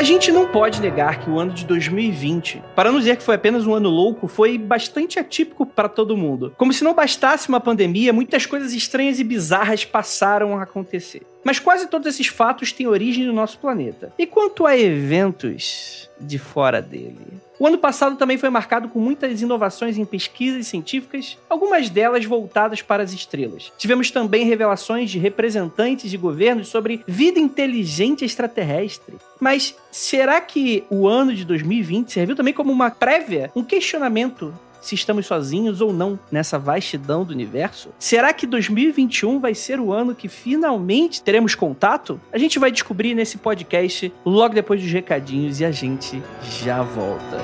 A gente não pode negar que o ano de 2020, para não dizer que foi apenas um ano louco, foi bastante atípico para todo mundo. Como se não bastasse uma pandemia, muitas coisas estranhas e bizarras passaram a acontecer. Mas quase todos esses fatos têm origem no nosso planeta. E quanto a eventos de fora dele? O ano passado também foi marcado com muitas inovações em pesquisas científicas, algumas delas voltadas para as estrelas. Tivemos também revelações de representantes de governos sobre vida inteligente extraterrestre. Mas será que o ano de 2020 serviu também como uma prévia, um questionamento se estamos sozinhos ou não nessa vastidão do universo? Será que 2021 vai ser o ano que finalmente teremos contato? A gente vai descobrir nesse podcast logo depois dos recadinhos e a gente já volta.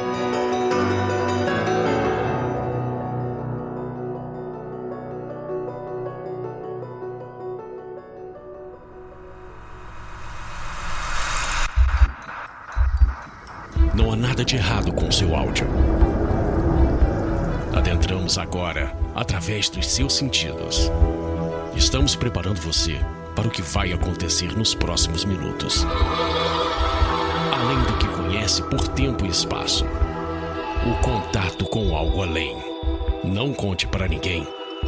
Não há nada de errado com o seu áudio. Adentramos agora através dos seus sentidos. Estamos preparando você para o que vai acontecer nos próximos minutos. Além do que conhece por tempo e espaço, o contato com algo além. Não conte para ninguém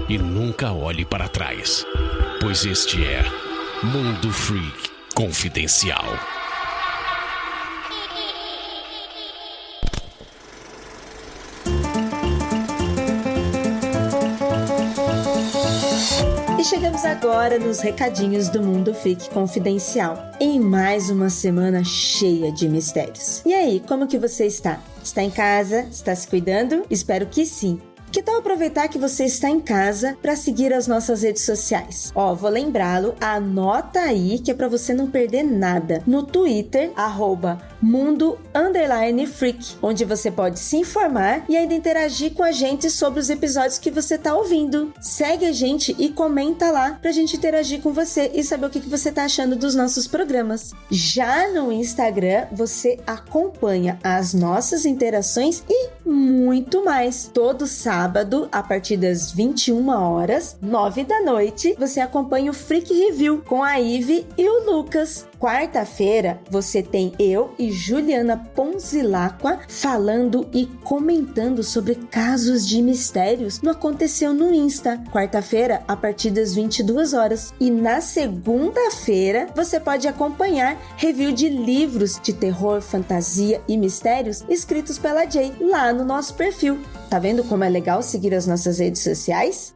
e nunca olhe para trás, pois este é Mundo Freak Confidencial. E chegamos agora nos recadinhos do Mundo Freak Confidencial, em mais uma semana cheia de mistérios. E aí, como que você está? Está em casa? Está se cuidando? Espero que sim. Que tal aproveitar que você está em casa para seguir as nossas redes sociais? Vou lembrá-lo, anota aí que é para você não perder nada. No Twitter, @mundo_freak, onde você pode se informar e ainda interagir com a gente sobre os episódios que você está ouvindo. Segue a gente e comenta lá pra gente interagir com você e saber o que você está achando dos nossos programas. Já no Instagram, você acompanha as nossas interações e muito mais. Todo sábado, a partir das 21 horas, 9 da noite, você acompanha o Freak Review com a Ive e o Lucas. Quarta-feira, você tem eu e Juliana Ponzilacqua falando e comentando sobre casos de mistérios no Aconteceu no Insta. Quarta-feira, a partir das 22 horas. E na segunda-feira, você pode acompanhar review de livros de terror, fantasia e mistérios escritos pela Jay lá no nosso perfil. Tá vendo como é legal seguir as nossas redes sociais?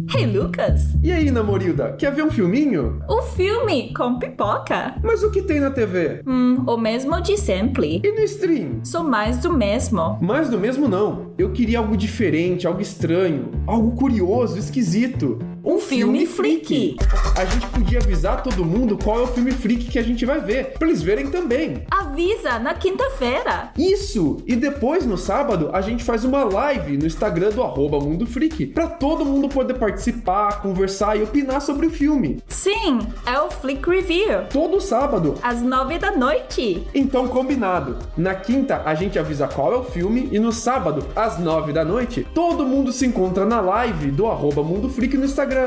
Hey, Lucas! E aí, Namorilda, quer ver um filminho? O filme com pipoca? Mas o que tem na TV? O mesmo de sempre. E no stream? Sou mais do mesmo. Mais do mesmo não. Eu queria algo diferente, algo estranho, algo curioso, esquisito. Um filme freak. A gente podia avisar todo mundo qual é o filme freak que a gente vai ver, pra eles verem também. Avisa na quinta-feira. Isso! E depois, no sábado, a gente faz uma live no Instagram do @Mundo Freak, pra todo mundo poder participar, conversar e opinar sobre o filme. Sim, é o Freak Review. Todo sábado. Às 9 da noite. Então, combinado. Na quinta, a gente avisa qual é o filme e no sábado, às 9 da noite, todo mundo se encontra na live do @Mundo Freak no Instagram.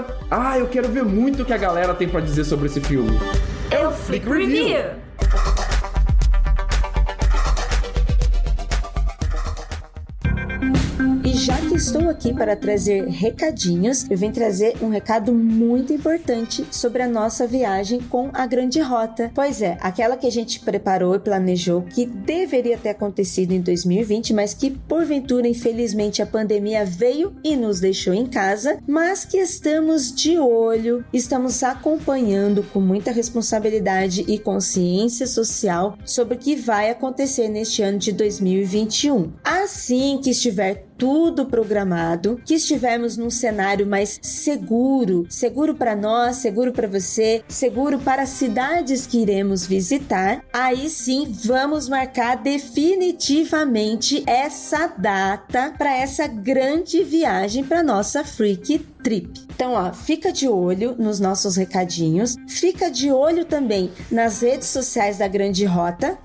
Eu quero ver muito o que a galera tem pra dizer sobre esse filme. É o Freak Review. E já que estou aqui para trazer recadinhos, eu venho trazer um recado muito importante sobre a nossa viagem com a Grande Rota. Pois é, aquela que a gente preparou e planejou, que deveria ter acontecido em 2020, mas que porventura, infelizmente, a pandemia veio e nos deixou em casa, mas que estamos de olho, estamos acompanhando com muita responsabilidade e consciência social sobre o que vai acontecer neste ano de 2021. Assim que estiver tudo programado, que estivermos num cenário mais seguro para nós, seguro para você, seguro para as cidades que iremos visitar, aí sim vamos marcar definitivamente essa data para essa grande viagem para nossa Freak Trip. Então, ó, fica de olho nos nossos recadinhos, fica de olho também nas redes sociais da Grande Rota,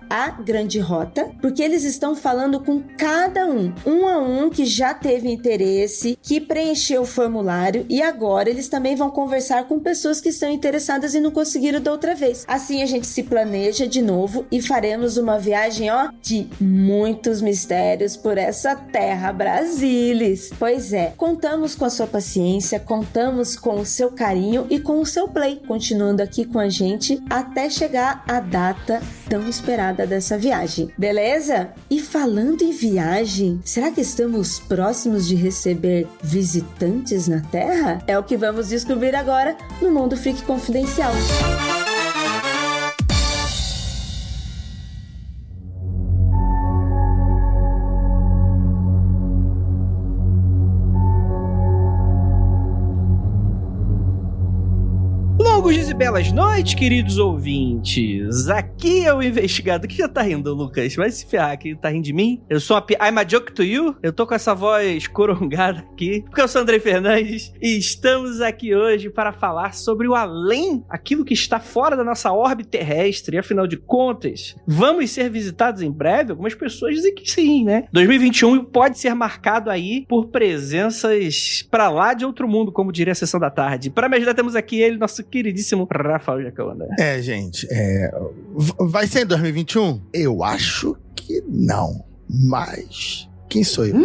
@aGrandeRota, porque eles estão falando com cada um a um que já teve interesse, que preencheu o formulário, e agora eles também vão conversar com pessoas que estão interessadas e não conseguiram da outra vez. Assim a gente se planeja de novo e faremos uma viagem, ó, de muitos mistérios por essa terra Brasilis. Pois é, contamos com a sua paciência, contamos com o seu carinho e com o seu play, continuando aqui com a gente até chegar a data tão esperada dessa viagem, beleza? E falando em viagem, será que estamos próximos de receber visitantes na Terra? É o que vamos descobrir agora no Mundo Freak Confidencial. Longos dias e belas noites, queridos ouvintes. Aqui é o investigado. Que já tá rindo, Lucas? Vai se ferrar aqui. Tá rindo de mim? Eu sou I'm a joke to you? Eu tô com essa voz corongada aqui, porque eu sou Andrei Fernandes e estamos aqui hoje para falar sobre o além, aquilo que está fora da nossa órbita terrestre. E, afinal de contas, vamos ser visitados em breve? Algumas pessoas dizem que sim, né? 2021 pode ser marcado aí por presenças pra lá de outro mundo, como diria a Sessão da Tarde. Para me ajudar, temos aqui ele, nosso queridíssimo Rafael Jacaúna. Gente, vai ser em 2021? Eu acho que não, mas quem sou eu?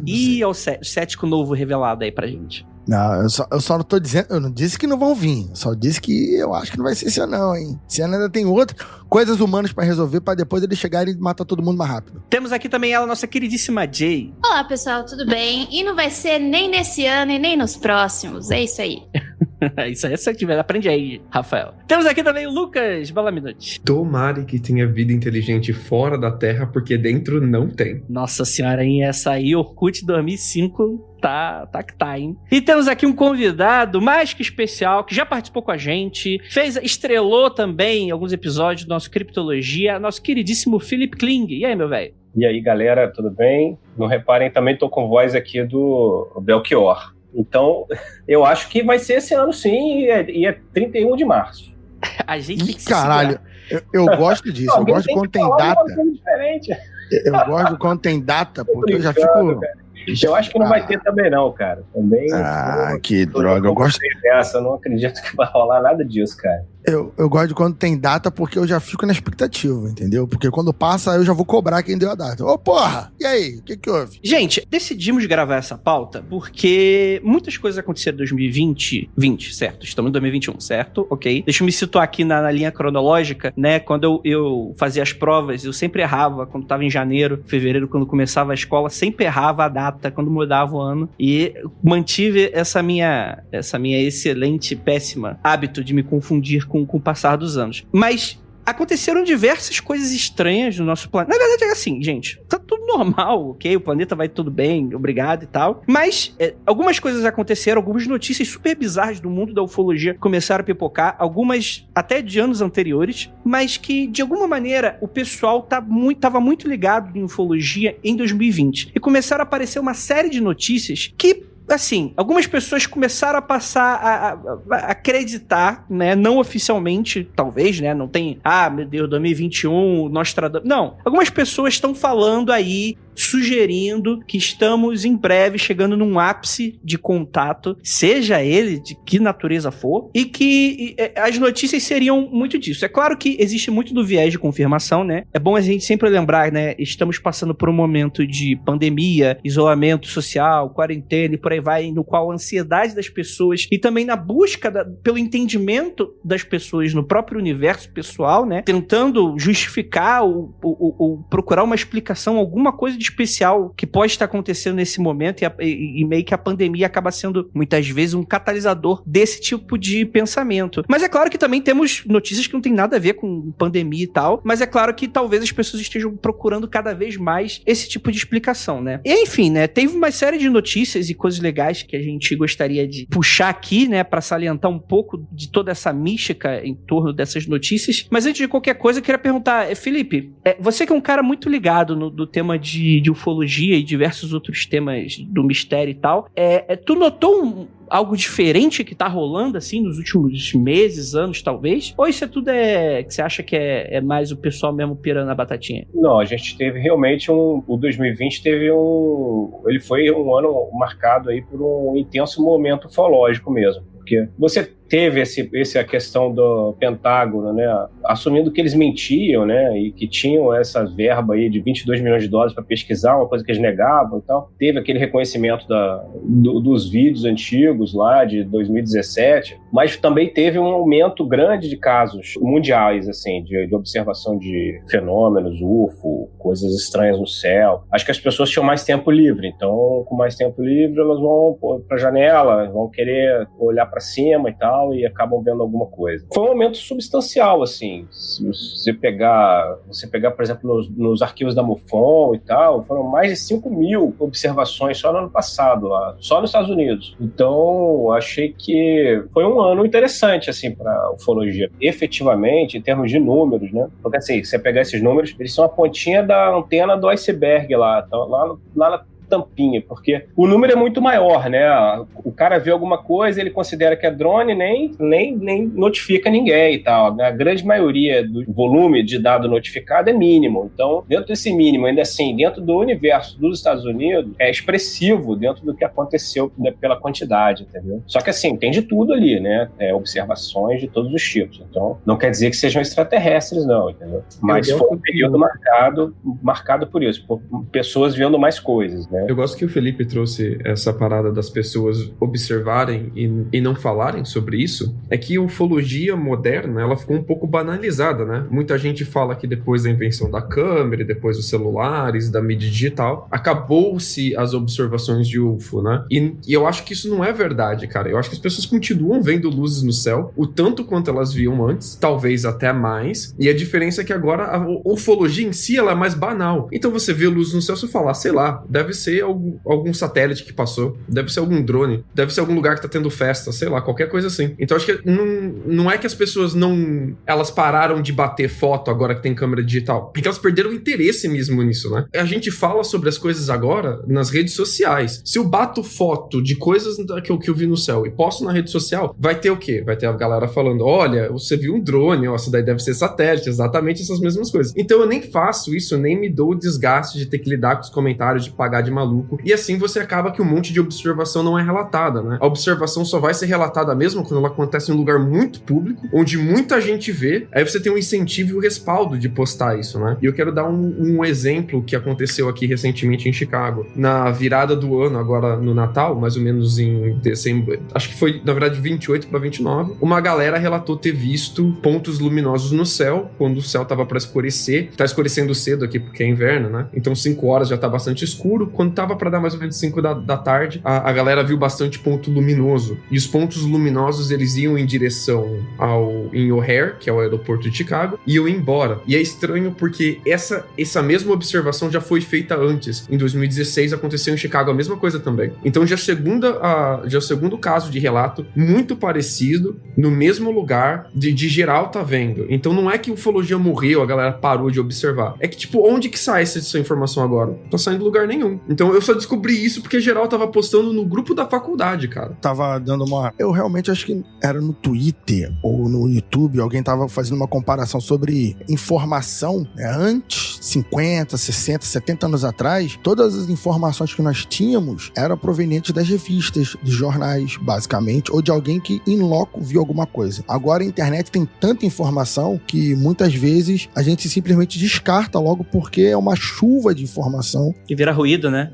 E é o cético novo revelado aí pra gente. Não, eu só não tô dizendo, eu não disse que não vão vir, eu só disse que eu acho que não vai ser esse ano não, hein. Esse ano ainda tem outras coisas humanas pra resolver, pra depois eles chegarem e matar todo mundo mais rápido. Temos aqui também ela, nossa queridíssima Jay. Olá pessoal, tudo bem? E não vai ser nem nesse ano e nem nos próximos, é isso aí. Isso aí, se você tiver, aprende aí, Rafael. Temos aqui também o Lucas Balaminuti. Tomara que tenha vida inteligente fora da Terra, porque dentro não tem. Nossa senhora, hein? Essa aí, Orkut 2005... Tá que tá, hein? E temos aqui um convidado mais que especial, que já participou com a gente, estrelou também alguns episódios do nosso Criptologia, nosso queridíssimo Felipe Kling. E aí, meu velho? E aí, galera, tudo bem? Não reparem, também tô com voz aqui do Belchior. Então, eu acho que vai ser esse ano sim, e é 31 de março. A gente tem que se caralho, eu gosto disso, eu gosto de quando tem data. Eu gosto de quando tem data, porque eu já fico... Cara. Eu acho que não vai ter também não, cara. Também. Que droga. Eu gosto dessa, eu não acredito que vai rolar nada disso, cara. Eu gosto de quando tem data porque eu já fico na expectativa, entendeu? Porque quando passa, eu já vou cobrar quem deu a data. Ô, porra! E aí? O que houve? Gente, decidimos gravar essa pauta porque muitas coisas aconteceram em 2020, certo? Estamos em 2021, certo? Ok. Deixa eu me situar aqui na linha cronológica, né? Quando eu fazia as provas, eu sempre errava. Quando tava em janeiro, fevereiro, quando começava a escola, sempre errava a data quando mudava o ano. E mantive essa minha excelente, péssima hábito de me confundir com o passar dos anos. Mas aconteceram diversas coisas estranhas no nosso planeta. Na verdade é assim, gente, tá tudo normal, ok? O planeta vai tudo bem, obrigado e tal. Mas algumas coisas aconteceram, algumas notícias super bizarras do mundo da ufologia começaram a pipocar, algumas até de anos anteriores, mas que, de alguma maneira, o pessoal tava muito ligado em ufologia em 2020. E começaram a aparecer uma série de notícias que, assim, algumas pessoas começaram a passar a acreditar, né, não oficialmente, talvez, né, não tem, meu Deus, 2021, Nostradamus, não. Algumas pessoas estão falando aí, sugerindo que estamos em breve chegando num ápice de contato, seja ele de que natureza for, e que as notícias seriam muito disso. É claro que existe muito do viés de confirmação, né? É bom a gente sempre lembrar, né? Estamos passando por um momento de pandemia, isolamento social, quarentena e por aí vai, no qual a ansiedade das pessoas e também na busca pelo entendimento das pessoas no próprio universo pessoal, né? Tentando justificar ou procurar uma explicação, alguma coisa de especial que pode estar acontecendo nesse momento e meio que a pandemia acaba sendo muitas vezes um catalisador desse tipo de pensamento. Mas é claro que também temos notícias que não tem nada a ver com pandemia e tal, mas é claro que talvez as pessoas estejam procurando cada vez mais esse tipo de explicação, né? E enfim, né, teve uma série de notícias e coisas legais que a gente gostaria de puxar aqui, né, para salientar um pouco de toda essa mística em torno dessas notícias. Mas antes de qualquer coisa, eu queria perguntar, Felipe, você que é um cara muito ligado no tema de de ufologia e diversos outros temas do mistério e tal. Tu notou algo diferente que tá rolando, assim, nos últimos meses, anos, talvez? Ou isso tudo que você acha que é mais o pessoal mesmo pirando a batatinha? Não, a gente teve realmente o 2020 ele foi um ano marcado aí por um intenso momento ufológico mesmo, porque você teve a questão do Pentágono, né, assumindo que eles mentiam, né, e que tinham essa verba aí de $22 milhões para pesquisar, uma coisa que eles negavam e tal. Teve aquele reconhecimento dos vídeos antigos lá de 2017, mas também teve um aumento grande de casos mundiais, assim, de observação de fenômenos, UFO, coisas estranhas no céu. Acho que as pessoas tinham mais tempo livre, então com mais tempo livre elas vão para a janela, vão querer olhar para cima e tal, e acabam vendo alguma coisa. Foi um aumento substancial, assim. Se você pegar, por exemplo, nos arquivos da MUFON e tal, foram mais de 5 mil observações só no ano passado, lá, só nos Estados Unidos. Então, achei que foi um ano interessante, assim, para a ufologia. Efetivamente, em termos de números, né? Porque, assim, se você pegar esses números, eles são a pontinha da antena do iceberg lá, então, lá na tampinha, porque o número é muito maior, né? O cara vê alguma coisa, ele considera que é drone, nem notifica ninguém e tal. A grande maioria do volume de dado notificado é mínimo. Então, dentro desse mínimo, ainda assim, dentro do universo dos Estados Unidos, é expressivo dentro do que aconteceu, né, pela quantidade, entendeu? Só que, assim, tem de tudo ali, né? Observações de todos os tipos. Então, não quer dizer que sejam extraterrestres, não, entendeu? Mas foi um período marcado por isso, por pessoas vendo mais coisas, né? Eu gosto que o Felipe trouxe essa parada das pessoas observarem e não falarem sobre isso. É que a ufologia moderna, ela ficou um pouco banalizada, né? Muita gente fala que depois da invenção da câmera, depois dos celulares, da mídia digital, acabou-se as observações de UFO, né? E eu acho que isso não é verdade, cara. Eu acho que as pessoas continuam vendo luzes no céu, o tanto quanto elas viam antes, talvez até mais. E a diferença é que agora a ufologia em si, ela é mais banal. Então você vê luzes no céu, você fala, sei lá, deve ser algum satélite que passou, deve ser algum drone, deve ser algum lugar que tá tendo festa, sei lá, qualquer coisa assim. Então acho que não é que as pessoas elas pararam de bater foto agora que tem câmera digital, porque elas perderam interesse mesmo nisso, né? A gente fala sobre as coisas agora nas redes sociais. Se eu bato foto de coisas que eu vi no céu e posto na rede social, vai ter o quê? Vai ter a galera falando, olha, você viu um drone, ó, isso daí deve ser satélite, exatamente essas mesmas coisas. Então eu nem faço isso, nem me dou o desgaste de ter que lidar com os comentários, de pagar de maluco, e assim você acaba que um monte de observação não é relatada, né? A observação só vai ser relatada mesmo quando ela acontece em um lugar muito público, onde muita gente vê, aí você tem um incentivo e o respaldo de postar isso, né? E eu quero dar um exemplo que aconteceu aqui recentemente em Chicago. Na virada do ano, agora no Natal, mais ou menos em dezembro, acho que foi, na verdade, 28 para 29, uma galera relatou ter visto pontos luminosos no céu, quando o céu tava para escurecer. Tá escurecendo cedo aqui porque é inverno, né? Então 5 horas já tá bastante escuro. Quando tava para dar mais ou menos 5 da tarde, a galera viu bastante ponto luminoso. E os pontos luminosos, eles iam em direção em O'Hare, que é o aeroporto de Chicago, e iam embora. E é estranho porque essa mesma observação já foi feita antes. Em 2016 aconteceu em Chicago a mesma coisa também. Então já é o segundo caso de relato muito parecido, no mesmo lugar, de geral tá vendo. Então não é que a ufologia morreu, a galera parou de observar. É que, tipo, onde que sai essa informação agora? Não tá saindo de lugar nenhum. Então eu só descobri isso porque geral tava postando no grupo da faculdade, cara. Tava dando eu realmente acho que era no Twitter ou no YouTube, alguém tava fazendo uma comparação sobre informação, né? Antes, 50, 60, 70 anos atrás, todas as informações que nós tínhamos eram provenientes das revistas, de jornais, basicamente, ou de alguém que in loco viu alguma coisa. Agora a internet tem tanta informação que muitas vezes a gente simplesmente descarta logo porque é uma chuva de informação. Que vira ruído, né?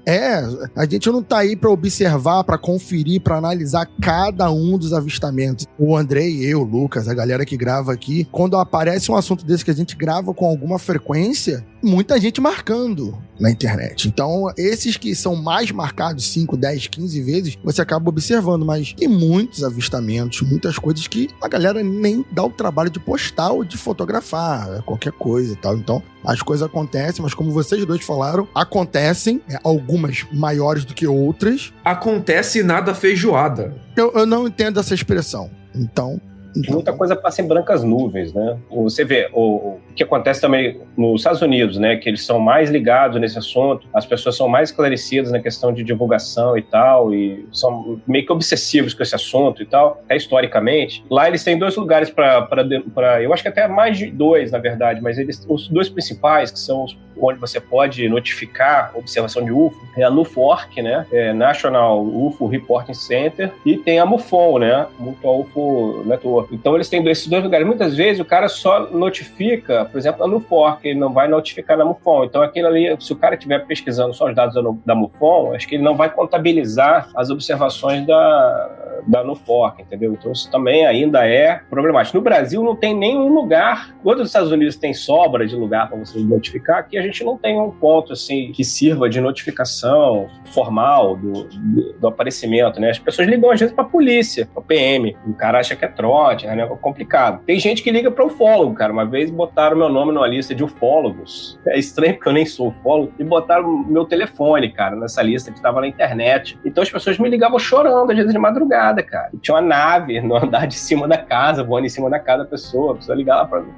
A gente não tá aí pra observar, pra conferir, pra analisar cada um dos avistamentos. O Andrei, eu, o Lucas, a galera que grava aqui, quando aparece um assunto desse que a gente grava com alguma frequência, muita gente marcando na internet. Então, esses que são mais marcados 5, 10, 15 vezes, você acaba observando, mas tem muitos avistamentos, muitas coisas que a galera nem dá o trabalho de postar ou de fotografar, qualquer coisa e tal. Então, as coisas acontecem, mas como vocês dois falaram, acontecem, algumas maiores do que outras. Acontece nada feijoada. Eu não entendo essa expressão. Então, muita coisa passa em brancas nuvens, né? Você vê o que acontece também nos Estados Unidos, né? Que eles são mais ligados nesse assunto, as pessoas são mais esclarecidas na questão de divulgação e tal, e são meio que obsessivos com esse assunto e tal, até historicamente. Lá eles têm 2 lugares para eu acho que até mais de 2, na verdade, mas os 2 principais, que são onde você pode notificar observação de UFO, é a NUFORC, né? National UFO Reporting Center, e tem a MUFON, né? Mutual UFO Network. Então eles têm esses 2 lugares. Muitas vezes o cara só notifica, por exemplo, a NUFORC, ele não vai notificar na MUFON. Então aquilo ali, se o cara estiver pesquisando só os dados da MUFON, acho que ele não vai contabilizar as observações da NUFORC, entendeu? Então isso também ainda é problemático. No Brasil não tem nenhum lugar, quando os Estados Unidos tem sobra de lugar para você notificar, aqui a gente não tem um ponto assim que sirva de notificação formal do aparecimento, né? As pessoas ligam às vezes para a polícia, para o PM, o cara acha que é trote, é complicado. Tem gente que liga para ufólogo, cara. Uma vez botaram meu nome numa lista de ufólogos, é estranho porque eu nem sou ufólogo, e botaram meu telefone, cara, nessa lista que estava na internet. Então as pessoas me ligavam chorando, às vezes de madrugada, cara. E tinha uma nave no andar de cima da casa, voando em cima da casa da pessoa, a pessoa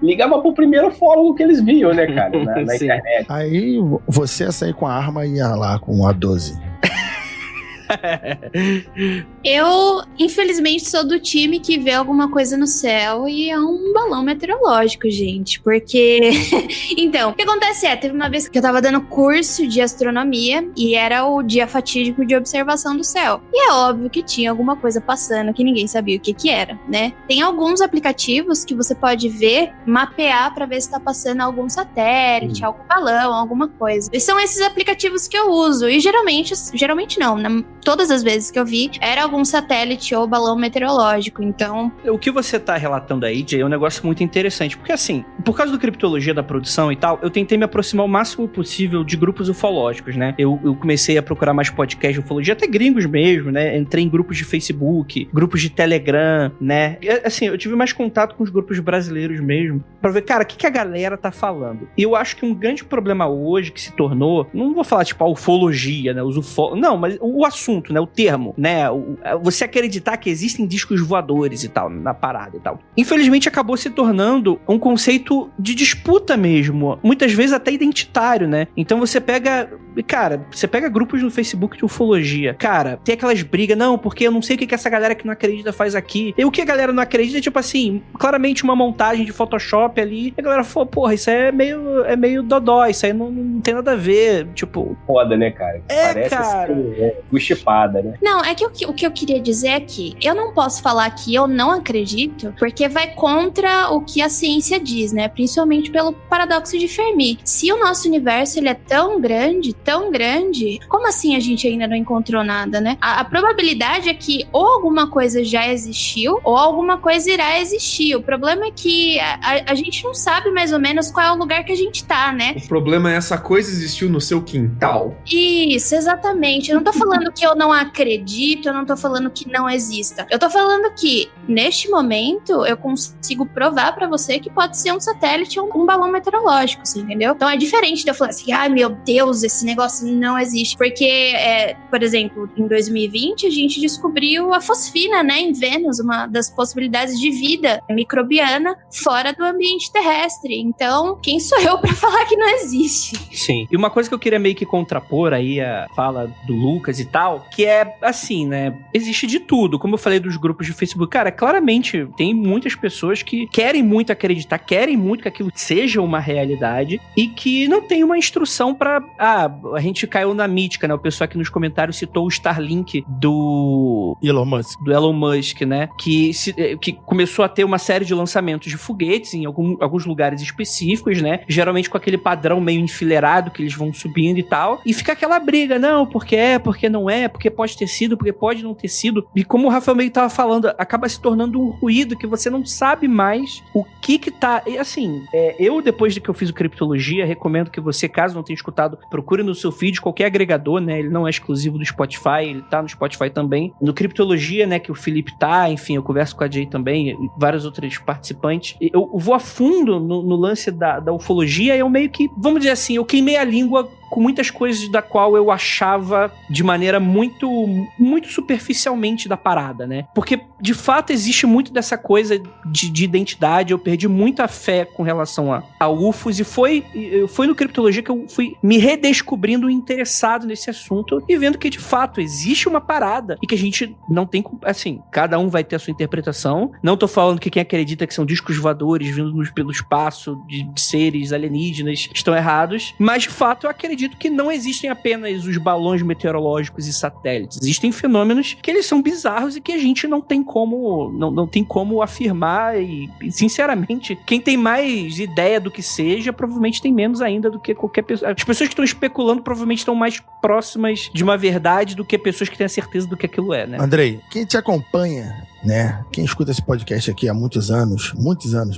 ligava pro primeiro ufólogo que eles viam, né, cara, na internet. Aí você ia sair com a arma e ia lá com a 12. Eu, infelizmente, sou do time que vê alguma coisa no céu e é um balão meteorológico, gente. Porque... Então, o que acontece teve uma vez que eu tava dando curso de astronomia e era o dia fatídico de observação do céu. E é óbvio que tinha alguma coisa passando que ninguém sabia o que era, né? Tem alguns aplicativos que você pode ver, mapear pra ver se tá passando algum satélite, algum balão, alguma coisa. E são esses aplicativos que eu uso. E geralmente não, todas as vezes que eu vi, era algum satélite ou balão meteorológico, então... O que você tá relatando aí, Jay, é um negócio muito interessante, porque assim, por causa do criptologia da produção e tal, eu tentei me aproximar o máximo possível de grupos ufológicos, né? Eu comecei a procurar mais podcasts de ufologia, até gringos mesmo, né? Entrei em grupos de Facebook, grupos de Telegram, né? E, assim, eu tive mais contato com os grupos brasileiros mesmo, pra ver, cara, o que a galera tá falando. E eu acho que um grande problema hoje que se tornou, não vou falar tipo a ufologia, né? Não, mas o assunto, né? O termo, né? Você acreditar que existem discos voadores e tal, na parada e tal. Infelizmente acabou se tornando um conceito de disputa mesmo, muitas vezes até identitário, né? Então você pega grupos no Facebook de ufologia, cara, tem aquelas brigas, não, porque eu não sei o que essa galera que não acredita faz aqui. E o que a galera não acredita é tipo assim, claramente uma montagem de Photoshop ali, e a galera falou, porra, isso aí é meio dodó, isso aí não tem nada a ver, tipo... Foda, né, cara? Parece cara... Assim, chipada, né? Não, é que o que eu queria dizer é que eu não posso falar que eu não acredito, porque vai contra o que a ciência diz, né? Principalmente pelo paradoxo de Fermi. Se o nosso universo ele é tão grande, como assim a gente ainda não encontrou nada, né? A probabilidade é que ou alguma coisa já existiu, ou alguma coisa irá existir. O problema é que a gente não sabe mais ou menos qual é o lugar que a gente tá, né? O problema é essa coisa existiu no seu quintal. Isso, exatamente. Eu não tô falando que eu não acredito, eu não tô falando que não exista. Eu tô falando que, neste momento, eu consigo provar pra você que pode ser um satélite ou um balão meteorológico, você entendeu? Então é diferente de eu falar assim, ai meu Deus, esse negócio não existe. Porque, por exemplo, em 2020, a gente descobriu a fosfina, né, em Vênus, uma das possibilidades de vida microbiana fora do ambiente terrestre. Então, quem sou eu pra falar que não existe? Sim. E uma coisa que eu queria meio que contrapor aí a fala do Lucas e tal, que é assim, né, existe de tudo. Como eu falei dos grupos de Facebook, cara, claramente tem muitas pessoas que querem muito acreditar, querem muito que aquilo seja uma realidade e que não tem uma instrução pra... a gente caiu na mítica, né? O pessoal aqui nos comentários citou o Starlink do Elon Musk. Do Elon Musk, né? Que começou a ter uma série de lançamentos de foguetes em alguns lugares específicos, né? Geralmente com aquele padrão meio enfileirado que eles vão subindo e tal. E fica aquela briga, não, porque porque não é, porque pode ter sido, porque pode não ter sido. E como o Rafael meio tava falando, acaba se tornando um ruído que você não sabe mais o que tá... E assim, eu depois de que eu fiz o Criptologia, recomendo que você, caso não tenha escutado, procure no seu feed qualquer agregador, né? Ele não é exclusivo do Spotify, ele tá no Spotify também. No Criptologia, né, que o Felipe tá, enfim, eu converso com a Jay também, e vários outros participantes. Eu vou a fundo no lance da ufologia e eu meio que, vamos dizer assim, eu queimei a língua com muitas coisas da qual eu achava de maneira muito, muito superficialmente da parada, né? Porque, de fato, existe muito dessa coisa de identidade. Eu perdi muita fé com relação a UFOs e foi no Criptologia que eu fui me redescobrindo interessado nesse assunto e vendo que, de fato, existe uma parada e que a gente não tem... Assim, cada um vai ter a sua interpretação. Não tô falando que quem acredita que são discos voadores vindo pelo espaço de seres alienígenas estão errados, mas, de fato, eu acredito que não existem apenas os balões meteorológicos e satélites. Existem fenômenos que eles são bizarros e que a gente não tem como afirmar e, sinceramente, quem tem mais ideia do que seja, provavelmente tem menos ainda do que qualquer pessoa. As pessoas que estão especulando provavelmente estão mais próximas de uma verdade do que pessoas que têm a certeza do que aquilo é, né? Andrei, quem te acompanha, né? Quem escuta esse podcast aqui há muitos anos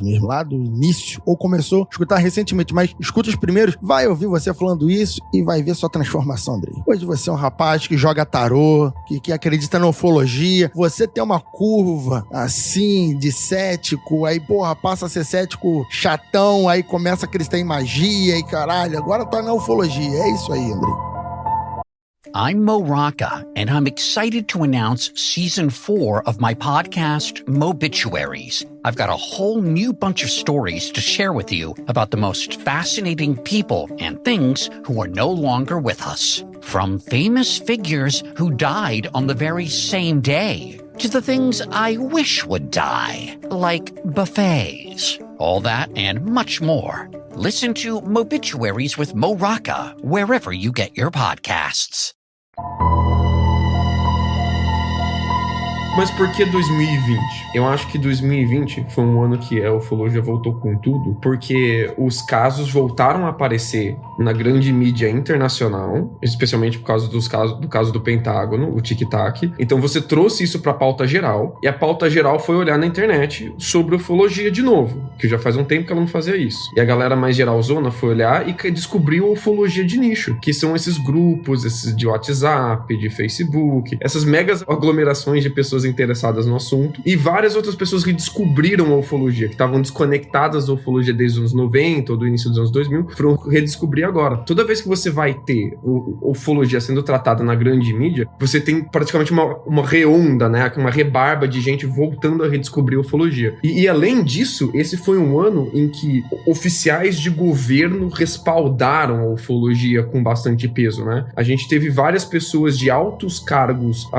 mesmo, lá do início, ou começou a escutar recentemente, mas escuta os primeiros, vai ouvir você falando isso e vai ver sua transformação, Andrei. Hoje você é um rapaz que joga tarô, que acredita na ufologia, você tem uma curva, assim, de cético, aí, porra, passa a ser cético chatão, aí começa a acreditar em magia e caralho, agora tá na ufologia. É isso aí, Andrei. I'm Mo Rocca, and I'm excited to announce Season 4 of my podcast, Mobituaries. I've got a whole new bunch of stories to share with you about the most fascinating people and things who are no longer with us. From famous figures who died on the very same day, to the things I wish would die, like buffets. All that and much more. Listen to Mobituaries with Mo Rocca wherever you get your podcasts. Mas por que 2020? Eu acho que 2020 foi um ano que a ufologia voltou com tudo, porque os casos voltaram a aparecer na grande mídia internacional, especialmente por causa do caso do Pentágono, o Tic-Tac. Então você trouxe isso para a pauta geral, e a pauta geral foi olhar na internet sobre ufologia de novo, que já faz um tempo que ela não fazia isso. E a galera mais geralzona foi olhar e descobriu a ufologia de nicho, que são esses grupos, esses de WhatsApp, de Facebook, essas megas aglomerações de pessoas interessadas no assunto, e várias outras pessoas que descobriram a ufologia, que estavam desconectadas da ufologia desde os anos 90 ou do início dos anos 2000, foram redescobrir agora. Toda vez que você vai ter ufologia sendo tratada na grande mídia, você tem praticamente uma reonda, né? Uma rebarba de gente voltando a redescobrir a ufologia. E além disso, esse foi um ano em que oficiais de governo respaldaram a ufologia com bastante peso, né? A gente teve várias pessoas de altos cargos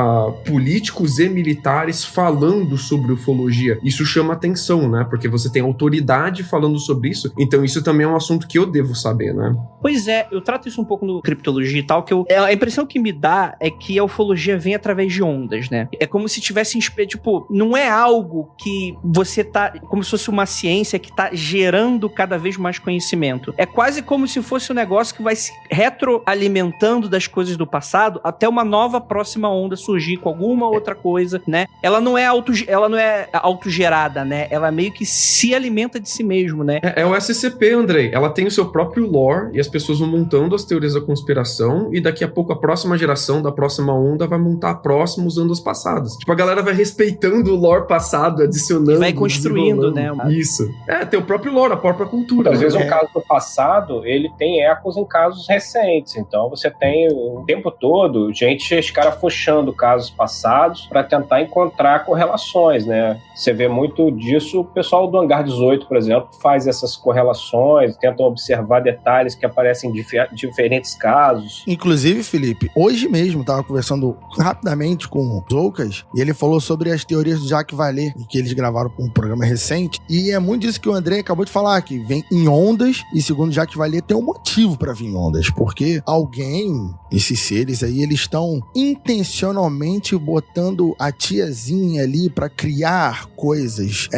políticos e militares falando sobre ufologia. Isso chama atenção, né? Porque você tem autoridade falando sobre isso, então isso também é um assunto que eu devo saber, né? Pois é, eu trato isso um pouco no Criptologia e tal, que a impressão que me dá é que a ufologia vem através de ondas, né? É como se tivesse, tipo, não é algo que você tá, como se fosse uma ciência que tá gerando cada vez mais conhecimento. É quase como se fosse um negócio que vai se retroalimentando das coisas do passado até uma nova próxima onda surgir com alguma outra coisa, né? Ela não é autogerada, né? Ela meio que se alimenta de si mesmo, né? É o SCP, Andrei. Ela tem o seu próprio lore e as pessoas vão montando as teorias da conspiração e daqui a pouco a próxima geração da próxima onda vai montar a próxima usando as passadas. Tipo, a galera vai respeitando o lore passado, adicionando, e vai construindo, né? Isso. Tem o próprio lore, a própria cultura. Às vezes um caso do passado, ele tem ecos em casos recentes. Então você tem o tempo todo gente escarafuchando casos passados para tentar encontrar correlações, né? Você vê muito disso, o pessoal do Hangar 18, por exemplo, faz essas correlações, tentam observar detalhes que aparecem em diferentes casos. Inclusive, Felipe, hoje mesmo estava conversando rapidamente com o Zoucas e ele falou sobre as teorias do Jacques Vallée, que eles gravaram para um programa recente, e é muito disso que o André acabou de falar, que vem em ondas, e segundo Jacques Vallée tem um motivo para vir em ondas, porque alguém, esses seres aí, eles estão intencionalmente botando a tiazinha ali para criar coisas,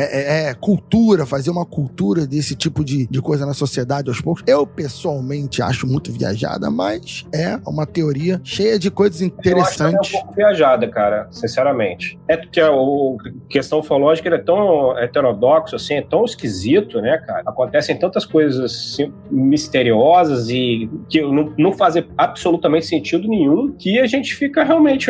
cultura, fazer uma cultura desse tipo de coisa na sociedade aos poucos. Eu, pessoalmente, acho muito viajada, mas é uma teoria cheia de coisas interessantes. Eu acho que é um pouco viajada, cara, sinceramente. É porque a questão ufológica ele é tão heterodoxo, assim, é tão esquisito, né, cara? Acontecem tantas coisas assim, misteriosas e que não fazem absolutamente sentido nenhum, que a gente fica realmente...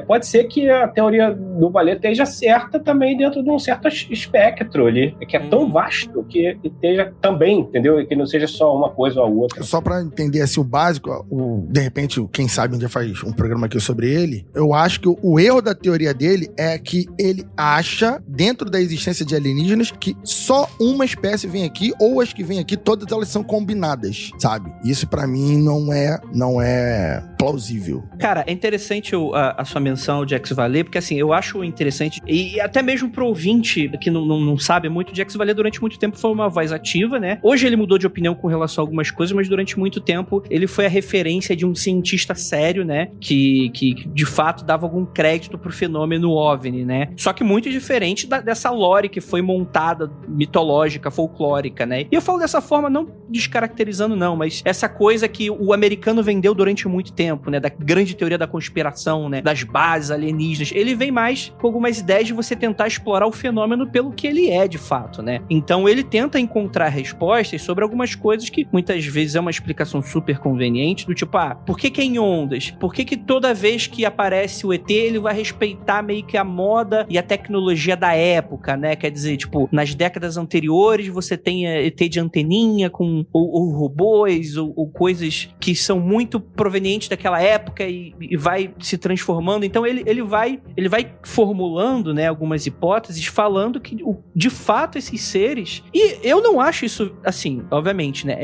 pode ser que a teoria do Valê esteja certa também dentro de um certo espectro ali, que é tão vasto que esteja também, entendeu? Que não seja só uma coisa ou a outra. Só pra entender assim, o básico, de repente, quem sabe um dia faz um programa aqui sobre ele, eu acho que o erro da teoria dele é que ele acha, dentro da existência de alienígenas, que só uma espécie vem aqui, ou as que vêm aqui, todas elas são combinadas, sabe? Isso pra mim não é plausível. Cara, é interessante a sua menção ao Jacques Vallée, porque assim, eu acho interessante, e até mesmo pro ouvinte que não sabe muito, o Jacques Vallée durante muito tempo foi uma voz ativa, né? Hoje ele mudou de opinião com relação a algumas coisas, mas durante muito tempo ele foi a referência de um cientista sério, né? Que de fato dava algum crédito pro fenômeno OVNI, né? Só que muito diferente dessa lore que foi montada, mitológica, folclórica, né? E eu falo dessa forma não descaracterizando não, mas essa coisa que o americano vendeu durante muito tempo, né? Da grande teoria da conspiração, né? Das bases alienígenas. Ele vem mais com algumas ideias de você tentar explorar o fenômeno pelo que ele é, de fato, né? Então ele tenta encontrar respostas sobre algumas coisas que muitas vezes é uma explicação super conveniente, do tipo, por que é em ondas? Por que toda vez que aparece o ET, ele vai respeitar meio que a moda e a tecnologia da época, né? Quer dizer, tipo, nas décadas anteriores você tem ET de anteninha com ou robôs ou coisas que são muito provenientes daquela época e vai se transformando. Então ele vai formulando, né, algumas hipóteses falando que de fato esses seres, e eu não acho isso assim, obviamente, né,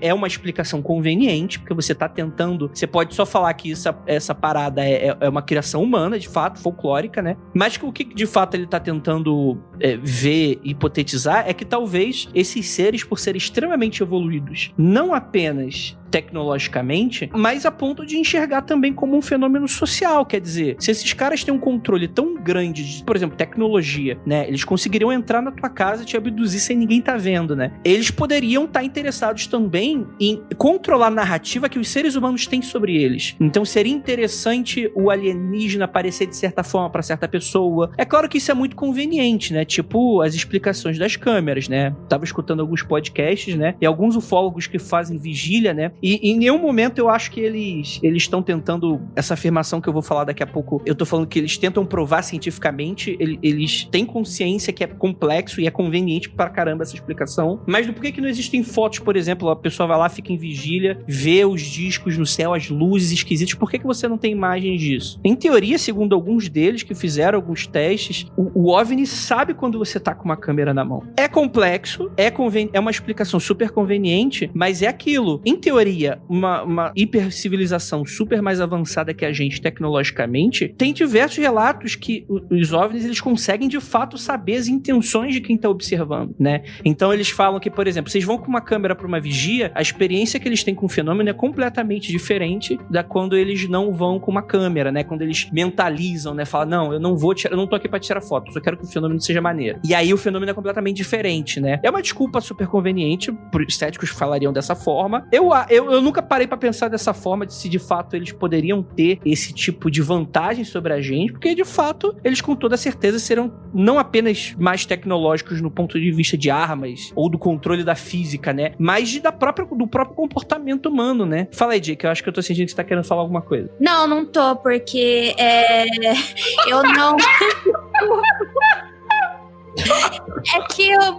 é uma explicação conveniente, porque você tá tentando, você pode só falar que essa parada é uma criação humana, de fato, folclórica, né, mas que o que de fato ele tá tentando ver, hipotetizar, é que talvez esses seres, por serem extremamente evoluídos, não apenas tecnologicamente, mas a ponto de enxergar também como um fenômeno social. Quer dizer, se esses caras têm um controle tão grande de, por exemplo, tecnologia, né? Eles conseguiriam entrar na tua casa e te abduzir sem ninguém tá vendo, né? Eles poderiam estar interessados também em controlar a narrativa que os seres humanos têm sobre eles. Então seria interessante o alienígena aparecer de certa forma para certa pessoa. É claro que isso é muito conveniente, né? Tipo as explicações das câmeras, né? Tava escutando alguns podcasts, né? E alguns ufólogos que fazem vigília, né? E em nenhum momento eu acho que eles estão tentando, essa afirmação que eu vou falar daqui a pouco, eu tô falando que eles tentam provar cientificamente, eles têm consciência que é complexo e é conveniente pra caramba essa explicação, mas do porquê que não existem fotos, por exemplo, a pessoa vai lá, fica em vigília, vê os discos no céu, as luzes esquisitas, por que você não tem imagens disso? Em teoria, segundo alguns deles que fizeram alguns testes, o OVNI sabe quando você tá com uma câmera na mão. É complexo, é uma explicação super conveniente, mas é aquilo. Em teoria, uma hipercivilização super mais avançada que a gente tecnologicamente, tem diversos relatos que os OVNIs, eles conseguem de fato saber as intenções de quem tá observando, né? Então eles falam que, por exemplo, vocês vão com uma câmera pra uma vigia, a experiência que eles têm com o fenômeno é completamente diferente da quando eles não vão com uma câmera, né? Quando eles mentalizam, né? Falam, não, eu não tô aqui pra tirar foto, eu só quero que o fenômeno seja maneiro. E aí o fenômeno é completamente diferente, né? É uma desculpa super conveniente, os céticos falariam dessa forma. Eu nunca parei pra pensar dessa forma, de se de fato eles poderiam ter esse tipo de vantagem sobre a gente, porque de fato eles com toda certeza serão não apenas mais tecnológicos no ponto de vista de armas ou do controle da física, né, mas do próprio comportamento humano, né. Fala aí, Jake, eu acho que eu tô sentindo que você tá querendo falar alguma coisa. Não tô, porque eu não... É que eu...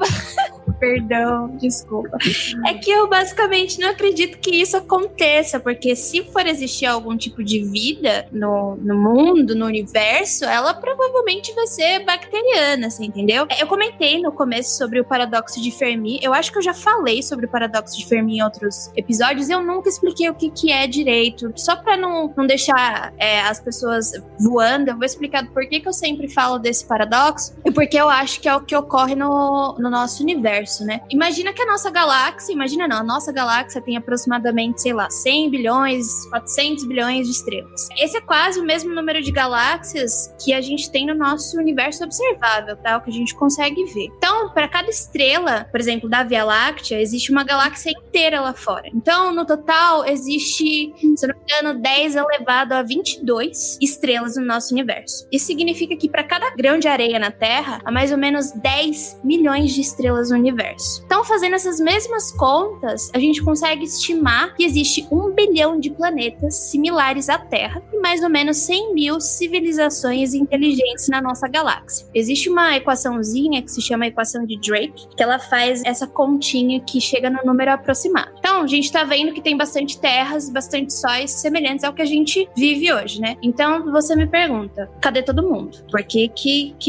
Perdão, desculpa. É que eu basicamente não acredito que isso aconteça, porque se for existir algum tipo de vida no mundo, no universo, ela provavelmente vai ser bacteriana, você entendeu? Eu comentei no começo sobre o paradoxo de Fermi. Eu acho que eu já falei sobre o paradoxo de Fermi em outros episódios. Eu nunca expliquei o que é direito. Só pra não deixar as pessoas voando, eu vou explicar por que eu sempre falo desse paradoxo e porque eu acho que é o que ocorre no nosso universo, né? Imagina que a nossa galáxia tem aproximadamente, 100 bilhões, 400 bilhões de estrelas. Esse é quase o mesmo número de galáxias que a gente tem no nosso universo observável, tá? O que a gente consegue ver. Então, para cada estrela, por exemplo, da Via Láctea, existe uma galáxia inteira lá fora. Então, no total, existe, se não me engano, 10 elevado a 22 estrelas no nosso universo. Isso significa que para cada grão de areia na Terra, há mais ou menos 10 milhões de estrelas no universo. universo. Então, fazendo essas mesmas contas, a gente consegue estimar que existe 1 bilhão de planetas similares à Terra e mais ou menos 100 mil civilizações inteligentes na nossa galáxia. Existe uma equaçãozinha que se chama equação de Drake, que ela faz essa continha que chega no número aproximado. Então, a gente tá vendo que tem bastante terras, bastante sóis semelhantes ao que a gente vive hoje, né? Então, você me pergunta, cadê todo mundo? Por que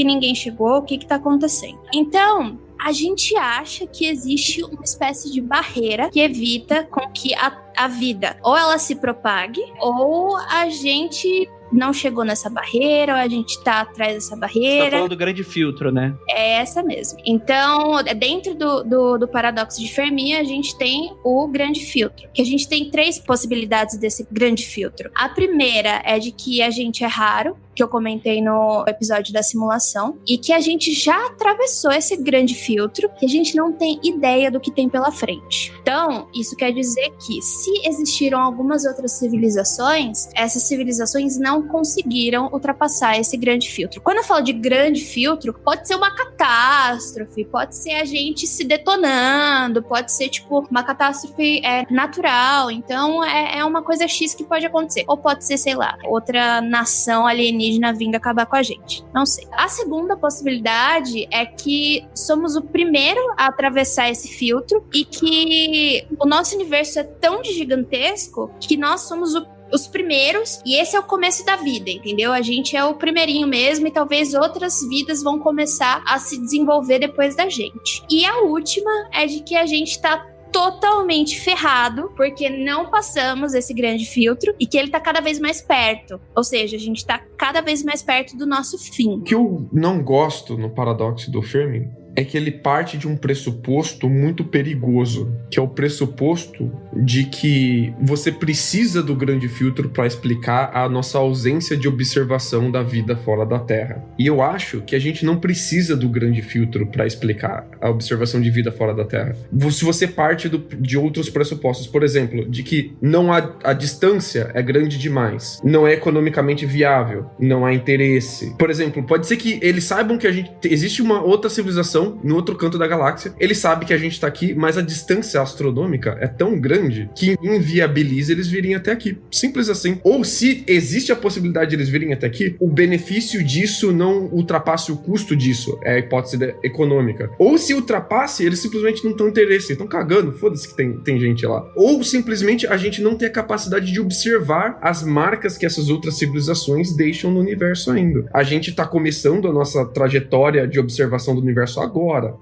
ninguém chegou? O que tá acontecendo? Então, a gente acha que existe uma espécie de barreira que evita com que a vida ou ela se propague, ou a gente não chegou nessa barreira, ou a gente tá atrás dessa barreira. Você tá falando do grande filtro, né? É essa mesmo. Então, dentro do paradoxo de Fermi, a gente tem o grande filtro, que a gente tem 3 possibilidades desse grande filtro. A primeira é de que a gente é raro, que eu comentei no episódio da simulação, e que a gente já atravessou esse grande filtro, que a gente não tem ideia do que tem pela frente. Então, isso quer dizer que se existiram algumas outras civilizações, essas civilizações não conseguiram ultrapassar esse grande filtro. Quando eu falo de grande filtro, pode ser uma catástrofe, pode ser a gente se detonando, pode ser tipo uma catástrofe natural, então é uma coisa X que pode acontecer. Ou pode ser, sei lá, outra nação alienígena vindo acabar com a gente. Não sei. A segunda possibilidade é que somos o primeiro a atravessar esse filtro e que o nosso universo é tão gigantesco que nós somos os primeiros, e esse é o começo da vida, entendeu? A gente é o primeirinho mesmo, e talvez outras vidas vão começar a se desenvolver depois da gente. E a última é de que a gente tá totalmente ferrado, porque não passamos esse grande filtro e que ele tá cada vez mais perto. Ou seja, a gente tá cada vez mais perto do nosso fim. O que eu não gosto no paradoxo do Fermi é que ele parte de um pressuposto muito perigoso, que é o pressuposto de que você precisa do grande filtro para explicar a nossa ausência de observação da vida fora da Terra. E eu acho que a gente não precisa do grande filtro para explicar a observação de vida fora da Terra. Se você parte de outros pressupostos, por exemplo, de que não a distância é grande demais, não é economicamente viável, não há interesse. Por exemplo, pode ser que eles saibam que existe uma outra civilização no outro canto da galáxia, ele sabe que a gente tá aqui, mas a distância astronômica é tão grande que inviabiliza eles virem até aqui. Simples assim. Ou se existe a possibilidade de eles virem até aqui, o benefício disso não ultrapasse o custo disso, é a hipótese econômica. Ou se ultrapasse, eles simplesmente não estão interesse, estão cagando, foda-se que tem gente lá. Ou simplesmente a gente não tem a capacidade de observar as marcas que essas outras civilizações deixam no universo ainda. A gente tá começando a nossa trajetória de observação do universo agora.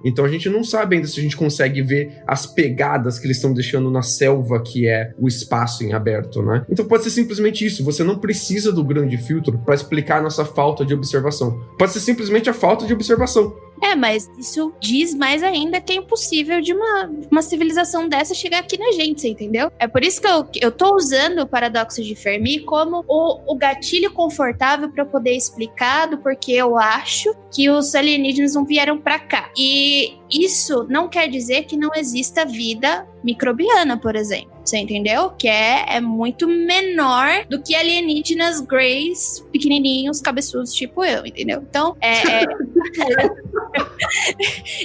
Então a gente não sabe ainda se a gente consegue ver as pegadas que eles estão deixando na selva que é o espaço em aberto, né? Então pode ser simplesmente isso. Você não precisa do grande filtro para explicar a nossa falta de observação. Pode ser simplesmente a falta de observação. Mas isso diz mais ainda que é impossível de uma civilização dessa chegar aqui na gente, você entendeu? É por isso que eu tô usando o paradoxo de Fermi como o gatilho confortável para poder explicar do porquê eu acho que os alienígenas não vieram para cá. E isso não quer dizer que não exista vida microbiana, por exemplo. Você entendeu? Que é muito menor do que alienígenas greys, pequenininhos, cabeçudos, tipo eu, entendeu? Então,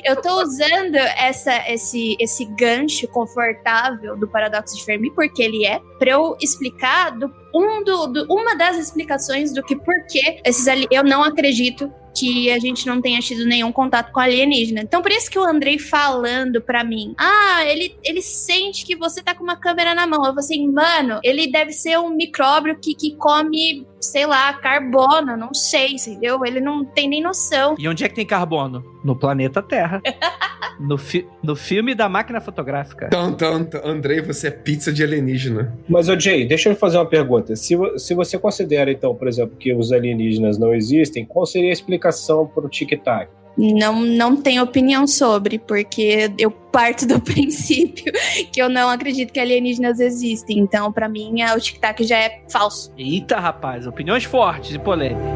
eu tô usando esse gancho confortável do paradoxo de Fermi, porque ele pra eu explicar uma das explicações do que porquê eu não acredito que a gente não tenha tido nenhum contato com alienígena. Então, por isso que o Andrei falando pra mim, ele sente que você tá com uma câmera na mão. Eu falei assim, mano, ele deve ser um micróbio que come, sei lá, carbono, não sei, entendeu? Ele não tem nem noção. E onde é que tem carbono? No planeta Terra. No filme da máquina fotográfica. Andrei, você é pizza de alienígena. Mas, Jay, deixa eu fazer uma pergunta. Se você considera, então, por exemplo, que os alienígenas não existem, qual seria a explicação para o tic-tac? Não tenho opinião sobre, porque eu parto do princípio que eu não acredito que alienígenas existem. Então, pra mim, o tic-tac já é falso. Eita, rapaz, opiniões fortes e polêmicas.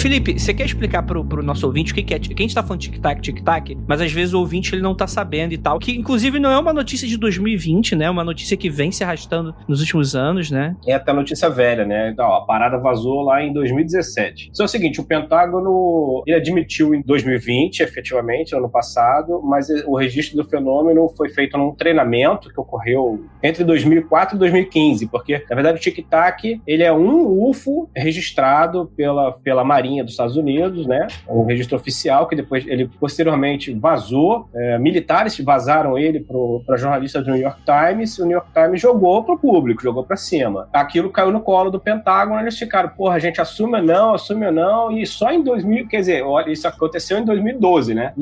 Felipe, você quer explicar pro nosso ouvinte o que é? Que a gente tá falando tic-tac, mas às vezes o ouvinte ele não tá sabendo e tal. Que inclusive não é uma notícia de 2020, né? É uma notícia que vem se arrastando nos últimos anos, né? É até notícia velha, né? Então, a parada vazou lá em 2017. Então é o seguinte, o Pentágono, ele admitiu em 2020, efetivamente, ano passado, mas o registro do fenômeno foi feito num treinamento que ocorreu entre 2004 e 2015, porque, na verdade, o tic-tac, ele é um UFO registrado pela Marinha dos Estados Unidos, né? Um registro oficial que depois ele posteriormente vazou. Militares vazaram ele para jornalistas do New York Times, e o New York Times jogou para o público, jogou para cima. Aquilo caiu no colo do Pentágono, eles ficaram, porra, a gente assume ou não, e só em 2000, quer dizer, olha, isso aconteceu em 2012, né?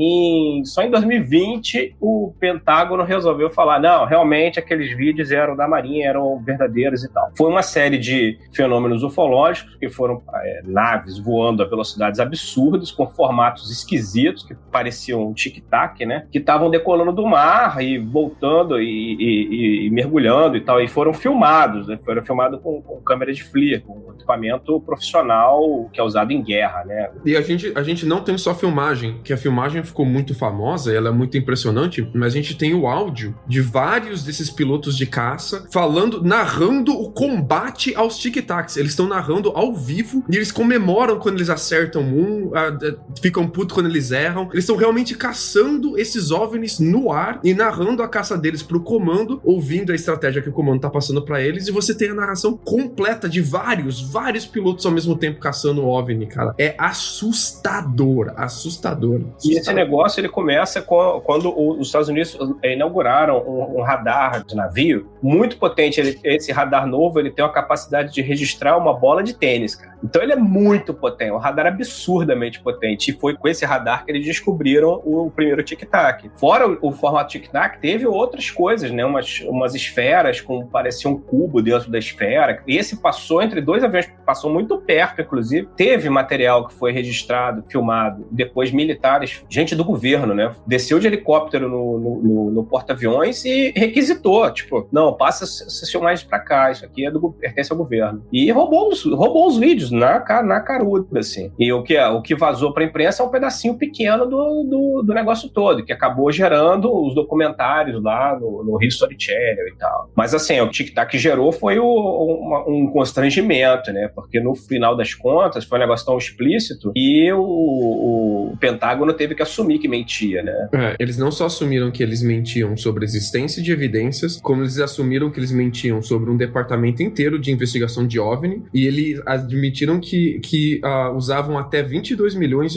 Só em 2020 o Pentágono resolveu falar, não, realmente aqueles vídeos eram da Marinha, eram verdadeiros e tal. Foi uma série de fenômenos ufológicos que foram naves voando a velocidades absurdas, com formatos esquisitos, que pareciam um tic-tac, né? Que estavam decolando do mar e voltando e mergulhando e tal, e foram filmados, né? Foram filmados com câmera de FLIR, com equipamento profissional que é usado em guerra, né? E a gente não tem só filmagem, que a filmagem ficou muito famosa, ela é muito impressionante, mas a gente tem o áudio de vários desses pilotos de caça narrando o combate aos tic-tacs. Eles estão narrando ao vivo e eles comemoram quando eles acertam ficam putos quando eles erram. Eles estão realmente caçando esses OVNIs no ar e narrando a caça deles pro comando, ouvindo a estratégia que o comando tá passando pra eles, e você tem a narração completa de vários pilotos ao mesmo tempo caçando o OVNI, cara. É assustador. E esse negócio, ele começa quando os Estados Unidos inauguraram um radar de navio muito potente. Esse radar novo, ele tem a capacidade de registrar uma bola de tênis, cara. Então ele é muito potente, um radar absurdamente potente. E foi com esse radar que eles descobriram o primeiro tic-tac. Fora o formato tic-tac, teve outras coisas, né? Umas esferas com parecia um cubo dentro da esfera. Esse passou entre dois aviões, passou muito perto, inclusive. Teve material que foi registrado, filmado. Depois militares, gente do governo, né? Desceu de helicóptero no porta-aviões e requisitou, tipo, não, passa essas filmagens pra cá, isso aqui pertence ao governo. E roubou os vídeos na caruda, assim. E o que vazou pra imprensa é um pedacinho pequeno do negócio todo, que acabou gerando os documentários lá no History Channel e tal. Mas assim, o tic-tac que gerou foi um constrangimento, né? Porque no final das contas foi um negócio tão explícito e o Pentágono teve que assumir que mentia, né? Eles não só assumiram que eles mentiam sobre a existência de evidências, como eles assumiram que eles mentiam sobre um departamento inteiro de investigação de OVNI, e eles admitiram que usavam até $22 milhões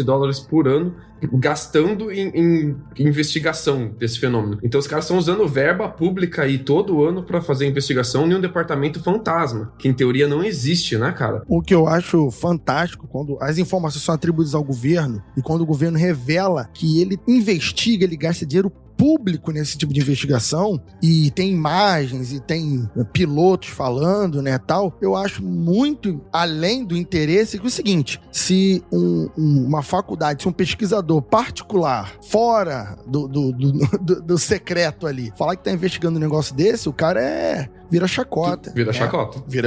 por ano gastando em investigação desse fenômeno. Então os caras estão usando verba pública aí todo ano pra fazer investigação em um departamento fantasma, que em teoria não existe, né, cara? O que eu acho fantástico, quando as informações são atribuídas ao governo e quando o governo revela que ele investiga, ele gasta dinheiro público nesse tipo de investigação, e tem imagens e tem pilotos falando, né, tal, eu acho muito além do interesse que é o seguinte: se uma faculdade, se um pesquisador particular fora do secreto ali falar que tá investigando um negócio desse, o cara vira chacota. Vira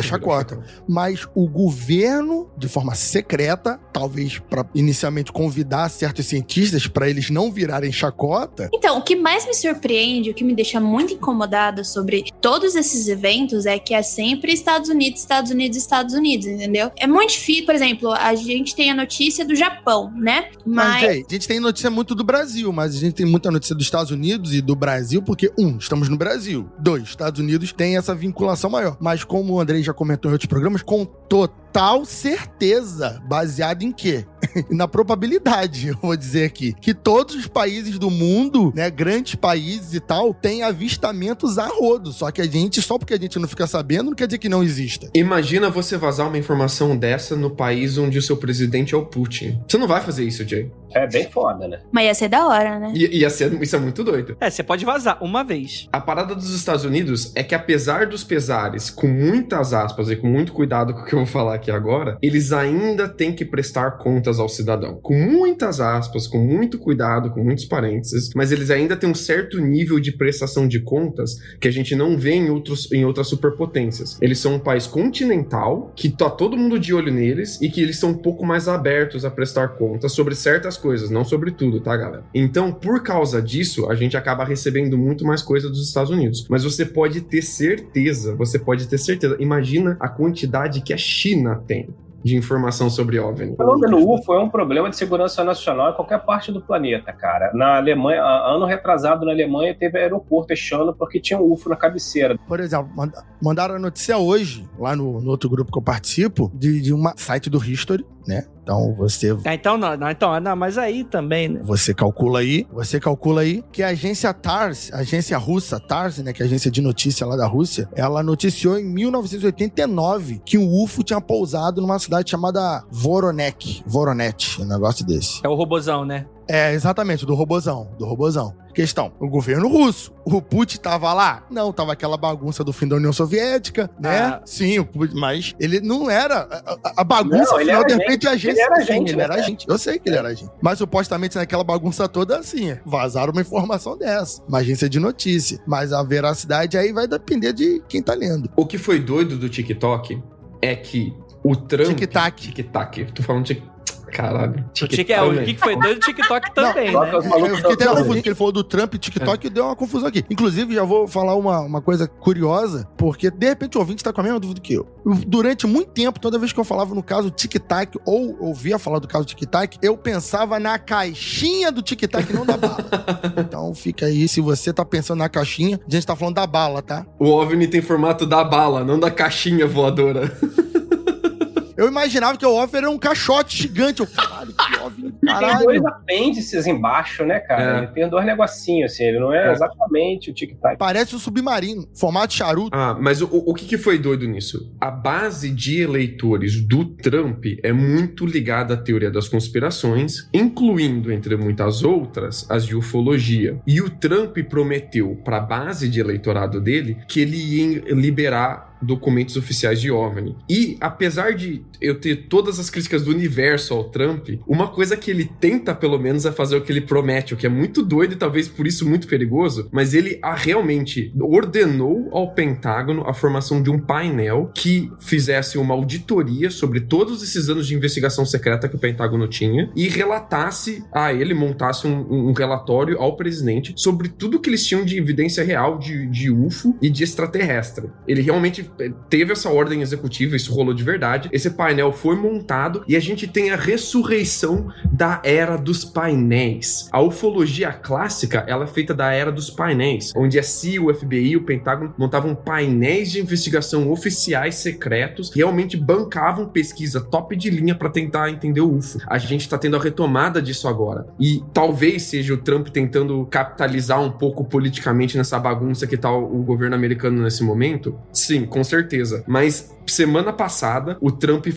chacota. Mas o governo, de forma secreta, talvez para inicialmente convidar certos cientistas para eles não virarem chacota. Então, o que mais me surpreende, o que me deixa muito incomodada sobre todos esses eventos é que é sempre Estados Unidos, entendeu? É muito difícil, por exemplo, a gente tem a notícia do Japão, né? Mas a gente tem notícia muito do Brasil, mas a gente tem muita notícia dos Estados Unidos e do Brasil, porque, estamos no Brasil. 2, Estados Unidos tem essa vinculação maior. Mas como o Andrei já comentou em outros programas, com total certeza, baseado em quê? Na probabilidade, eu vou dizer aqui, que todos os países do mundo, né, grandes países e tal, têm avistamentos a rodo, só porque a gente não fica sabendo, não quer dizer que não exista. Imagina você vazar uma informação dessa no país onde o seu presidente é o Putin. Você não vai fazer isso, Jay. É bem foda, né? Mas ia ser da hora, né? Isso é muito doido. Você pode vazar uma vez. A parada dos Estados Unidos é que, apesar dos pesares, com muitas aspas e com muito cuidado com o que eu vou falar aqui agora, eles ainda têm que prestar contas ao cidadão. Com muitas aspas, com muito cuidado, com muitos parênteses, mas eles ainda têm um certo nível de prestação de contas que a gente não vê em outras superpotências. Eles são um país continental, que tá todo mundo de olho neles e que eles são um pouco mais abertos a prestar contas sobre certas coisas, não sobre tudo, tá, galera? Então, por causa disso, a gente acaba recebendo muito mais coisa dos Estados Unidos. Mas você pode ter certeza, imagina a quantidade que a China tem de informação sobre OVNI. O fenômeno UFO é um problema de segurança nacional em qualquer parte do planeta, cara. Na Alemanha, ano retrasado na Alemanha, teve aeroporto fechando porque tinha um UFO na cabeceira. Por exemplo, mandaram a notícia hoje, lá no outro grupo que eu participo, de um site do History, né? Então você... Não, mas aí também, né? Você calcula aí que a agência TASS, a agência russa TASS, né, que é a agência de notícia lá da Rússia, ela noticiou em 1989 que um UFO tinha pousado numa cidade chamada Voronet, um negócio desse. É o robozão, né? É, exatamente, do robozão. Questão, o governo russo, o Putin tava lá? Não, tava aquela bagunça do fim da União Soviética, né? Sim, o Putin, mas ele não era a bagunça, não, afinal, de repente, a agência... Ele era agente. Eu sei que ele era agente. Mas, supostamente, naquela bagunça toda, assim, vazaram uma informação dessa. Uma agência de notícia. Mas a veracidade aí vai depender de quem tá lendo. O que foi doido do TikTok é que o Trump... Tic-tac. Tô falando de... Caralho. O que foi doido do TikTok também, né? Eu fiquei até confuso, porque ele falou do Trump e TikTok e deu uma confusão aqui. Inclusive, já vou falar uma coisa curiosa, porque de repente o ouvinte tá com a mesma dúvida que eu. Durante muito tempo, toda vez que eu falava no caso Tic-Tac, ou ouvia falar do caso Tic-Tac, eu pensava na caixinha do Tic-Tac, não da bala. Então fica aí, se você tá pensando na caixinha, a gente tá falando da bala, tá? O OVNI tem formato da bala, não da caixinha voadora. Eu imaginava que o OVNI era um caixote gigante. Eu, caralho, que OVNI, caralho. Tem dois apêndices embaixo, né, cara? Ele tem dois negocinhos, assim. Ele não é exatamente o tic-tac. Parece um submarino, formato charuto. Mas o que foi doido nisso? A base de eleitores do Trump é muito ligada à teoria das conspirações, incluindo, entre muitas outras, as de ufologia. E o Trump prometeu para a base de eleitorado dele que ele ia liberar documentos oficiais de OVNI. E, apesar de eu ter todas as críticas do universo ao Trump, uma coisa que ele tenta, pelo menos, é fazer o que ele promete, o que é muito doido e talvez por isso muito perigoso, mas ele realmente ordenou ao Pentágono a formação de um painel que fizesse uma auditoria sobre todos esses anos de investigação secreta que o Pentágono tinha e relatasse a ele, montasse um relatório ao presidente sobre tudo que eles tinham de evidência real de UFO e de extraterrestre. Ele realmente teve essa ordem executiva, isso rolou de verdade, esse painel foi montado e a gente tem a ressurreição da era dos painéis. A ufologia clássica, ela é feita da era dos painéis, onde a CIA, o FBI, o Pentágono montavam painéis de investigação oficiais secretos, realmente bancavam pesquisa top de linha para tentar entender o UFO. A gente tá tendo a retomada disso agora. E talvez seja o Trump tentando capitalizar um pouco politicamente nessa bagunça que tá o governo americano nesse momento. Sim, com certeza. Mas semana passada, o Trump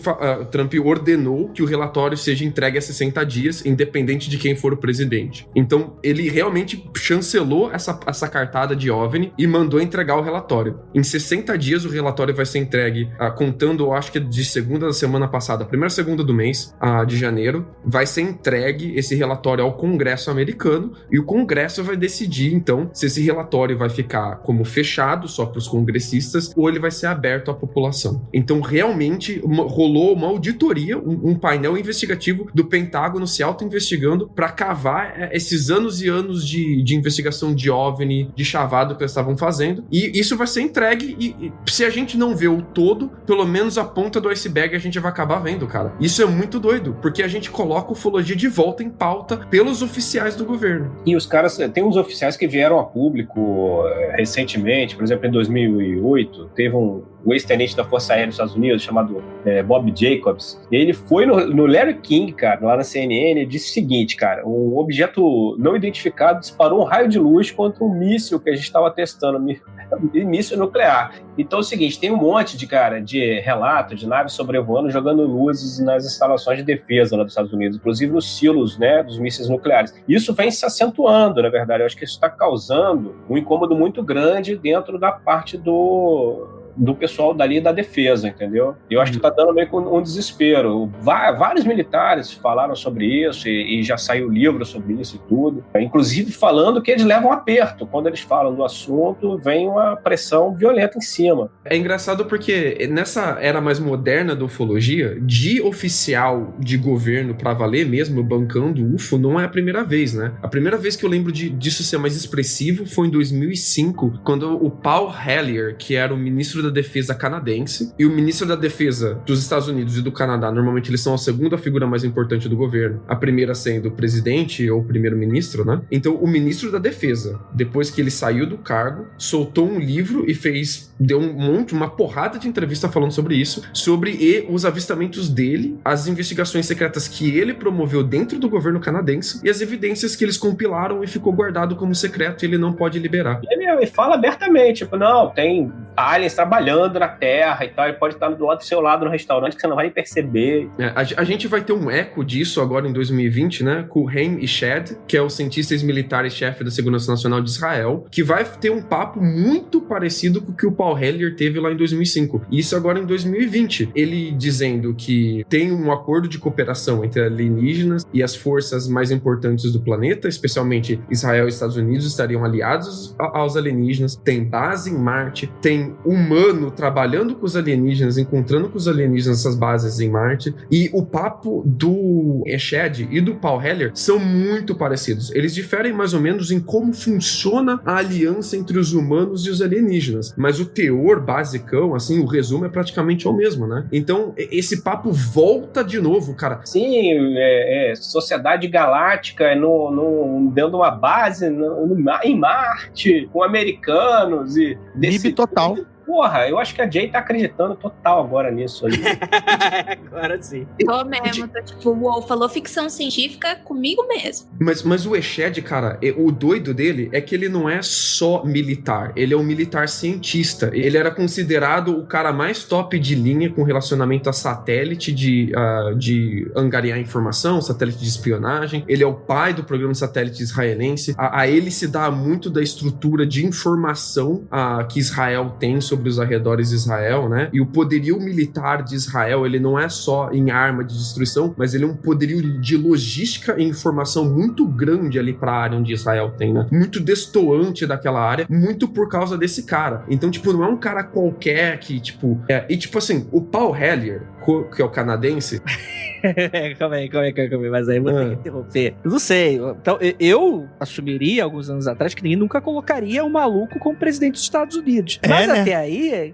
ordenou que o relatório seja entregue a 60 dias, independente de quem for o presidente. Então, ele realmente chancelou essa cartada de OVNI e mandou entregar o relatório. Em 60 dias, o relatório vai ser entregue, contando, eu acho que de segunda da semana passada, primeira segunda do mês de janeiro, vai ser entregue esse relatório ao Congresso americano e o Congresso vai decidir, então, se esse relatório vai ficar como fechado só para os congressistas ou ele vai ser aberto à população. Então, realmente, rolou uma auditoria, um painel investigativo do Pentágono se auto-investigando para cavar esses anos e anos de investigação de OVNI, de chavado que eles estavam fazendo. E isso vai ser entregue e se a gente não vê o todo, pelo menos a ponta do iceberg a gente vai acabar vendo, cara. Isso é muito doido, porque a gente coloca a ufologia de volta em pauta pelos oficiais do governo. E os caras, tem uns oficiais que vieram a público recentemente, por exemplo, em 2008, teve um o ex-tenente da Força Aérea dos Estados Unidos, chamado Bob Jacobs. Ele foi no Larry King, cara, lá na CNN, e disse o seguinte, cara: um objeto não identificado disparou um raio de luz contra um míssil que a gente estava testando, míssil nuclear. Então é o seguinte, tem um monte de relato de naves sobrevoando, jogando luzes nas instalações de defesa lá dos Estados Unidos, inclusive nos silos, né, dos mísseis nucleares. Isso vem se acentuando, na verdade. Eu acho que isso está causando um incômodo muito grande dentro da parte do pessoal dali da defesa, entendeu? Eu acho que tá dando meio que um desespero. Vários militares falaram sobre isso e já saiu livro sobre isso e tudo. Inclusive falando que eles levam aperto. Quando eles falam do assunto, vem uma pressão violenta em cima. É engraçado porque nessa era mais moderna da ufologia, de oficial de governo pra valer mesmo, bancando UFO, não é a primeira vez, né? A primeira vez que eu lembro disso ser mais expressivo foi em 2005, quando o Paul Hellyer, que era o ministro da Defesa canadense, e o ministro da Defesa dos Estados Unidos e do Canadá, normalmente eles são a segunda figura mais importante do governo, a primeira sendo o presidente ou o primeiro-ministro, né? Então, o ministro da Defesa, depois que ele saiu do cargo, soltou um livro e deu uma porrada de entrevista falando sobre isso, sobre os avistamentos dele, as investigações secretas que ele promoveu dentro do governo canadense e as evidências que eles compilaram e ficou guardado como secreto e ele não pode liberar. Ele fala abertamente, tipo, não, tem aliens trabalhando na Terra e tal, ele pode estar do outro seu lado no restaurante que você não vai perceber. A gente vai ter um eco disso agora em 2020, né, com o Haim Eshed, que é o cientista ex-militar e chefe da Segurança Nacional de Israel, que vai ter um papo muito parecido com o que o Paul Hellyer teve lá em 2005. E isso agora em 2020. Ele dizendo que tem um acordo de cooperação entre alienígenas e as forças mais importantes do planeta, especialmente Israel e Estados Unidos estariam aliados aos alienígenas, tem base em Marte, tem humano trabalhando com os alienígenas, encontrando com os alienígenas essas bases em Marte, e o papo do Eshed e do Paul Hellyer são muito parecidos. Eles diferem mais ou menos em como funciona a aliança entre os humanos e os alienígenas, mas o teor basicão, assim, o resumo é praticamente o mesmo, né? Então, esse papo volta de novo, cara. Sim, sociedade galáctica dentro de uma base em Marte, com americanos e... Lib total. Porra, eu acho que a Jay tá acreditando total agora nisso ali. Agora sim. Tô mesmo, tô tipo, uou, falou ficção científica comigo mesmo. Mas o Eshed, cara, o doido dele é que ele não é só militar, ele é um militar cientista. Ele era considerado o cara mais top de linha com relacionamento a satélite de angariar informação, satélite de espionagem. Ele é o pai do programa de satélite israelense. A ele se dá muito da estrutura de informação que Israel tem sobre os arredores de Israel, né? E o poderio militar de Israel, ele não é só em arma de destruição, mas ele é um poderio de logística e informação muito grande ali pra área onde Israel tem, né? Muito destoante daquela área, muito por causa desse cara. Então, tipo, não é um cara qualquer que, tipo... E, tipo assim, o Paul Hellyer, que é o canadense... Calma aí, mas aí eu vou ter que interromper. Eu não sei, então eu assumiria alguns anos atrás que ninguém nunca colocaria um maluco como presidente dos Estados Unidos. Mas né? até aí...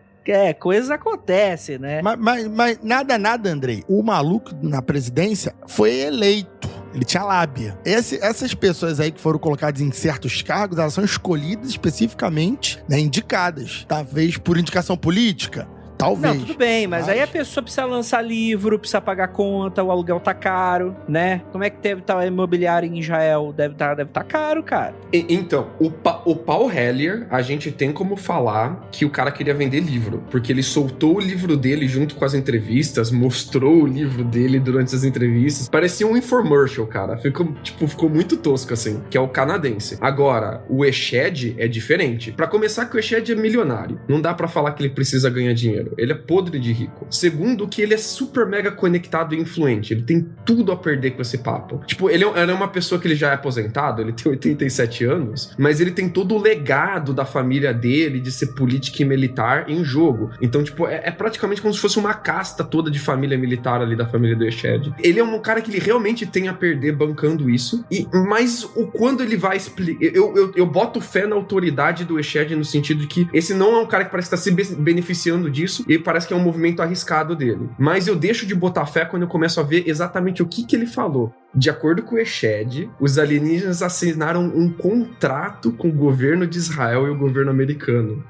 coisas acontecem, né? Mas nada, Andrei. O maluco na presidência foi eleito. Ele tinha lábia. Essas pessoas aí que foram colocadas em certos cargos, elas são escolhidas especificamente, né, indicadas. Talvez por indicação política. Talvez. Não, tudo bem, mas aí a pessoa precisa lançar livro, precisa pagar conta, o aluguel tá caro, né? Como é que deve estar o imobiliário em Israel? Deve tá caro, cara. Então, o Paul Hellyer, a gente tem como falar que o cara queria vender livro, porque ele soltou o livro dele junto com as entrevistas, mostrou o livro dele durante as entrevistas. Parecia um infomercial, cara. Ficou muito tosco, assim, que é o canadense. Agora, o Eshed é diferente. Pra começar, que o Eshed é milionário. Não dá pra falar que ele precisa ganhar dinheiro. Ele é podre de rico. Segundo, que ele é super mega conectado e influente. Ele tem tudo a perder com esse papo. Tipo, ele é uma pessoa que ele já é aposentado, ele tem 87 anos, mas ele tem todo o legado da família dele de ser político e militar em jogo. Então, tipo, é praticamente como se fosse uma casta toda de família militar ali da família do Eshed. Ele é um cara que ele realmente tem a perder bancando isso. Mas quando ele vai explicar... Eu boto fé na autoridade do Eshed no sentido de que esse não é um cara que parece estar se beneficiando disso, isso, e parece que é um movimento arriscado dele. Mas eu deixo de botar fé quando eu começo a ver exatamente o que ele falou. De acordo com o Eshed, os alienígenas assinaram um contrato com o governo de Israel e o governo americano.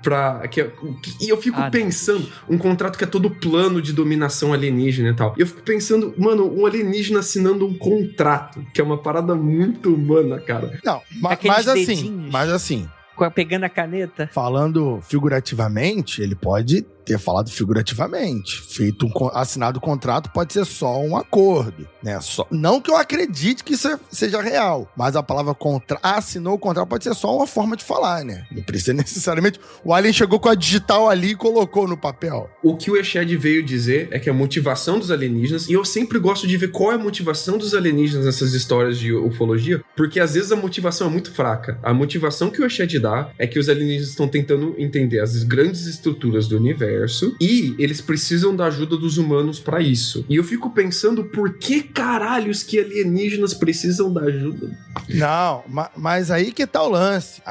E eu fico pensando, um contrato que é todo plano de dominação alienígena e tal. E eu fico pensando, mano, um alienígena assinando um contrato, que é uma parada muito humana, cara. Não, mas assim, pegando a caneta. Falando figurativamente, ele pode ter falado figurativamente. Assinado o contrato pode ser só um acordo, né? Não que eu acredite que isso seja real, mas a palavra assinou o contrato pode ser só uma forma de falar, né? Não precisa necessariamente... O alien chegou com a digital ali e colocou no papel. O que o Eshed veio dizer é que a motivação dos alienígenas, e eu sempre gosto de ver qual é a motivação dos alienígenas nessas histórias de ufologia, porque às vezes a motivação é muito fraca. A motivação que o Eshed dá é que os alienígenas estão tentando entender as grandes estruturas do universo e eles precisam da ajuda dos humanos pra isso. E eu fico pensando, por que caralhos que alienígenas precisam da ajuda? Não, mas aí que tá o lance.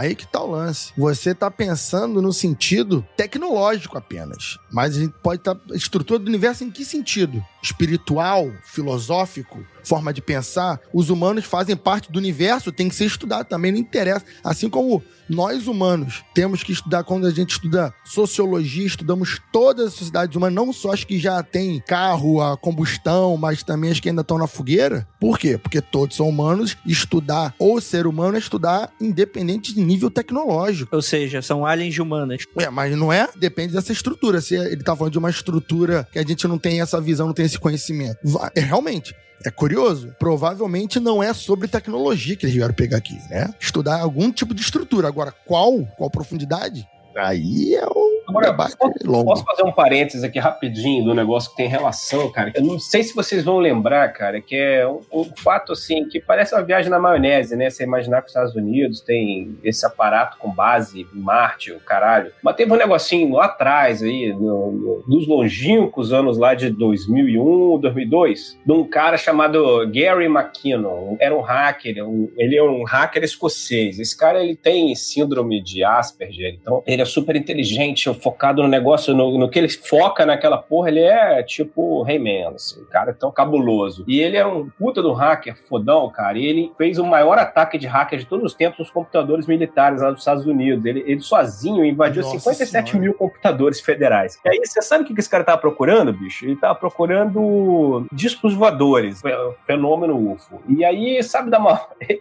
Você tá pensando no sentido tecnológico apenas. Mas a gente pode estar... Estrutura do universo em que sentido? Espiritual? Filosófico? Forma de pensar? Os humanos fazem parte do universo, tem que ser estudado também, não interessa. Assim como nós humanos temos que estudar, quando a gente estuda sociologia, estudamos todas as sociedades humanas, não só as que já têm carro a combustão, mas também as que ainda estão na fogueira. Por quê? Porque todos são humanos. Estudar o ser humano é estudar independente de nível tecnológico. Ou seja, são aliens humanas. Mas não é? Depende dessa estrutura. Se ele tá falando de uma estrutura que a gente não tem essa visão, não tem esse conhecimento. Realmente... É curioso, provavelmente não é sobre tecnologia que eles vieram pegar aqui, né? Estudar algum tipo de estrutura. Agora, qual profundidade? Aí é o debate longo. Posso fazer um parênteses aqui rapidinho do negócio que tem relação, cara? Eu não sei se vocês vão lembrar, cara, que é um fato, assim, que parece uma viagem na maionese, né? Você imaginar que os Estados Unidos tem esse aparato com base em Marte, o caralho. Mas teve um negocinho lá atrás, aí, nos longínquos anos lá de 2001, 2002, de um cara chamado Gary McKinnon. Era um hacker, ele é um hacker escocês. Esse cara, ele tem síndrome de Asperger, então ele é super inteligente, focado no negócio, no que ele foca naquela porra, ele é tipo He-Man, assim, cara tão cabuloso. E ele é um puta do hacker fodão, cara, e ele fez o maior ataque de hacker de todos os tempos nos computadores militares lá dos Estados Unidos. Ele sozinho invadiu 57 mil computadores federais. E aí, você sabe o que esse cara tava procurando, bicho? Ele tava procurando discos voadores, fenômeno UFO. E aí, sabe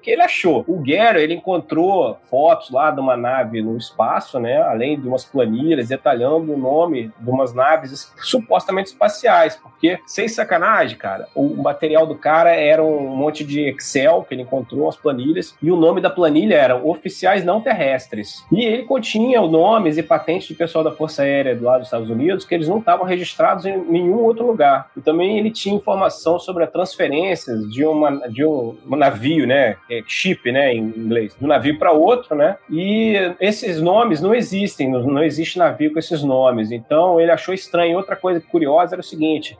que ele achou? O Gary, ele encontrou fotos lá de uma nave no espaço, né? Além de umas planilhas detalhando o nome de umas naves supostamente espaciais, porque, sem sacanagem, cara, o material do cara era um monte de Excel que ele encontrou, as planilhas, e o nome da planilha era Oficiais Não Terrestres. E ele continha nomes e patentes de pessoal da Força Aérea do lado dos Estados Unidos que eles não estavam registrados em nenhum outro lugar. E também ele tinha informação sobre a transferência de um navio, né, ship, né, em inglês, de um navio para outro, né, e esses nomes não existem, não existe navio com esses nomes. Então ele achou estranho. Outra coisa curiosa era o seguinte: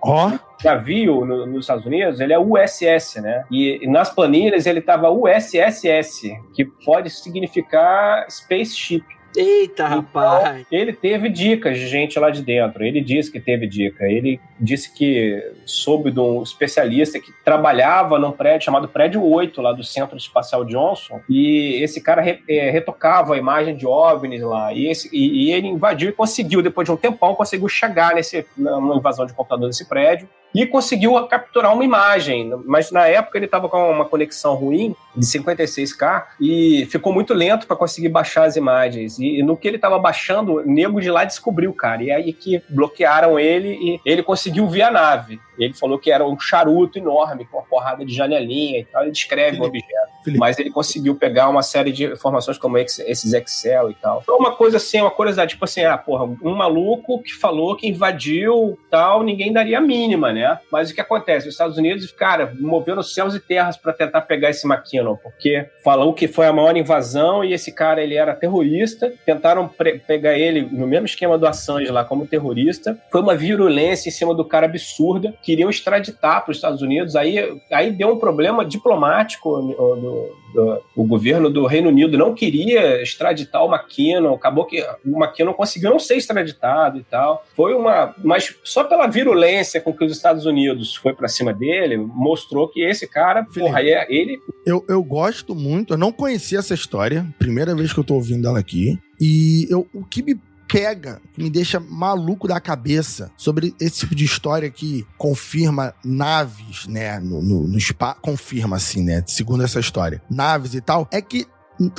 navio nos Estados Unidos, ele é USS, né? E nas planilhas ele tava USSS, que pode significar Spaceship. Eita, rapaz! Ele teve dicas de gente lá de dentro. Ele disse que teve dica. Ele disse que soube de um especialista que trabalhava num prédio chamado Prédio 8, lá do Centro Espacial Johnson. E esse cara retocava a imagem de OVNIs lá. E ele invadiu e conseguiu, depois de um tempão, conseguiu chegar numa invasão de computador nesse prédio. E conseguiu capturar uma imagem, mas na época ele estava com uma conexão ruim, de 56K, e ficou muito lento para conseguir baixar as imagens. E no que ele estava baixando, o nego de lá descobriu, cara, e aí que bloquearam ele e ele conseguiu ver a nave. Ele falou que era um charuto enorme, com uma porrada de janelinha e tal, ele descreve o objeto. Mas ele conseguiu pegar uma série de informações como esses Excel e tal. Então uma coisa assim, uma curiosidade, tipo assim, um maluco que falou que invadiu tal, ninguém daria a mínima, né? Mas o que acontece? Os Estados Unidos, cara, movendo céus e terras para tentar pegar esse McKinnon, porque falou que foi a maior invasão e esse cara, ele era terrorista, tentaram pegar ele no mesmo esquema do Assange lá, como terrorista. Foi uma virulência em cima do cara absurda, queriam extraditar para os Estados Unidos, aí deu um problema diplomático o governo do Reino Unido não queria extraditar o McKinnon, acabou que o McKinnon conseguiu não ser extraditado e tal. Mas só pela virulência com que os Estados Unidos foi pra cima dele, mostrou que esse cara, porra, ele... Eu gosto muito, eu não conhecia essa história, primeira vez que eu tô ouvindo ela aqui, e o que me pega, que me deixa maluco da cabeça sobre esse tipo de história que confirma naves, né, no espaço, confirma assim, né, segundo essa história, naves e tal, é que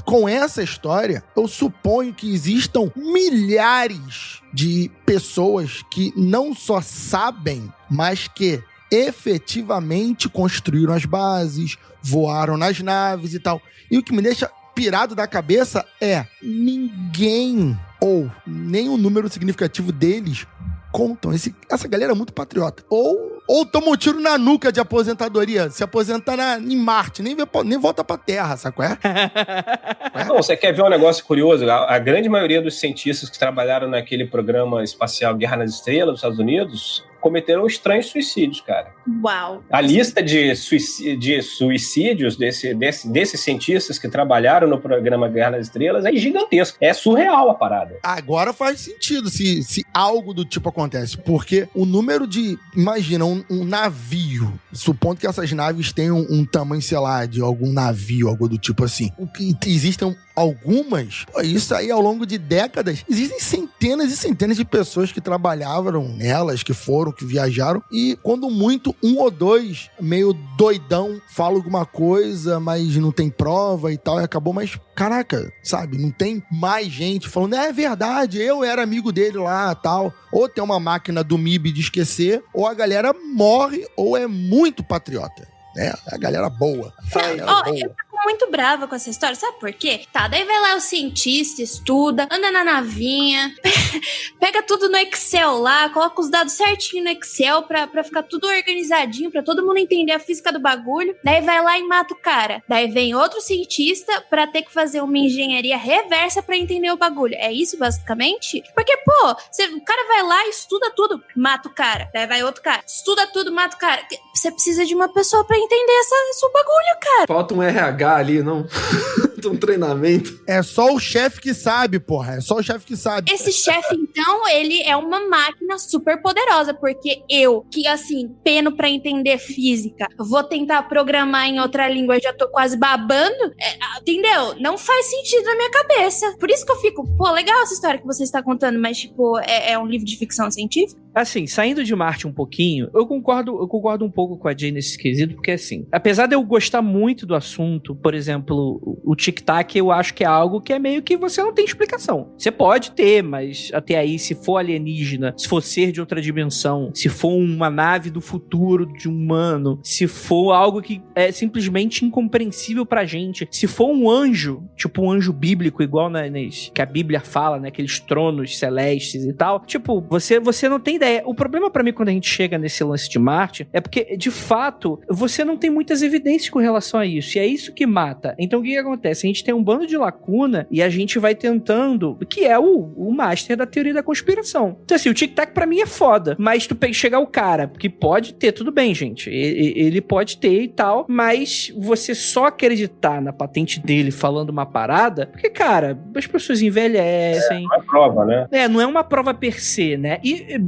com essa história, eu suponho que existam milhares de pessoas que não só sabem, mas que efetivamente construíram as bases, voaram nas naves e tal. E o que me deixa pirado da cabeça é ninguém ou nem um número significativo deles contam. Essa galera é muito patriota. Ou toma um tiro na nuca de aposentadoria, se aposenta em Marte, nem volta pra Terra, sacou? Não, você quer ver um negócio curioso? A grande maioria dos cientistas que trabalharam naquele programa espacial Guerra nas Estrelas dos Estados Unidos cometeram estranhos suicídios, cara. Uau! A lista de suicídios desses cientistas que trabalharam no programa Guerra nas Estrelas é gigantesca. É surreal a parada. Agora faz sentido se algo do tipo acontece, porque o número de... Imagina, um navio, supondo que essas naves tenham um tamanho, sei lá, de algum navio, algo do tipo assim. Existem algumas, isso aí ao longo de décadas, existem centenas e centenas de pessoas que trabalhavam nelas, que viajaram, e quando muito, um ou dois, meio doidão, fala alguma coisa, mas não tem prova e tal, e acabou, mas caraca, sabe, não tem mais gente falando, é verdade, eu era amigo dele lá, tal, ou tem uma máquina do MIB de esquecer, ou a galera morre, ou é muito patriota, né, a galera boa. Eu fico muito brava com essa história, sabe por quê? Tá, daí vai lá o cientista, estuda, anda na navinha, pega tudo no Excel lá, coloca os dados certinho no Excel pra ficar tudo organizadinho, pra todo mundo entender a física do bagulho, daí vai lá e mata o cara. Daí vem outro cientista pra ter que fazer uma engenharia reversa pra entender o bagulho. É isso, basicamente? Porque, pô, o cara vai lá, estuda tudo, mata o cara. Daí vai outro cara, estuda tudo, mata o cara. Você precisa de uma pessoa pra entender esse bagulho, cara. Falta um RH ali, não? Um treinamento. É só o chefe que sabe, porra. É só o chefe que sabe. Esse chefe, então, ele é uma máquina super poderosa, porque eu, que, assim, peno pra entender física, vou tentar programar em outra língua e já tô quase babando, entendeu? Não faz sentido na minha cabeça. Por isso que eu fico, pô, legal essa história que você está contando, mas, tipo, é um livro de ficção científica? Assim, saindo de Marte um pouquinho, eu concordo um pouco com a Jay nesse quesito, porque assim, apesar de eu gostar muito do assunto, por exemplo, o tic-tac, eu acho que é algo que é meio que você não tem explicação. Você pode ter, mas até aí, se for alienígena, se for ser de outra dimensão, se for uma nave do futuro de um humano, se for algo que é simplesmente incompreensível pra gente, se for um anjo, tipo um anjo bíblico, igual que a Bíblia fala, né, aqueles tronos celestes e tal, tipo, você não tem ideia. O problema pra mim quando a gente chega nesse lance de Marte é porque, de fato, você não tem muitas evidências com relação a isso, e é isso que mata. Então o que acontece? A gente tem um bando de lacuna e a gente vai tentando, que é o master da teoria da conspiração. Então assim, o tic-tac pra mim é foda, mas tu chegar o cara, que pode ter, tudo bem, gente, ele pode ter e tal, mas você só acreditar na patente dele falando uma parada, porque, cara, as pessoas envelhecem. Não é prova, né? Não é uma prova per se, né? E,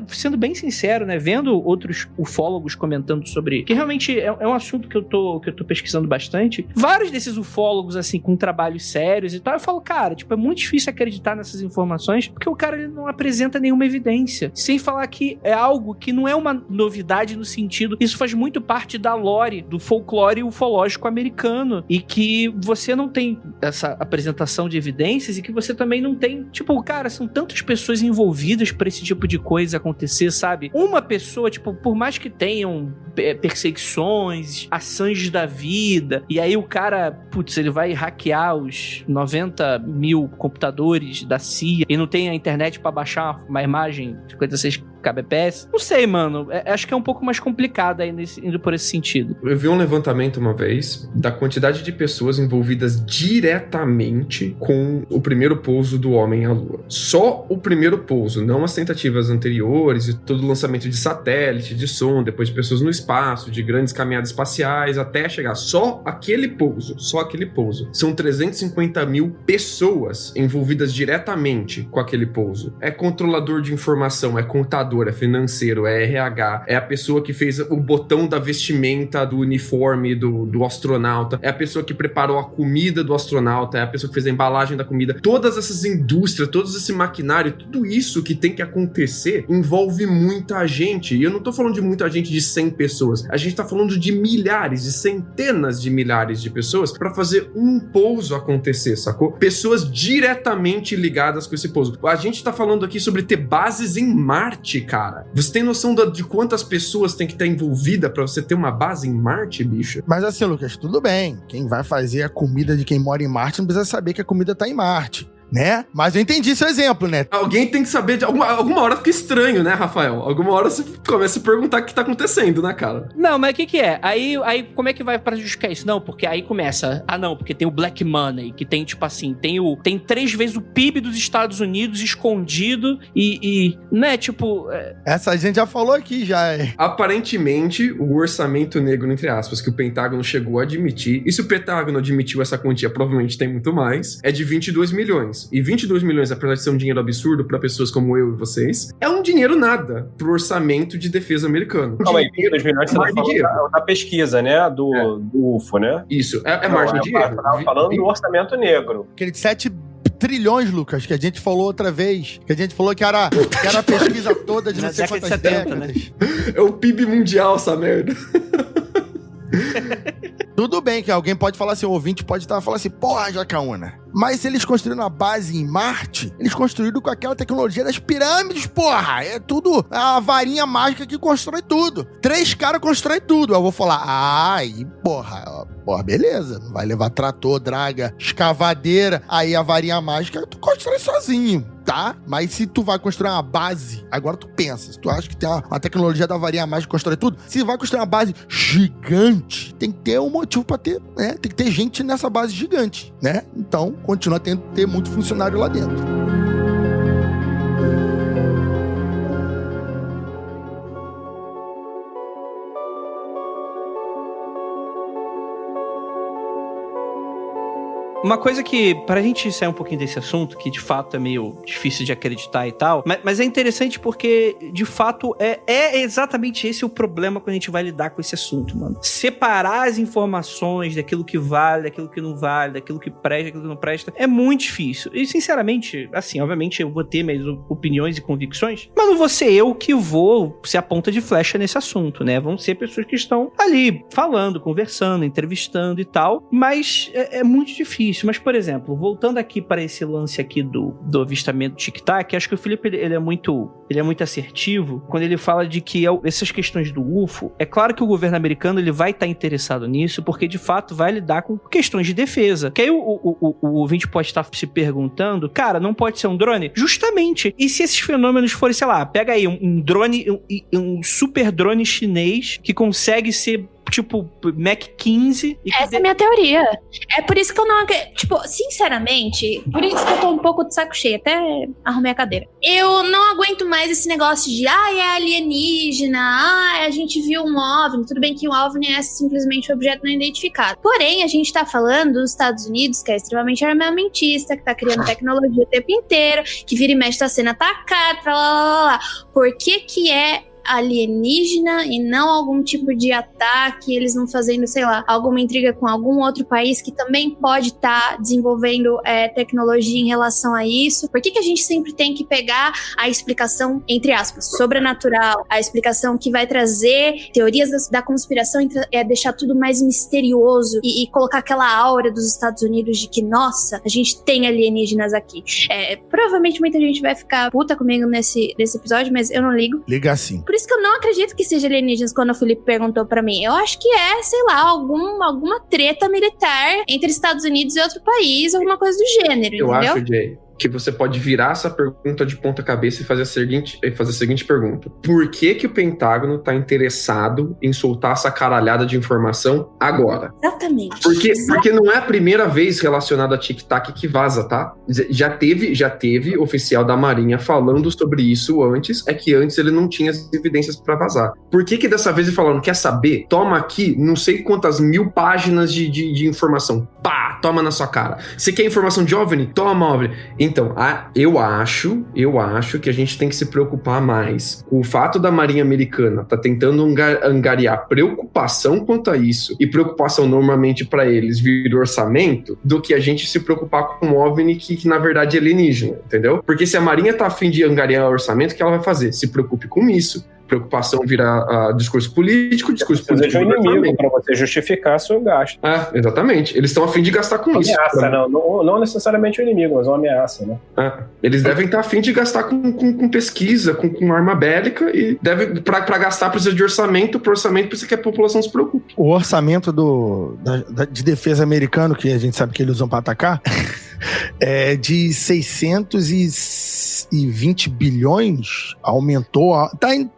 sendo bem sincero, né, vendo outros ufólogos comentando sobre, que realmente é um assunto que eu tô pesquisando bastante, vários desses ufólogos, assim, com trabalhos sérios e tal, eu falo, cara, tipo, é muito difícil acreditar nessas informações, porque o cara, ele não apresenta nenhuma evidência, sem falar que é algo que não é uma novidade no sentido, isso faz muito parte da lore, do folclore ufológico americano, e que você não tem essa apresentação de evidências, e que você também não tem, tipo, cara, são tantas pessoas envolvidas pra esse tipo de coisa acontecer, sabe? Uma pessoa, tipo, por mais que tenham perseguições, ações da vida, e aí o cara, putz, ele vai hackear os 90 mil computadores da CIA e não tem a internet pra baixar uma imagem 56 kbps. Não sei, mano. Acho que é um pouco mais complicado aí indo por esse sentido. Eu vi um levantamento uma vez da quantidade de pessoas envolvidas diretamente com o primeiro pouso do homem à Lua. Só o primeiro pouso, não as tentativas anteriores e todo o lançamento de satélite, de som, depois de pessoas no espaço, de grandes caminhadas espaciais, até chegar só aquele pouso. São 350 mil pessoas envolvidas diretamente com aquele pouso. É controlador de informação, é contador, é financeiro, é RH, é a pessoa que fez o botão da vestimenta do uniforme do astronauta, é a pessoa que preparou a comida do astronauta, é a pessoa que fez a embalagem da comida. Todas essas indústrias, todo esse maquinário, tudo isso que tem que acontecer envolve muita gente. E eu não tô falando de muita gente de 100 pessoas. A gente tá falando de milhares, de centenas de milhares de pessoas pra fazer um pouso acontecer, sacou? Pessoas diretamente ligadas com esse pouso. A gente tá falando aqui sobre ter bases em Marte, cara. Você tem noção de quantas pessoas tem que estar envolvida pra você ter uma base em Marte, bicho? Mas assim, Lucas, tudo bem. Quem vai fazer a comida de quem mora em Marte não precisa saber que a comida tá em Marte, né? Mas eu entendi seu exemplo, né? Alguém tem que saber, alguma hora fica estranho, né, Rafael? Alguma hora você começa a perguntar o que tá acontecendo, né, cara? Não, mas o que é? Aí como é que vai pra justificar isso? Não, porque aí começa, não, porque tem o Black Money, que tem, tipo assim, tem 3 vezes o PIB dos Estados Unidos escondido e né, tipo... Essa a gente já falou aqui, já. Aparentemente, o orçamento negro, entre aspas, que o Pentágono chegou a admitir, e se o Pentágono admitiu essa quantia, provavelmente tem muito mais, é de 22 milhões. E 22 milhões, apesar de ser um dinheiro absurdo pra pessoas como eu e vocês, é um dinheiro nada pro orçamento de defesa americano. Calma aí, 22 milhões você tá falando da pesquisa, né? Do UFO, né? Isso, é margem de dinheiro. Eu tava falando do orçamento negro. Aquele 7 trilhões, Lucas, que a gente falou outra vez. Que a gente falou que era a pesquisa toda de não sei quantas décadas. Né? É o PIB mundial, essa merda. Tudo bem que alguém pode falar assim, o ouvinte pode estar falando assim, porra, Jacaúna, mas se eles construíram a base em Marte, eles construíram com aquela tecnologia das pirâmides, porra, é tudo a varinha mágica que constrói tudo. 3 caras constroem tudo. Eu vou falar, aí, porra, beleza, não vai levar trator, draga, escavadeira, aí a varinha mágica tu constrói sozinho, tá? Mas se tu vai construir uma base, agora tu pensa, se tu acha que tem uma tecnologia da varinha mágica que constrói tudo, se vai construir uma base gigante, tem que ter um motivo pra ter, né? Tem que ter gente nessa base gigante, né? Então, continua tendo que ter muito funcionário lá dentro. Uma coisa que, pra gente sair um pouquinho desse assunto, que de fato é meio difícil de acreditar e tal, mas é interessante porque, de fato, é exatamente esse o problema quando a gente vai lidar com esse assunto, mano. Separar as informações daquilo que vale, daquilo que não vale, daquilo que presta, daquilo que não presta, é muito difícil. E, sinceramente, assim, obviamente eu vou ter minhas opiniões e convicções, mas não vou ser eu que vou ser a ponta de flecha nesse assunto, né? Vão ser pessoas que estão ali, falando, conversando, entrevistando e tal, mas é muito difícil. Mas, por exemplo, voltando aqui para esse lance aqui do avistamento do tic-tac, acho que o Felipe ele é muito assertivo quando ele fala de que essas questões do UFO, é claro que o governo americano ele vai estar interessado nisso, porque de fato vai lidar com questões de defesa. Que aí o ouvinte pode estar se perguntando, cara, não pode ser um drone? Justamente. E se esses fenômenos forem, sei lá, pega aí um drone, um super drone chinês que consegue ser tipo Mach 15. Essa é a minha teoria. É por isso que eu não... Tipo, sinceramente, por isso que eu tô um pouco de saco cheio. Até arrumei a cadeira. Eu não aguento mais esse negócio de é alienígena, a gente viu um OVNI. Tudo bem que um OVNI é simplesmente um objeto não identificado. Porém, a gente tá falando dos Estados Unidos, que é extremamente armamentista, que tá criando tecnologia o tempo inteiro, que vira e mexe tá sendo atacado, lá. Por que é alienígena e não algum tipo de ataque, eles não fazendo, sei lá, alguma intriga com algum outro país que também pode estar desenvolvendo tecnologia em relação a isso? Por que a gente sempre tem que pegar a explicação, entre aspas, sobrenatural, a explicação que vai trazer teorias da conspiração, deixar tudo mais misterioso e colocar aquela aura dos Estados Unidos de que, nossa, a gente tem alienígenas aqui. Provavelmente muita gente vai ficar puta comigo nesse episódio, mas eu não ligo. Liga sim. Por isso que eu não acredito que seja alienígenas quando o Felipe perguntou pra mim. Eu acho que sei lá, alguma treta militar entre Estados Unidos e outro país, alguma coisa do gênero, eu entendeu? Acho, Jay, que você pode virar essa pergunta de ponta cabeça e fazer a seguinte pergunta. Por que o Pentágono tá interessado em soltar essa caralhada de informação agora? Exatamente. Porque não é a primeira vez relacionada a tic-tac que vaza, tá? Já teve oficial da Marinha falando sobre isso antes, é que antes ele não tinha as evidências pra vazar. Por que dessa vez ele falando, quer saber? Toma aqui não sei quantas 1000 páginas de informação. Pá, toma na sua cara. Você quer informação de OVNI? Toma, OVNI. Então, eu acho que a gente tem que se preocupar mais com o fato da Marinha Americana tá tentando angariar preocupação quanto a isso, e preocupação normalmente pra eles vir orçamento, do que a gente se preocupar com um OVNI que na verdade é alienígena, entendeu? Porque se a Marinha tá a fim de angariar orçamento, o que ela vai fazer? Se preocupe com isso. Preocupação vira discurso político de um inimigo para você justificar seu gasto. Exatamente. Eles estão a fim de gastar com isso. Ameaça, não necessariamente o inimigo, mas uma ameaça, né? Eles devem estar a fim de gastar com pesquisa, com arma bélica, e para gastar precisa de orçamento, para orçamento precisa que a população se preocupe. O orçamento de defesa americano, que a gente sabe que eles usam para atacar, é de 620 bilhões, aumentou.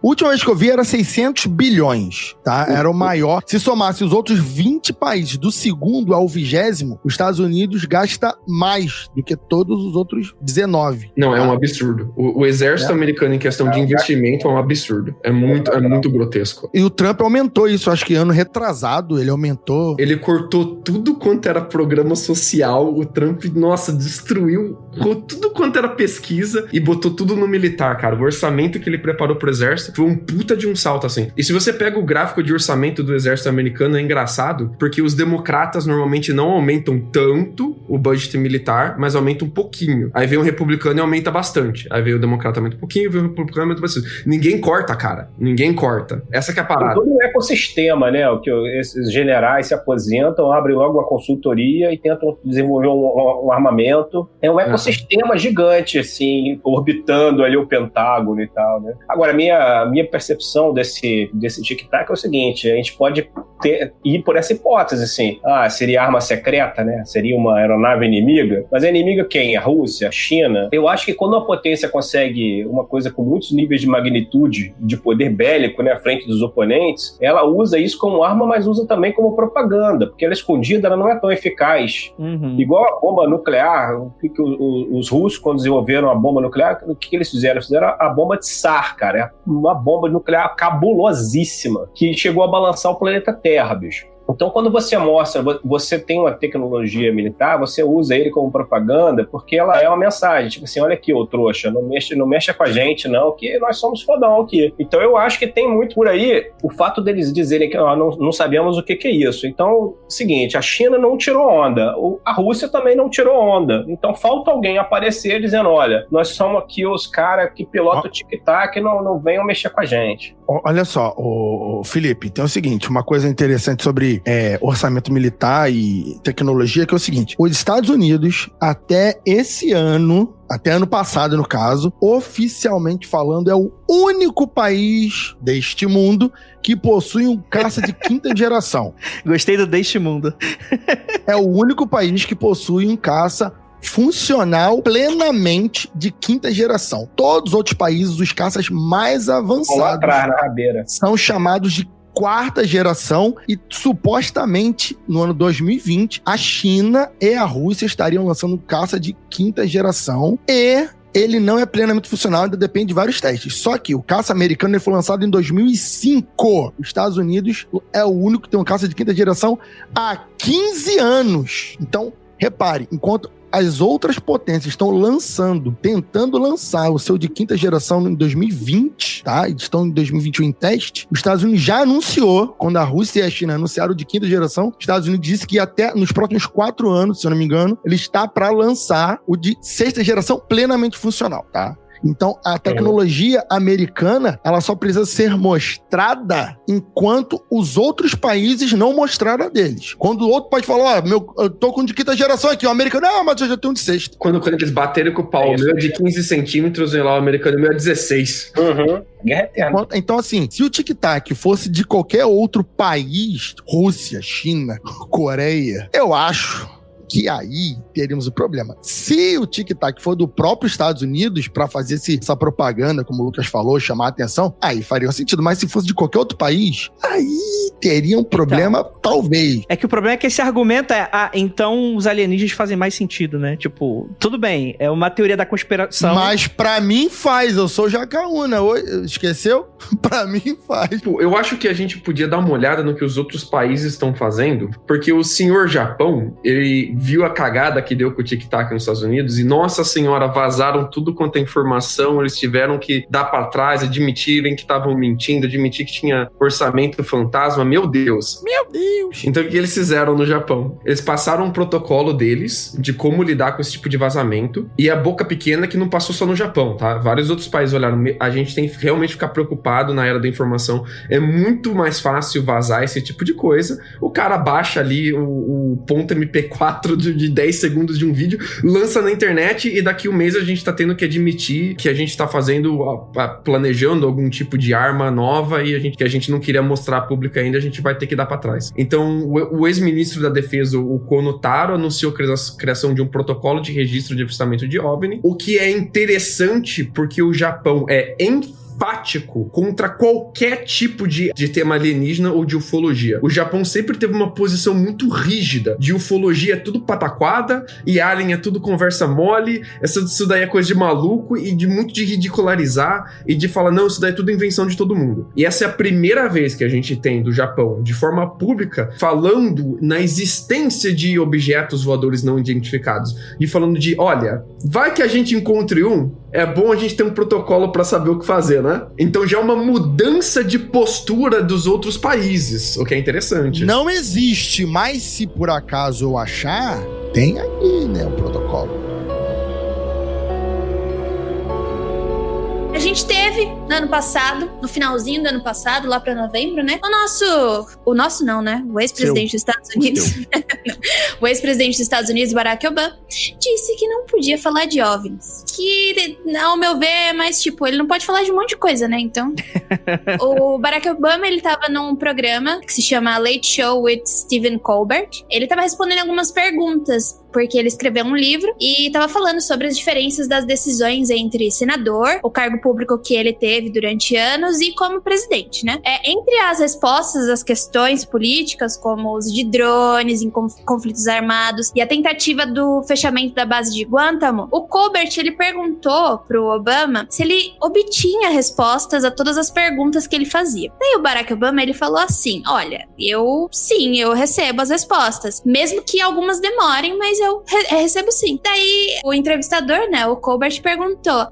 Última vez que eu vi era 600 bilhões, tá? Era o maior. Se somasse os outros 20 países, do segundo ao 20º, os Estados Unidos gasta mais do que todos os outros 19. Não, é um absurdo. O exército americano em questão de investimento é um absurdo. É muito grotesco. E o Trump aumentou isso, acho que ano retrasado ele aumentou. Ele cortou tudo quanto era programa social. O Trump, nossa, destruiu tudo quanto era pesquisa e botou tudo no militar, cara. O orçamento que ele preparou pro exército foi um puta de um salto, assim. E se você pega o gráfico de orçamento do exército americano, é engraçado, porque os democratas normalmente não aumentam tanto o budget militar, mas aumentam um pouquinho. Aí vem o republicano e aumenta bastante. Aí vem o democrata aumenta um pouquinho, vem o republicano e aumenta bastante. Ninguém corta, cara. Ninguém corta. Essa que é a parada. Todo um ecossistema, né? O que esses generais se aposentam, abrem logo uma consultoria e tentam desenvolver um armamento. É um ecossistema gigante, assim, orbitando ali o Pentágono e tal, né? Agora, minha percepção desse tic-tac é o seguinte: a gente pode ir por essa hipótese, assim. Seria arma secreta, né? Seria uma aeronave inimiga. Mas a inimiga quem? A Rússia? A China? Eu acho que quando uma potência consegue uma coisa com muitos níveis de magnitude, de poder bélico, né, à frente dos oponentes, ela usa isso como arma, mas usa também como propaganda, porque ela escondida, ela não é tão eficaz. Igual a bomba nuclear. Os russos, quando desenvolveram a bomba nuclear, o que eles fizeram? Eles fizeram a bomba de Tsar, cara. É uma bomba nuclear cabulosíssima, que chegou a balançar o planeta Terra, bicho. Então, quando você mostra, você tem uma tecnologia militar, você usa ele como propaganda, porque ela é uma mensagem, tipo assim, olha aqui, ô trouxa, não mexa com a gente, não, que nós somos fodão aqui. Então, eu acho que tem muito por aí o fato deles dizerem que não sabemos o que é isso. Então, seguinte, a China não tirou onda, a Rússia também não tirou onda. Então, falta alguém aparecer dizendo, olha, nós somos aqui os caras que pilotam o tic-tac, não venham mexer com a gente. Olha só, Felipe, tem o seguinte, uma coisa interessante sobre orçamento militar e tecnologia, que é o seguinte: os Estados Unidos, até ano passado, no caso, oficialmente falando, é o único país deste mundo que possui um caça de quinta geração. Gostei do deste mundo. É o único país que possui um caça funcional plenamente de quinta geração. Todos os outros países, os caças mais avançados, lá atrás, na rabeira, são chamados de quarta geração, e supostamente no ano 2020 a China e a Rússia estariam lançando um caça de quinta geração, e ele não é plenamente funcional, ainda depende de vários testes. Só que o caça americano ele foi lançado em 2005. Os Estados Unidos é o único que tem um caça de quinta geração há 15 anos. Então, repare, enquanto as outras potências estão tentando lançar o seu de quinta geração em 2020, tá? Estão em 2021 em teste. Os Estados Unidos já anunciou, quando a Rússia e a China anunciaram o de quinta geração, os Estados Unidos disse que até nos próximos 4 anos, se eu não me engano, ele está para lançar o de sexta geração plenamente funcional, tá? Então, a tecnologia americana, ela só precisa ser mostrada enquanto os outros países não mostraram a deles. Quando o outro pode falar, eu tô com de quinta geração aqui, o americano, mas eu já tenho de sexta. Quando eles baterem com o pau, o meu é de 15 centímetros, e lá o americano, o meu é 16. Guerra eterna. Então, assim, se o tic-tac fosse de qualquer outro país, Rússia, China, Coreia, eu acho que aí teríamos o problema. Se o tic-tac for do próprio Estados Unidos pra fazer essa propaganda, como o Lucas falou, chamar a atenção, aí faria um sentido. Mas se fosse de qualquer outro país, aí teria um problema, talvez. É que o problema é que esse argumento então os alienígenas fazem mais sentido, né? Tipo, tudo bem, é uma teoria da conspiração. Mas pra mim faz, eu sou Jacaúna, esqueceu? Pra mim faz. Eu acho que a gente podia dar uma olhada no que os outros países estão fazendo, porque o senhor Japão, ele viu a cagada que deu com o tic-tac nos Estados Unidos e, nossa senhora, vazaram tudo quanto é informação, eles tiveram que dar pra trás, admitirem que estavam mentindo, admitir que tinha orçamento fantasma, meu Deus. Então o que eles fizeram no Japão? Eles passaram um protocolo deles de como lidar com esse tipo de vazamento, e a boca pequena que não passou só no Japão, tá? Vários outros países olharam, a gente tem que realmente ficar preocupado na era da informação, é muito mais fácil vazar esse tipo de coisa, o cara baixa ali o ponto MP4 de 10 segundos de um vídeo, lança na internet e daqui um mês a gente tá tendo que admitir que a gente tá planejando algum tipo de arma nova e que a gente não queria mostrar público ainda, a gente vai ter que dar pra trás. Então, o ex-ministro da Defesa, o Kono Taro, anunciou a criação de um protocolo de registro de avistamento de OVNI, o que é interessante porque o Japão é enfático contra qualquer tipo de tema alienígena ou de ufologia. O Japão sempre teve uma posição muito rígida de ufologia é tudo pataquada e alien é tudo conversa mole, isso daí é coisa de maluco e de ridicularizar e de falar, não, isso daí é tudo invenção de todo mundo. E essa é a primeira vez que a gente tem do Japão, de forma pública, falando na existência de objetos voadores não identificados. E falando de, olha, vai que a gente encontre é bom a gente ter um protocolo pra saber o que fazer, né? Então já é uma mudança de postura dos outros países, o que é interessante. Não existe, mas se por acaso eu achar, tem aqui, né, o protocolo. A gente teve, no ano passado, no finalzinho do ano passado, lá pra novembro, né? O nosso não, né? O ex-presidente dos Estados Unidos. O ex-presidente dos Estados Unidos, Barack Obama, disse que não podia falar de OVNIs. Que, ao meu ver, é mais tipo, ele não pode falar de um monte de coisa, né? Então, o Barack Obama, ele tava num programa que se chama Late Show with Stephen Colbert. Ele tava respondendo algumas perguntas, porque ele escreveu um livro e tava falando sobre as diferenças das decisões entre senador, o cargo público que ele teve durante anos, e como presidente, né? Entre as respostas às questões políticas, como o uso de drones em conflitos armados e a tentativa do fechamento da base de Guantánamo, o Colbert, ele perguntou pro Obama se ele obtinha respostas a todas as perguntas que ele fazia. Daí o Barack Obama, ele falou assim, olha, eu recebo as respostas, mesmo que algumas demorem, mas eu recebo sim. Daí o entrevistador, né, o Colbert, perguntou,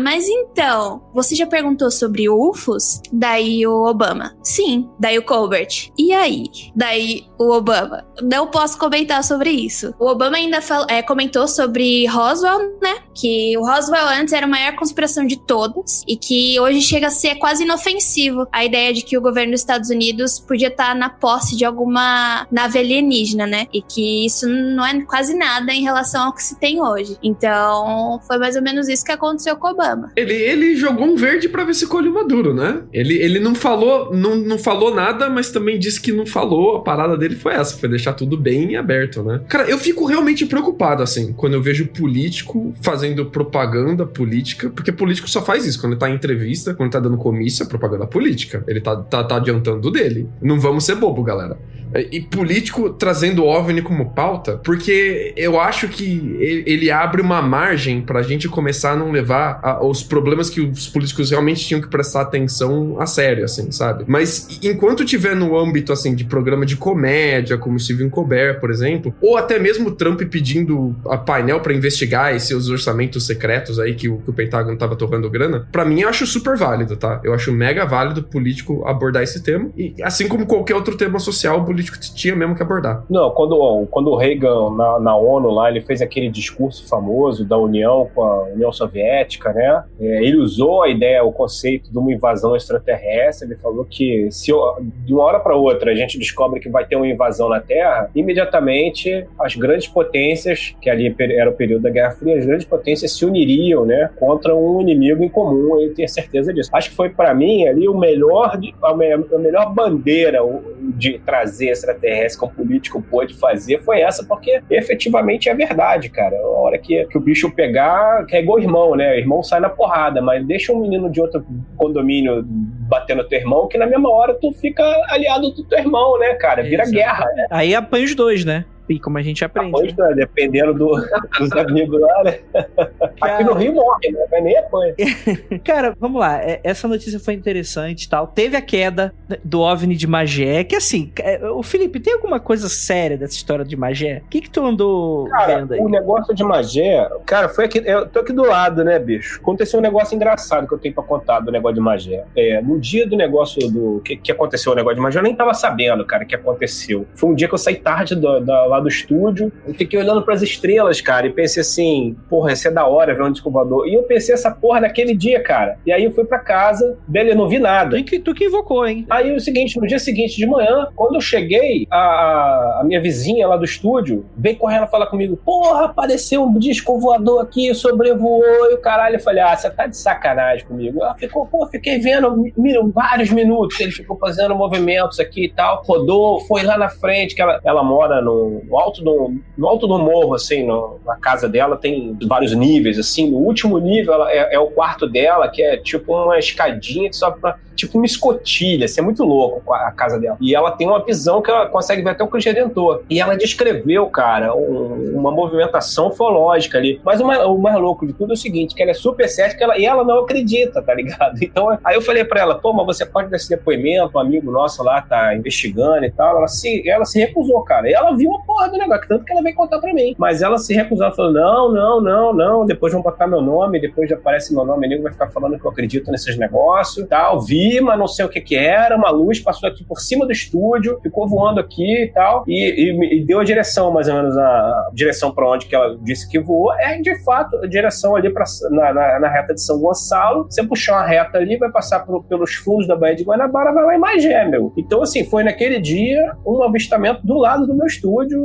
mas então, você já perguntou sobre UFOs? Daí o Obama, sim. Daí o Colbert, e aí? Daí o Obama, não posso comentar sobre isso. O Obama ainda comentou sobre Roswell, né, que o Roswell antes era a maior conspiração de todas e que hoje chega a ser quase inofensivo a ideia de que o governo dos Estados Unidos podia estar na posse de alguma nave alienígena, né, e que isso não é quase nada em relação ao que se tem hoje. Então, foi mais ou menos isso que aconteceu com o Obama. Ele jogou um verde pra ver se colhe o maduro, né? Ele não falou nada, mas também disse que não falou. A parada dele foi essa, foi deixar tudo bem aberto, né? Cara, eu fico realmente preocupado, assim, quando eu vejo político fazendo propaganda política, porque político só faz isso, quando ele tá em entrevista, quando ele tá dando comício, é propaganda política. Ele tá adiantando dele. Não vamos ser bobo, galera. E político trazendo OVNI como pauta, porque eu acho que ele abre uma margem pra gente começar a não levar os problemas que os políticos realmente tinham que prestar atenção a sério, assim, sabe? Mas enquanto tiver no âmbito, assim, de programa de comédia, como Stephen Colbert, por exemplo, ou até mesmo Trump pedindo a painel pra investigar esses orçamentos secretos aí que o Pentágono tava torrando grana, pra mim eu acho super válido, tá? Eu acho mega válido político abordar esse tema, e assim como qualquer outro tema social, o político tinha mesmo que abordar. Não, quando o Reagan na ONU lá, ele fez aquele discurso famoso da União com a União Soviética, né? Ele usou a ideia o conceito de uma invasão extraterrestre. Ele falou que se de uma hora para outra a gente descobre que vai ter uma invasão na Terra, imediatamente as grandes potências, que ali era o período da Guerra Fria, as grandes potências se uniriam, né, contra um inimigo em comum. Eu tenho certeza disso. Acho que foi, para mim, ali a melhor bandeira de trazer extraterrestre que um político pôde fazer foi essa, porque efetivamente é verdade, cara. A hora que o bicho pegar, que é igual irmão, né? O irmão sai na porrada, mas deixa um menino de outro condomínio bater no teu irmão, que na mesma hora tu fica aliado do teu irmão, né, cara? Vira guerra, né? Aí apanha os dois, né? E como a gente aprende. Apanha, né? Dependendo dos amigos lá, né? Cara... Aqui no Rio morre, né? Mas nem apanha. Cara, vamos lá. Essa notícia foi interessante e tal. Teve a queda do OVNI de Magé, que assim, o Felipe, tem alguma coisa séria dessa história de Magé? O que tu andou vendo aí? O negócio de Magé, cara, foi aqui, eu tô aqui do lado, né, bicho? Aconteceu um negócio engraçado que eu tenho pra contar do negócio de Magé. No dia do negócio que aconteceu o negócio de Magé, eu nem tava sabendo, cara, que aconteceu. Foi um dia que eu saí tarde lá do estúdio, eu fiquei olhando pras estrelas, cara, e pensei assim, porra, isso é da hora ver um disco voador. E eu pensei essa porra naquele dia, cara. E aí eu fui pra casa, beleza, não vi nada. Tu que invocou, hein? Aí o seguinte, no dia seguinte de manhã, quando eu cheguei, a minha vizinha lá do estúdio veio correndo falar comigo, porra, apareceu um disco voador aqui, sobrevoou, e o caralho. Eu falei, você tá de sacanagem comigo. Ela ficou, fiquei vendo vários minutos, ele ficou fazendo movimentos aqui e tal, rodou, foi lá na frente, que ela mora no alto do morro, assim, na casa dela tem vários níveis, assim, no último nível é o quarto dela, que é tipo uma escadinha que sobe pra, tipo uma escotilha, assim, é muito louco a casa dela. E ela tem uma visão que ela consegue ver até o Cristo Redentor. E ela descreveu, cara, uma movimentação ufológica ali. Mas o mais louco de tudo é o seguinte, que ela é super cética e ela não acredita, tá ligado? Então, aí eu falei pra ela, pô, mas você pode dar esse depoimento, um amigo nosso lá tá investigando e tal. Ela se recusou, cara. E ela viu a porra do negócio, tanto que ela veio contar pra mim. Mas ela se recusou, ela falou, não, depois vão botar meu nome, depois já aparece meu nome, nego vai ficar falando que eu acredito nesses negócios, tal, vi, mas não sei o que era, uma luz passou aqui por cima do estúdio, ficou voando aqui e tal, e deu a direção, mais ou menos, a direção pra onde que ela disse que voou, de fato, a direção ali na reta de São Gonçalo, você puxar uma reta ali, vai passar pelos fundos da Baía de Guanabara, vai lá em Magé, meu. Então, assim, foi naquele dia um avistamento do lado do meu estúdio,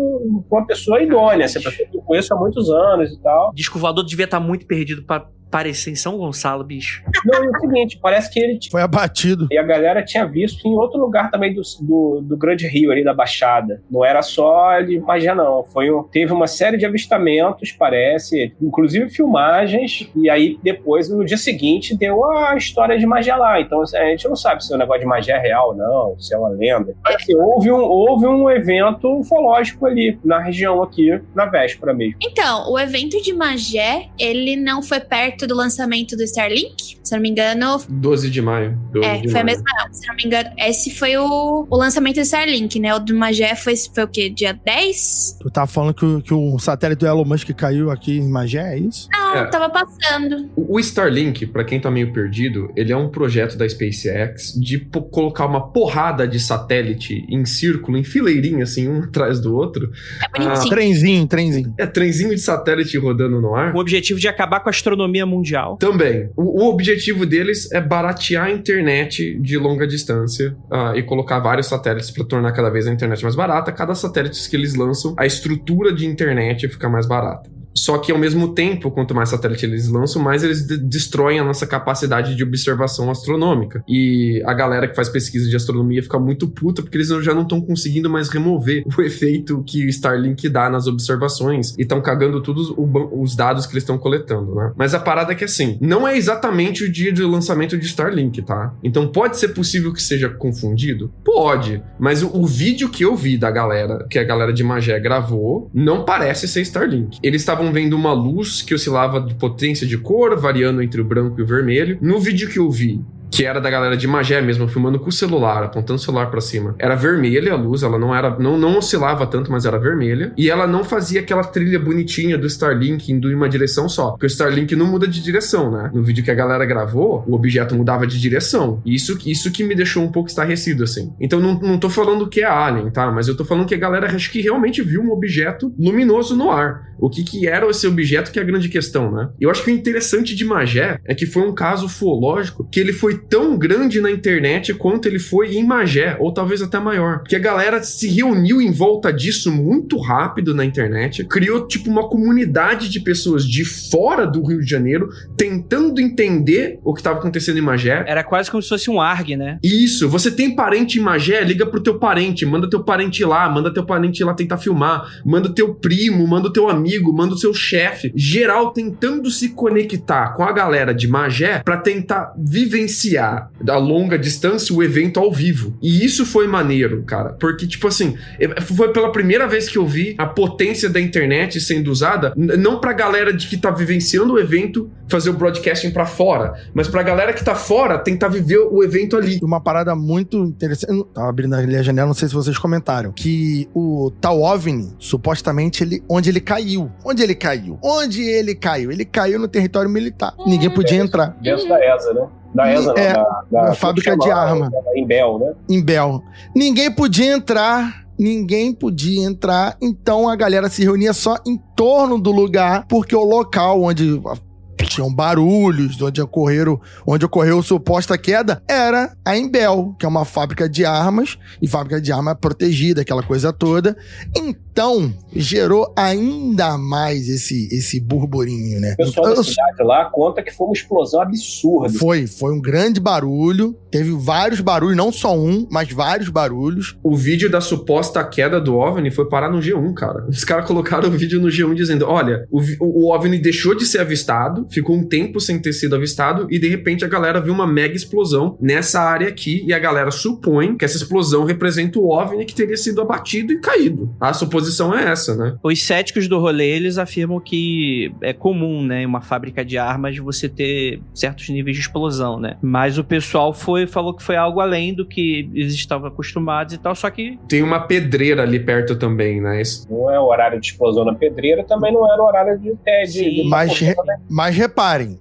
com uma pessoa idônea, essa pessoa que eu conheço há muitos anos e tal. Disco voador devia estar muito perdido pra aparecer em São Gonçalo, bicho. Não, é o seguinte, parece que ele... Foi abatido. E a galera tinha visto em outro lugar também do Grande Rio, ali da Baixada. Não era só de Magé, não. Teve uma série de avistamentos, parece, inclusive filmagens, e aí depois, no dia seguinte, deu a história de Magé lá. Então, a gente não sabe se o negócio de Magé é real ou não, se é uma lenda. Mas, assim, houve um evento ufológico ali, na região aqui, na véspera mesmo. Então, o evento de Magé, ele não foi perto do lançamento do Starlink, se não me engano. 12 de maio. Foi a mesma, se não me engano. Esse foi o lançamento do Starlink, né? O do Magé foi o quê? Dia 10? Tu tá falando que o satélite do Elon Musk caiu aqui em Magé, é isso? Não, tava passando. O Starlink, pra quem tá meio perdido, ele é um projeto da SpaceX de colocar uma porrada de satélite em círculo, em fileirinha, assim, um atrás do outro. É bonitinho. Trenzinho. É, trenzinho de satélite rodando no ar. Com o objetivo de acabar com a astronomia mundial. Também. O objetivo deles é baratear a internet de longa distância e colocar vários satélites para tornar cada vez a internet mais barata. Cada satélite que eles lançam, a estrutura de internet fica mais barata. Só que, ao mesmo tempo, quanto mais satélite eles lançam, mais eles destroem a nossa capacidade de observação astronômica. E a galera que faz pesquisa de astronomia fica muito puta, porque eles já não estão conseguindo mais remover o efeito que o Starlink dá nas observações e estão cagando todos os dados que eles estão coletando, né? Mas a parada é que, assim, não é exatamente o dia do lançamento de Starlink, tá? Então, pode ser possível que seja confundido? Pode. Mas o vídeo que eu vi da galera, que a galera de Magé gravou, não parece ser Starlink. Eles estavam vendo uma luz que oscilava de potência de cor, variando entre o branco e o vermelho. No vídeo que eu vi, que era da galera de Magé mesmo, filmando com o celular, apontando o celular pra cima. Era vermelha a luz, ela não oscilava tanto, mas era vermelha. E ela não fazia aquela trilha bonitinha do Starlink indo em uma direção só. Porque o Starlink não muda de direção, né? No vídeo que a galera gravou, o objeto mudava de direção. E isso que me deixou um pouco estarrecido, assim. Então não tô falando que é Alien, tá? Mas eu tô falando que a galera acho que realmente viu um objeto luminoso no ar. O que era esse objeto que é a grande questão, né? Eu acho que o interessante de Magé é que foi um caso ufológico que ele foi tão grande na internet quanto ele foi em Magé, ou talvez até maior. Porque a galera se reuniu em volta disso muito rápido na internet, criou tipo uma comunidade de pessoas de fora do Rio de Janeiro tentando entender o que estava acontecendo em Magé. Era quase como se fosse um ARG, né? Isso, você tem parente em Magé, liga pro teu parente, manda teu parente lá, manda teu parente lá tentar filmar, manda teu primo, manda o teu amigo, manda o seu chefe, geral tentando se conectar com a galera de Magé pra tentar vivenciar a longa distância o evento ao vivo. E isso foi maneiro, cara, porque tipo assim, foi pela primeira vez que eu vi a potência da internet sendo usada, não pra galera de que tá vivenciando o evento fazer o broadcasting pra fora, mas pra galera que tá fora tentar viver o evento ali. Uma parada muito interessante, tava abrindo ali a janela, não sei se vocês comentaram, que o tal OVNI, supostamente, onde ele caiu? Ele caiu no território militar. Ninguém podia entrar. Dentro da ESA, né? Da ESA, não. Da fábrica de arma. Imbel, né? Imbel. Ninguém podia entrar, então a galera se reunia só em torno do lugar, porque o local onde tinham barulhos, onde ocorreu suposta queda, era a Imbel, que é uma fábrica de armas, e fábrica de arma protegida, aquela coisa toda. Então, gerou ainda mais esse burburinho, né? O pessoal da cidade lá conta que foi uma explosão absurda. Foi um grande barulho, teve vários barulhos, não só um, mas vários barulhos. O vídeo da suposta queda do OVNI foi parar no G1, cara. Os caras colocaram o vídeo no G1 dizendo, olha, o OVNI deixou de ser avistado, ficou um tempo sem ter sido avistado, e de repente a galera viu uma mega explosão nessa área aqui, e a galera supõe que essa explosão representa o OVNI que teria sido abatido e caído. A suposição é essa, né? Os céticos do rolê, eles afirmam que é comum, né, em uma fábrica de armas você ter certos níveis de explosão, né? Mas o pessoal falou que foi algo além do que eles estavam acostumados e tal, só que... Tem uma pedreira ali perto também, né? Não é o horário de explosão na pedreira, também não era o horário de Mas reparem,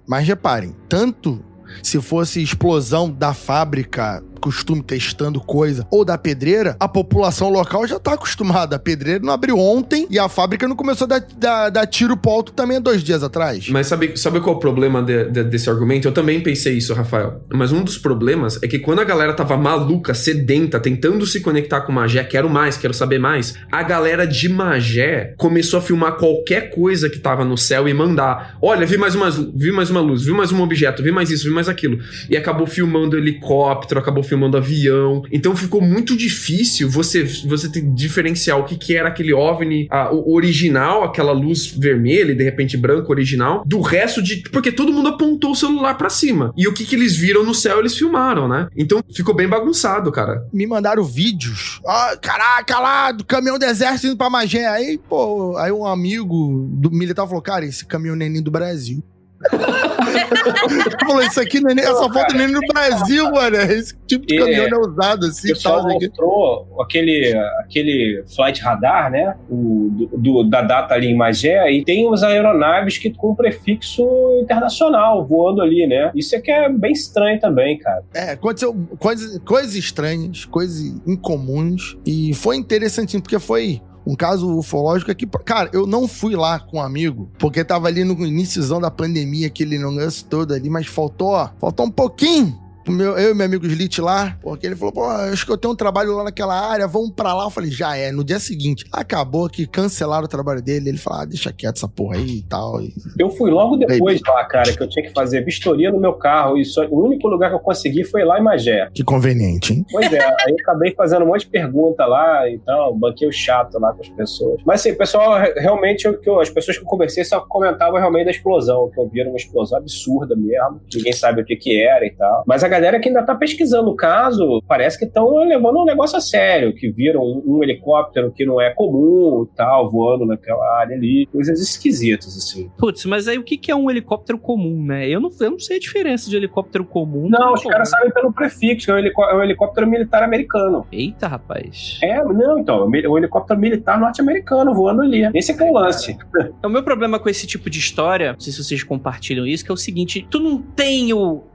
tanto se fosse explosão da fábrica, costume testando coisa, ou da pedreira, a população local já tá acostumada. A pedreira não abriu ontem e a fábrica não começou a dar tiro pro alto também há 2 dias atrás. Mas sabe qual é o problema desse argumento? Eu também pensei isso, Rafael. Mas um dos problemas é que quando a galera tava maluca, sedenta, tentando se conectar com Magé, quero mais, quero saber mais, a galera de Magé começou a filmar qualquer coisa que tava no céu e mandar. Olha, vi mais uma luz, vi mais um objeto, vi mais isso, vi mais aquilo. E acabou filmando helicóptero, acabou filmando avião. Então ficou muito difícil você ter que diferenciar o que era aquele OVNI, o original, aquela luz vermelha e de repente branca original, do resto porque todo mundo apontou o celular pra cima. E o que eles viram no céu, eles filmaram, né? Então ficou bem bagunçado, cara. Me mandaram vídeos. Caraca, lá do caminhão do exército indo pra Magé. Aí um amigo do militar falou, cara, esse caminhão não é nem do Brasil. Falou, isso aqui não é essa foto nem no Brasil, mano. Esse tipo de caminhão não é usado assim. O pessoal mostrou aquele flight radar, né? Da data ali em Magé, e tem umas aeronaves com prefixo internacional voando ali, né? Isso é que é bem estranho também, cara. Aconteceu coisas estranhas, coisas incomuns, e foi interessantinho, porque foi um caso ufológico aqui. Cara, eu não fui lá com um amigo, porque tava ali no iníciozão da pandemia, aquele negócio todo ali, mas faltou um pouquinho. Eu e meu amigo Slit lá, porque ele falou, acho que eu tenho um trabalho lá naquela área, vamos pra lá. Eu falei, já é. No dia seguinte, acabou que cancelaram o trabalho dele. Ele falou, deixa quieto essa porra aí e tal. Eu fui logo depois lá, cara, que eu tinha que fazer vistoria no meu carro, e o único lugar que eu consegui foi lá em Magé. Que conveniente, hein? Pois é, aí eu acabei fazendo um monte de pergunta lá e tal, banquei o chato lá com as pessoas. Mas assim, o pessoal, realmente, as pessoas que eu conversei só comentavam realmente da explosão, que eu vi era uma explosão absurda mesmo, ninguém sabe o que era e tal. Mas a galera que ainda tá pesquisando o caso, parece que estão levando um negócio a sério, que viram um helicóptero que não é comum e tal, voando naquela área ali, coisas esquisitas, assim. Putz, mas aí o que é um helicóptero comum, né? Eu não sei a diferença de helicóptero comum. Não, os caras sabem pelo prefixo, é um helicóptero militar americano. Eita, rapaz. Não, então, o helicóptero militar norte-americano voando ali. Esse é que é o lance. O meu problema com esse tipo de história, não sei se vocês compartilham isso, que é o seguinte, tu não tem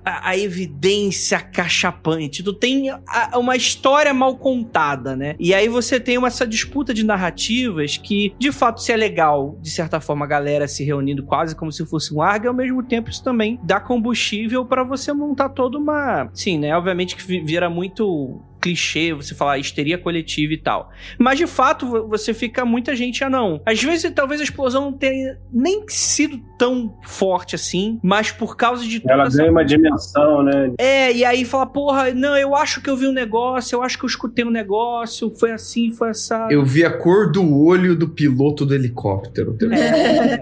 a evidência cachapante, tu tem uma história mal contada, né? E aí você tem essa disputa de narrativas que, de fato, se é legal, de certa forma, a galera se reunindo quase como se fosse um ARG, e ao mesmo tempo isso também dá combustível pra você montar toda uma... Sim, né? Obviamente que vira muito clichê, você falar histeria coletiva e tal. Mas, de fato, você fica muita gente, não. Às vezes, talvez a explosão não tenha nem sido tão forte assim, mas por causa de... Ela ganha uma dimensão, né? E aí fala, porra, não, eu acho que eu vi um negócio, eu acho que eu escutei um negócio, foi assim, foi assado. Eu vi a cor do olho do piloto do helicóptero.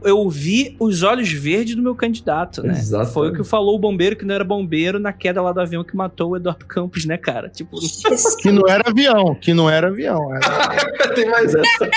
Eu vi os olhos verdes do meu candidato, né? Exatamente. Foi o que falou o bombeiro que não era bombeiro na queda lá do avião que matou o Eduardo Campos, né, cara? Tipo... Que não era avião. Tem mais essa.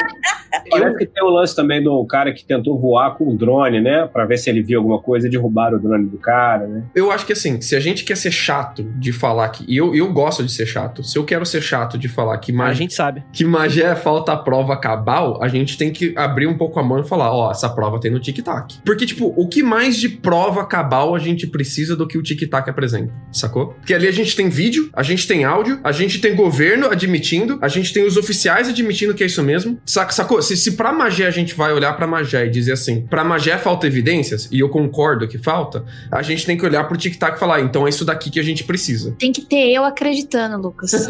Parece que tem o lance também do cara que tentou voar com o drone, né? Pra ver se ele viu alguma coisa e derrubaram o drone do cara, né? Eu acho que assim, se a gente quer ser chato de falar que... E eu gosto de ser chato. Se eu quero ser chato de falar que a gente sabe. Que magia é falta a prova cabal, a gente tem que abrir um pouco a mão e falar, essa prova tem no Tic-Tac. Porque, tipo, o que mais de prova cabal a gente precisa do que o Tic-Tac apresenta, sacou? Porque ali a gente tem vídeo, a gente tem áudio, a gente tem governo admitindo, a gente tem os oficiais admitindo que é isso mesmo, sacou? Se pra Magé a gente vai olhar pra Magé e dizer assim, pra Magé falta evidências, e eu concordo que falta, a gente tem que olhar pro Tic-Tac e falar, então é isso daqui que a gente precisa. Tem que ter eu acreditando, Lucas.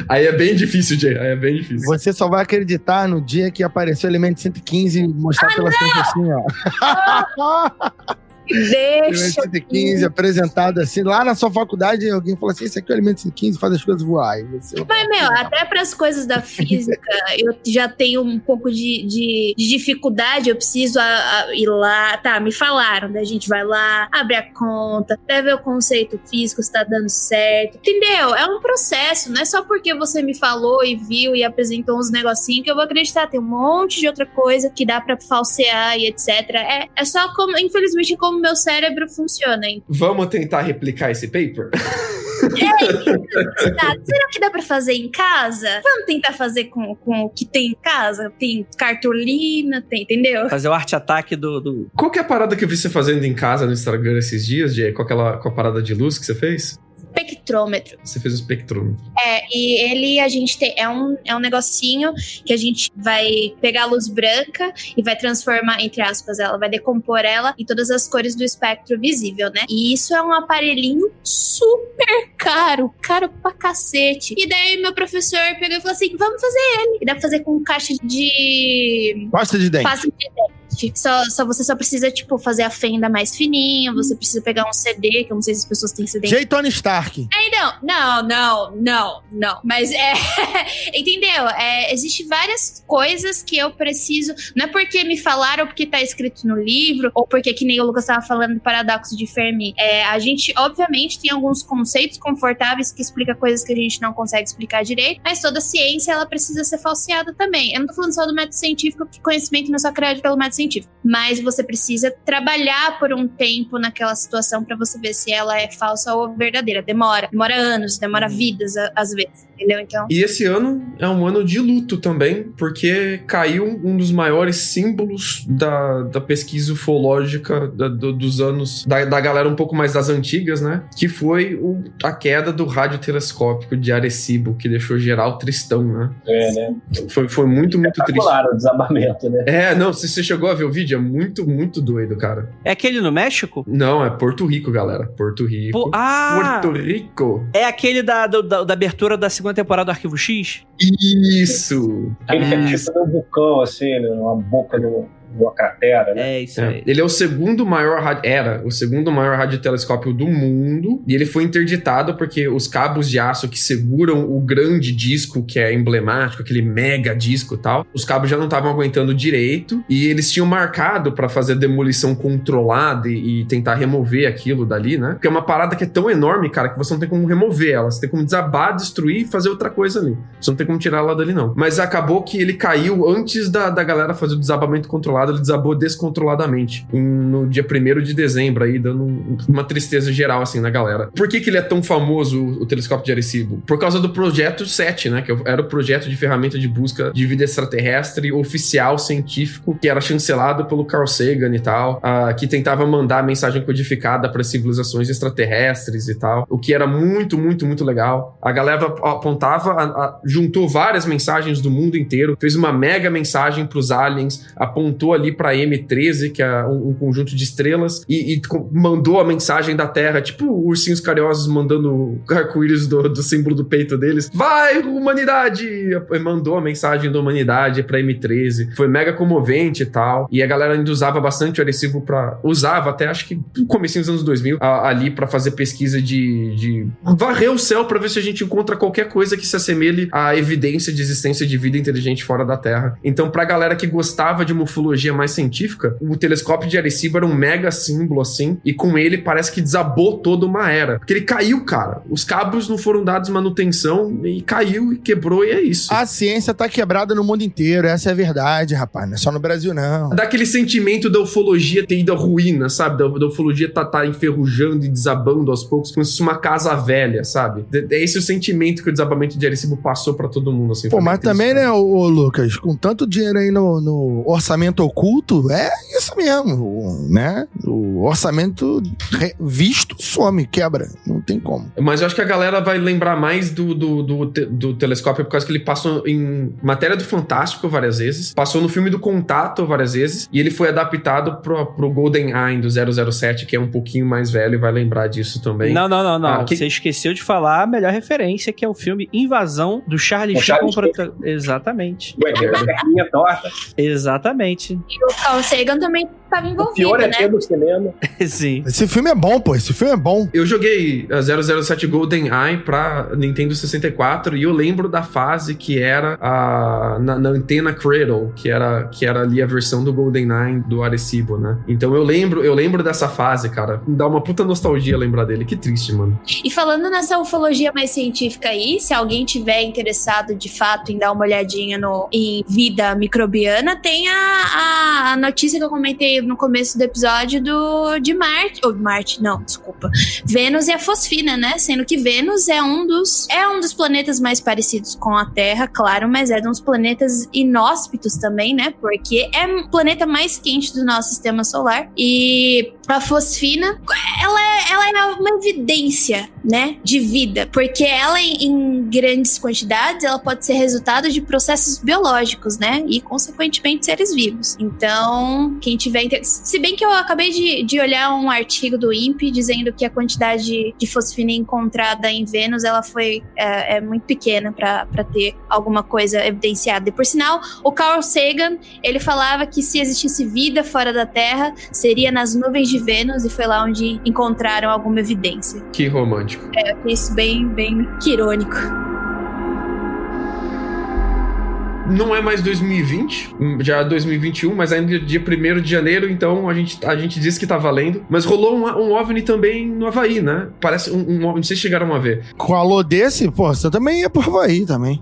Aí é bem difícil, Jay, aí é bem difícil. Você só vai acreditar no dia que apareceu o elemento 115 e mostrar pela frente assim, ó. Deixa. 115 apresentado assim, lá na sua faculdade, alguém falou assim: esse aqui é o elemento 115, faz as coisas voar. Mas, até para as coisas da física, eu já tenho um pouco de dificuldade, eu preciso ir lá, tá, me falaram, daí a gente vai lá, abre a conta, deve ver o conceito físico, se tá dando certo, entendeu? É um processo, não é só porque você me falou e viu e apresentou uns negocinhos que eu vou acreditar, tem um monte de outra coisa que dá pra falsear e etc. É só como, infelizmente, como o meu cérebro funciona, hein? Vamos tentar replicar esse paper? Será que dá pra fazer em casa? Vamos tentar fazer com o que tem em casa? Tem cartolina, tem, entendeu? Fazer o arte-ataque do... Qual que é a parada que eu vi você fazendo em casa no Instagram esses dias, Jay? Com a parada de luz que você fez? Espectrômetro. Você fez o espectrômetro. E ele, a gente tem, é um negocinho que a gente vai pegar a luz branca e vai transformar, entre aspas, ela vai decompor ela em todas as cores do espectro visível, né? E isso é um aparelhinho super caro pra cacete. E daí meu professor pegou e falou assim, vamos fazer ele. E dá pra fazer com caixa de... Pasta de dente. Você só precisa, tipo, fazer a fenda mais fininha, você precisa pegar um CD, que eu não sei se as pessoas têm CD. J. Tony Stark. Não. Mas entendeu? Existem várias coisas que eu preciso, não é porque me falaram, porque tá escrito no livro, ou porque, que nem o Lucas tava falando do paradoxo de Fermi. A gente, obviamente, tem alguns conceitos confortáveis que explicam coisas que a gente não consegue explicar direito, mas toda ciência, ela precisa ser falseada também. Eu não tô falando só do método científico, porque conhecimento não é só criado pelo método científico. Mas você precisa trabalhar por um tempo naquela situação pra você ver se ela é falsa ou verdadeira. Demora anos, demora vidas às vezes, entendeu? Então... E esse ano é um ano de luto também, porque caiu um dos maiores símbolos da pesquisa ufológica dos anos, da galera um pouco mais das antigas, né? Que foi a queda do radiotelescópico de Arecibo, que deixou geral tristão, né? Né? Foi muito, muito triste. O desabamento, né? Não, se você chegou a ver o vídeo, é muito, muito doido, cara. É aquele no México? Não, é Porto Rico, galera. Porto Rico. Porto Rico. É aquele da abertura da segunda temporada do Arquivo X? Isso! Ele que é tipo um vulcão, assim, né? Uma boca do uma cratera, né? É, isso aí. Ele é o segundo maior radiotelescópio do mundo, e ele foi interditado porque os cabos de aço que seguram o grande disco, que é emblemático, aquele mega disco e tal, os cabos já não estavam aguentando direito, e eles tinham marcado pra fazer demolição controlada e tentar remover aquilo dali, né? Porque é uma parada que é tão enorme, cara, que você não tem como remover ela, você tem como desabar, destruir e fazer outra coisa ali. Você não tem como tirar ela dali, não. Mas acabou que ele caiu antes da galera fazer o desabamento controlado, ele desabou descontroladamente no dia 1º de dezembro aí, dando uma tristeza geral, assim, na galera. Por que ele é tão famoso, o telescópio de Arecibo? Por causa do projeto 7, né? Que era o projeto de ferramenta de busca de vida extraterrestre oficial científico, que era chancelado pelo Carl Sagan e tal, que tentava mandar mensagem codificada para civilizações extraterrestres e tal, o que era muito, muito, muito legal. A galera apontava, juntou várias mensagens do mundo inteiro, fez uma mega mensagem pros aliens, apontou ali pra M13, que é um conjunto de estrelas, e mandou a mensagem da Terra, tipo ursinhos carinhosos mandando arco-íris do símbolo do peito deles. Vai, humanidade! E mandou a mensagem da humanidade pra M13. Foi mega comovente e tal. E a galera ainda usava bastante o Arecibo usava até, acho que no comecinho dos anos 2000, ali pra fazer pesquisa de varrer o céu pra ver se a gente encontra qualquer coisa que se assemelhe à evidência de existência de vida inteligente fora da Terra. Então, pra galera que gostava de uma ufologia mais científica, o telescópio de Arecibo era um mega símbolo, assim, e com ele parece que desabou toda uma era. Porque ele caiu, cara. Os cabos não foram dados manutenção e caiu e quebrou e é isso. A ciência tá quebrada no mundo inteiro, essa é a verdade, rapaz. Não é só no Brasil, não. Dá aquele sentimento da ufologia ter ido à ruína, sabe? Da ufologia tá enferrujando e desabando aos poucos, como se fosse uma casa velha, sabe? É esse o sentimento que o desabamento de Arecibo passou pra todo mundo, assim. Pô, mas também, né, ô Lucas, com tanto dinheiro aí no orçamento oculto, é isso mesmo, né? O orçamento visto some, quebra. Não tem como. Mas eu acho que a galera vai lembrar mais do telescópio por causa que ele passou em matéria do Fantástico várias vezes, passou no filme do Contato várias vezes, e ele foi adaptado pro GoldenEye do 007, que é um pouquinho mais velho e vai lembrar disso também. Não. Você esqueceu de falar a melhor referência, que é o filme Invasão, do Charlie Sheen. Exatamente. Ué, que é a perninha torta. Exatamente. E o Carl Sagan também estava envolvido, o pior é né? ter do cinema. Sim. Esse filme é bom, pô. Esse filme é bom. Eu joguei 007 GoldenEye pra Nintendo 64 e eu lembro da fase que era na antena Cradle, que era ali a versão do GoldenEye do Arecibo, né? Então eu lembro dessa fase, cara. Me dá uma puta nostalgia lembrar dele. Que triste, mano. E falando nessa ufologia mais científica aí, se alguém tiver interessado de fato em dar uma olhadinha em vida microbiana, tem a notícia que eu comentei no começo do episódio de Vênus e a fosfina, né? Sendo que Vênus é um dos planetas mais parecidos com a Terra, claro, mas é um dos planetas inóspitos também, né? Porque é o planeta mais quente do nosso sistema solar. E a fosfina, ela é uma evidência, né, de vida, porque ela em grandes quantidades, ela pode ser resultado de processos biológicos, né, e consequentemente seres vivos. Então, quem tiver interesse, se bem que eu acabei de olhar um artigo do INPE dizendo que a quantidade de fosfina encontrada em Vênus, ela foi muito pequena para ter alguma coisa evidenciada. E por sinal, o Carl Sagan, ele falava que se existisse vida fora da Terra, seria nas nuvens de Vênus, e foi lá onde encontraram alguma evidência. Que romântico. Isso bem irônico. Não é mais 2020, já 2021, mas ainda dia 1º de janeiro, então a gente disse que tá valendo. Mas rolou um OVNI também no Havaí, né? Parece não sei se chegaram a ver. Calor desse, pô, você também ia pro Havaí também.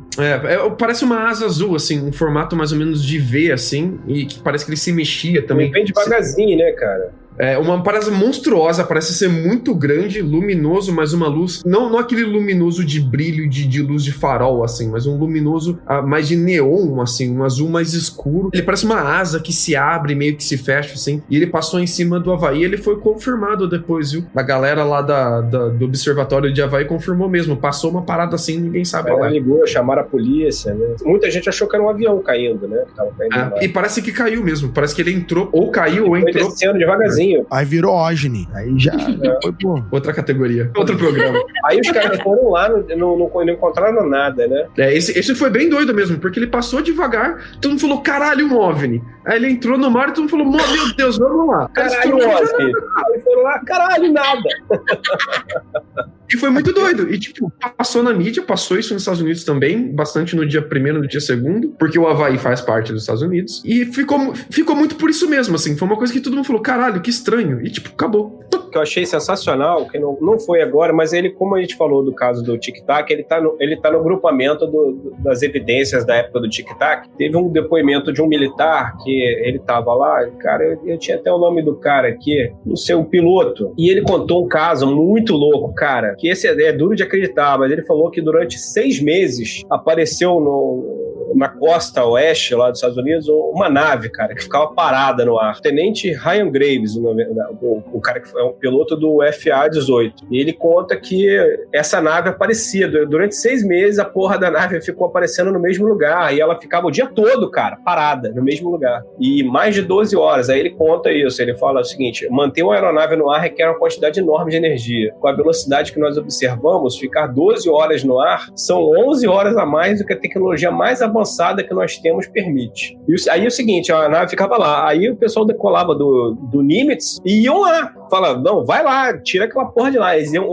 Parece uma asa azul, assim, um formato mais ou menos de V, assim, e que parece que ele se mexia também. Vem devagarzinho, né, cara? Uma parada monstruosa, parece ser muito grande, luminoso, mas uma luz, não aquele luminoso de brilho, de luz de farol, assim, mas um luminoso mais de neon, assim, um azul mais escuro. Ele parece uma asa que se abre, meio que se fecha, assim, e ele passou em cima do Havaí, ele foi confirmado depois, viu? A galera lá do Observatório de Havaí confirmou mesmo, passou uma parada assim, ninguém sabe. Ela ligou, chamaram a polícia, né? Muita gente achou que era um avião caindo, né? Que tava caindo e parece que caiu mesmo, parece que ele entrou, ou caiu, ou entrou. Foi descendo devagarzinho. sozinho. Aí virou OGNI. Aí já foi, pô. Outra categoria. Outro programa. Aí os caras foram lá, não encontraram nada, né? Esse foi bem doido mesmo, porque ele passou devagar, todo mundo falou, caralho, um OVNI. Aí ele entrou no mar e todo mundo falou, meu Deus, vamos lá. Caralho, OVNI. Aí foram lá, caralho, nada. E foi muito doido. E, tipo, passou na mídia, passou isso nos Estados Unidos também, bastante no dia 1º, no dia 2º, porque o Havaí faz parte dos Estados Unidos. E ficou muito por isso mesmo, assim. Foi uma coisa que todo mundo falou, caralho, que estranho. E, tipo, acabou. O que eu achei sensacional, que não foi agora, mas ele, como a gente falou do caso do Tic Tac, ele tá no grupamento das evidências da época do Tic Tac. Teve um depoimento de um militar que ele tava lá, cara, eu tinha até o nome do cara aqui, não sei, um piloto, e ele contou um caso muito louco, cara, que esse é duro de acreditar, mas ele falou que durante 6 meses apareceu na costa oeste lá dos Estados Unidos uma nave, cara, que ficava parada no ar. Tenente Ryan Graves, o cara que é um piloto do FA-18. E ele conta que essa nave aparecia. Durante 6 meses, a porra da nave ficou aparecendo no mesmo lugar. E ela ficava o dia todo, cara, parada, no mesmo lugar. E mais de 12 horas. Aí ele conta isso. Ele fala o seguinte: manter uma aeronave no ar requer uma quantidade enorme de energia. Com a velocidade que nós observamos, ficar 12 horas no ar são 11 horas a mais do que a tecnologia mais avançada que nós temos permite. E aí é o seguinte, a nave ficava lá. Aí o pessoal decolava do Nimitz e iam lá. Fala, não, vai lá, tira aquela porra de lá.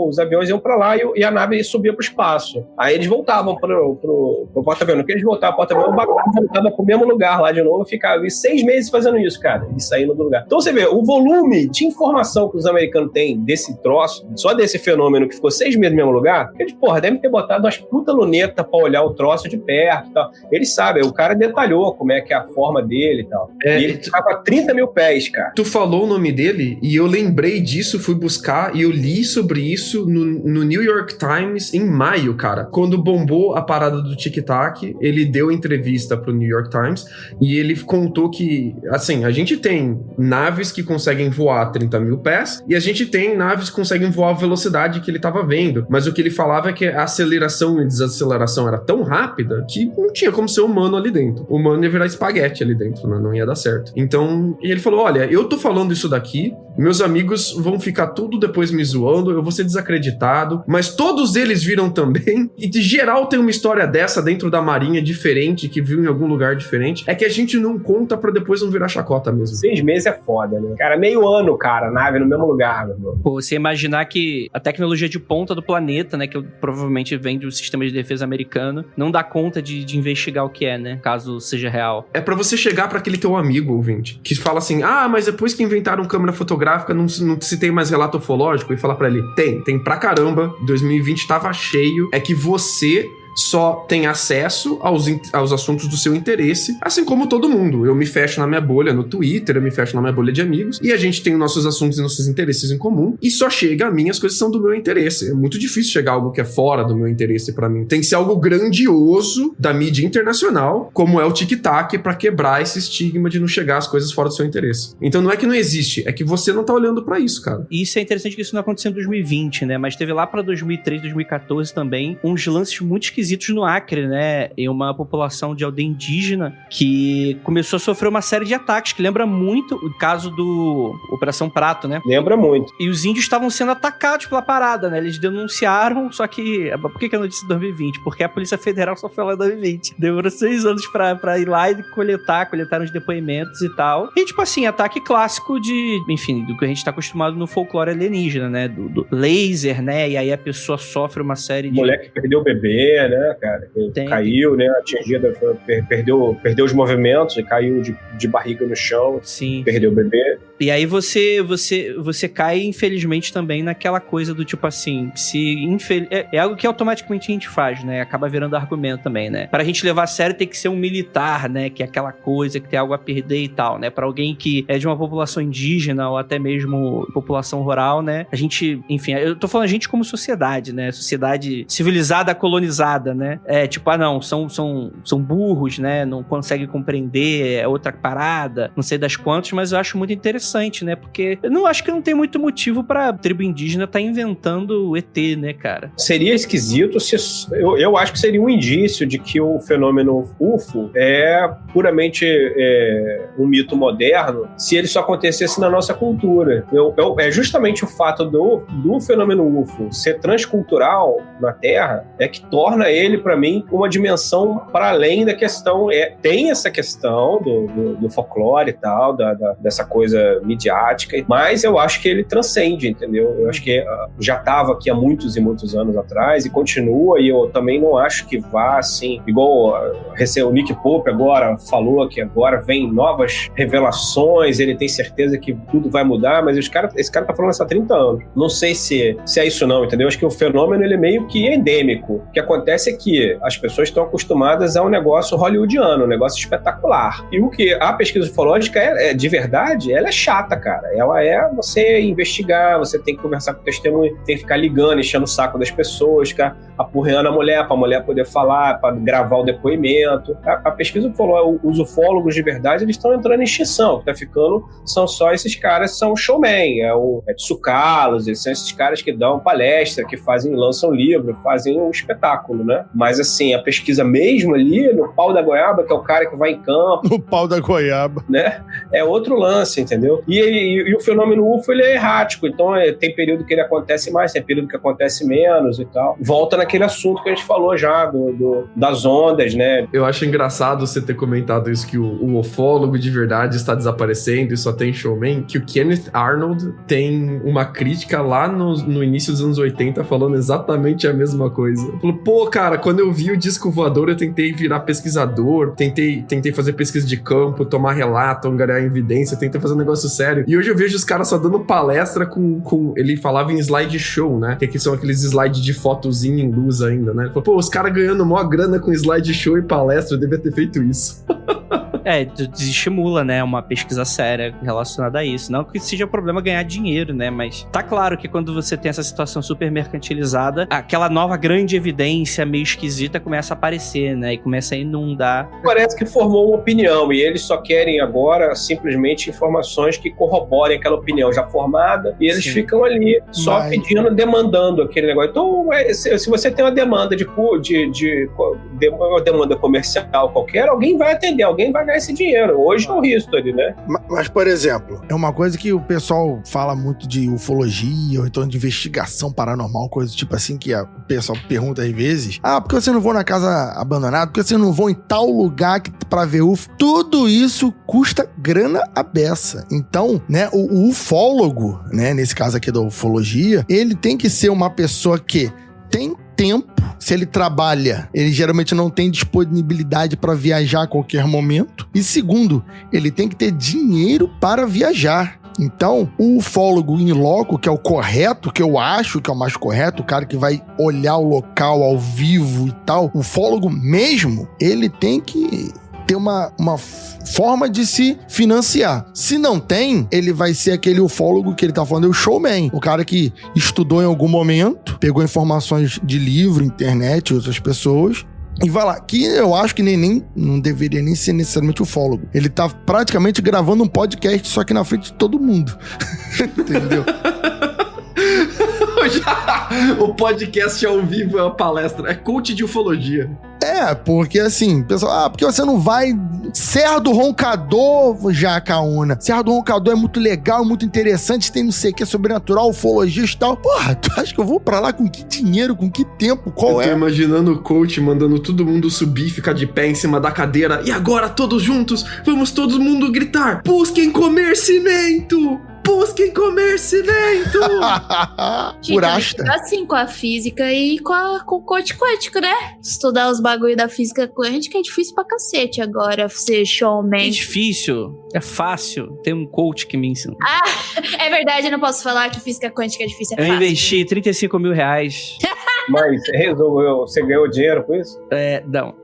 Os aviões iam pra lá e a nave subia pro espaço. Aí eles voltavam pro porta-avião. No que eles voltavam pro porta-avião, o bagulho voltava pro mesmo lugar lá de novo. Ficava 6 meses fazendo isso, cara. E saindo do lugar. Então você vê, o volume de informação que os americanos têm desse troço, só desse fenômeno que ficou 6 meses no mesmo lugar, eles, porra, devem ter botado umas puta luneta pra olhar o troço de perto e tal. Eles sabem, o cara detalhou como é que é a forma dele e tal. E ele ficava a 30 mil pés, cara. Tu falou o nome dele e eu lembrei disso, fui buscar e eu li sobre isso no New York Times em maio, cara. Quando bombou a parada do Tic Tac, ele deu entrevista pro New York Times e ele contou que, assim, a gente tem naves que conseguem voar a 30 mil pés e a gente tem naves que conseguem voar a velocidade que ele tava vendo. Mas o que ele falava é que a aceleração e desaceleração era tão rápida que não tinha como ser humano ali dentro. O humano ia virar espaguete ali dentro, né? Não ia dar certo. Então, ele falou, olha, eu tô falando isso daqui, meus amigos vão ficar tudo depois me zoando, eu vou ser desacreditado, mas todos eles viram também, e de geral tem uma história dessa dentro da marinha diferente, que viu em algum lugar diferente, é que a gente não conta pra depois não virar chacota mesmo. 6 meses é foda, né? Cara, meio ano, cara, nave no mesmo lugar, meu irmão. Pô, você imaginar que a tecnologia de ponta do planeta, né, que provavelmente vem do sistema de defesa americano, não dá conta de investigar o que é, né, caso seja real. É pra você chegar pra aquele teu amigo, ouvinte, que fala assim, mas depois que inventaram câmera fotográfica não se tem mais relato ufológico, e falar pra ele, tem pra caramba, 2020 tava cheio, é que você só tem acesso aos assuntos do seu interesse, assim como todo mundo. Eu me fecho na minha bolha no Twitter, eu me fecho na minha bolha de amigos, e a gente tem nossos assuntos e nossos interesses em comum, e só chega a mim as coisas que são do meu interesse. É muito difícil chegar algo que é fora do meu interesse pra mim. Tem que ser algo grandioso da mídia internacional, como é o Tic Tac, pra quebrar esse estigma de não chegar as coisas fora do seu interesse. Então não é que não existe, é que você não tá olhando pra isso, cara. E isso é interessante que isso não aconteceu em 2020, né? Mas teve lá pra 2013, 2014 também, uns lances muito esquisitos no Acre, né? Em uma população de aldeia indígena que começou a sofrer uma série de ataques, que lembra muito o caso do Operação Prato, né? Lembra muito. E os índios estavam sendo atacados pela parada, né? Eles denunciaram, só que... Por que a notícia de 2020? Porque a Polícia Federal só foi lá em 2020. Demorou 6 anos pra ir lá e coletaram os depoimentos e tal. E, tipo assim, ataque clássico enfim, do que a gente tá acostumado no folclore alienígena, né? Do laser, né? E aí a pessoa sofre uma série de... Mulher que perdeu o bebê, né, cara? Caiu, né? Atingida, perdeu os movimentos e caiu de barriga no chão. Sim. Perdeu o bebê. E aí você cai, infelizmente, também naquela coisa do tipo assim, é algo que automaticamente a gente faz, né? Acaba virando argumento também, né? Pra gente levar a sério tem que ser um militar, né? Que é aquela coisa que tem algo a perder e tal, né? Pra alguém que é de uma população indígena ou até mesmo população rural, né? A gente, enfim, eu tô falando a gente como sociedade, né? Sociedade civilizada, colonizada, né? É tipo, não, são burros, né? Não conseguem compreender, é outra parada, não sei das quantas, mas eu acho muito interessante interessante, né? Porque eu acho que não tem muito motivo pra tribo indígena estar inventando o ET, né, cara? Seria esquisito se... Eu acho que seria um indício de que o fenômeno UFO é puramente um mito moderno se ele só acontecesse na nossa cultura. É justamente o fato do fenômeno UFO ser transcultural na Terra é que torna ele, pra mim, uma dimensão para além da questão. Tem essa questão do folclore e tal, dessa coisa midiática, mas eu acho que ele transcende, entendeu? Eu acho que já estava aqui há muitos e muitos anos atrás e continua, e eu também não acho que vá assim, igual o Nick Pope agora falou que agora vem novas revelações, ele tem certeza que tudo vai mudar, mas esse cara tá falando isso há 30 anos. Não sei se é isso não, entendeu? Acho que o fenômeno ele é meio que endêmico. O que acontece é que as pessoas estão acostumadas a um negócio hollywoodiano, um negócio espetacular. E o que a pesquisa ufológica de verdade, ela é chata, cara. Ela é você investigar, você tem que conversar com o testemunho, tem que ficar ligando, enchendo o saco das pessoas, ficar apurreando a mulher, pra mulher poder falar, pra gravar o depoimento. A pesquisa ufológica, os ufólogos de verdade, eles estão entrando em extinção. O que tá ficando são só esses caras que são showman, o Tsukalos, eles são esses caras que dão palestra, que lançam livro, fazem um espetáculo, né? Mas assim, a pesquisa mesmo ali, no pau da goiaba, que é o cara que vai em campo... No pau da goiaba. Né? É outro lance, entendeu? E o fenômeno UFO, ele é errático, então tem período que ele acontece mais, tem período que acontece menos e tal. Volta naquele assunto que a gente falou já, das ondas, né? Eu acho engraçado você ter comentado isso, que o ufólogo de verdade está desaparecendo e só tem showman, que o Kenneth Arnold tem uma crítica lá no início dos anos 80 falando exatamente a mesma coisa. Falou, pô, cara, quando eu vi o disco voador, eu tentei virar pesquisador, tentei fazer pesquisa de campo, tomar relato, angariar evidência, tentei fazer um negócio sério. E hoje eu vejo os caras só dando palestra com ele falava em slideshow, né? Que são aqueles slides de fotozinho em luz ainda, né? Ele falou, pô, os caras ganhando mó grana com slideshow e palestra, eu devia ter feito isso. Desestimula, né, uma pesquisa séria relacionada a isso. Não que seja problema ganhar dinheiro, né, mas tá claro que quando você tem essa situação super mercantilizada, aquela nova grande evidência meio esquisita começa a aparecer, né, e começa a inundar. Parece que formou uma opinião e eles só querem agora simplesmente informações que corroborem aquela opinião já formada e eles ficam ali só pedindo, demandando aquele negócio. Então, se você tem uma demanda uma demanda comercial qualquer, alguém vai atender, alguém vai ganhar esse dinheiro. Hoje é o history, né? Mas, por exemplo, é uma coisa que o pessoal fala muito de ufologia ou então de investigação paranormal, coisa tipo assim, que o pessoal pergunta às vezes, por que você não vou na casa abandonada? Por que você não vou em tal lugar pra ver UFO? Tudo isso custa grana à beça. Então, né, o ufólogo, né, nesse caso aqui da ufologia, ele tem que ser uma pessoa que tem tempo. Se ele trabalha, ele geralmente não tem disponibilidade para viajar a qualquer momento. E segundo, ele tem que ter dinheiro para viajar. Então, o ufólogo in loco, que é o correto, que eu acho que é o mais correto, o cara que vai olhar o local ao vivo e tal, o ufólogo mesmo, ele tem que ter uma forma de se financiar. Se não tem, ele vai ser aquele ufólogo que ele tá falando, o showman. O cara que estudou em algum momento, pegou informações de livro, internet, outras pessoas, e vai lá. Que eu acho que não deveria nem ser necessariamente ufólogo. Ele tá praticamente gravando um podcast, só que na frente de todo mundo. Entendeu? O podcast ao vivo é uma palestra. É coach de ufologia. Porque assim, pessoal, porque você não vai... Serra do Roncador, Jacaúna. Serra do Roncador é muito legal, muito interessante, tem não sei o que, sobrenatural, ufologia e tal. Porra, tu acha que eu vou pra lá com que dinheiro, com que tempo, qual eu tô imaginando o coach mandando todo mundo subir, ficar de pé em cima da cadeira. E agora, todos juntos, vamos todo mundo gritar: busquem comer cimento! Busquem comer cimento! Purasta. Assim, com a física e com o coach quântico, né? Estudar os bagulho da física quântica é difícil pra cacete agora, ser showman. É difícil, é fácil. Tem um coach que me ensina. É verdade, eu não posso falar que física quântica é difícil, é fácil. fácil. Eu investi R$35 mil. Mas resolveu, você ganhou dinheiro com isso? Não.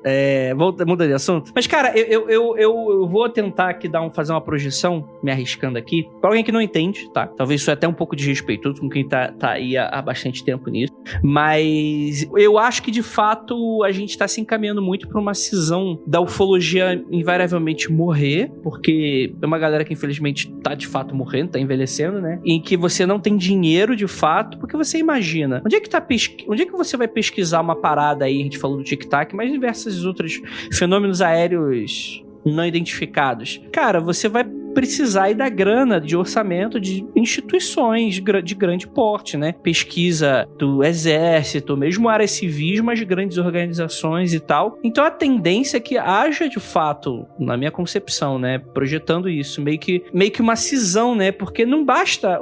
Muda de assunto. Mas, cara, eu vou tentar aqui fazer uma projeção, me arriscando aqui, pra alguém que não entende, tá? Talvez isso é até um pouco desrespeitoso com quem tá aí há bastante tempo nisso. Mas eu acho que, de fato, a gente tá se encaminhando muito pra uma cisão da ufologia invariavelmente morrer, porque é uma galera que, infelizmente, tá de fato morrendo, tá envelhecendo, né? Em que você não tem dinheiro, de fato, porque você imagina, onde é que você vai pesquisar uma parada aí, a gente falou do Tic-Tac, mas diversos outros fenômenos aéreos não identificados. Cara, você vai precisar aí da grana, de orçamento de instituições de grande porte, né? Pesquisa do exército, mesmo áreas civis, mas grandes organizações e tal. Então a tendência é que haja, de fato, na minha concepção, né? Projetando isso, meio que uma cisão, né? Porque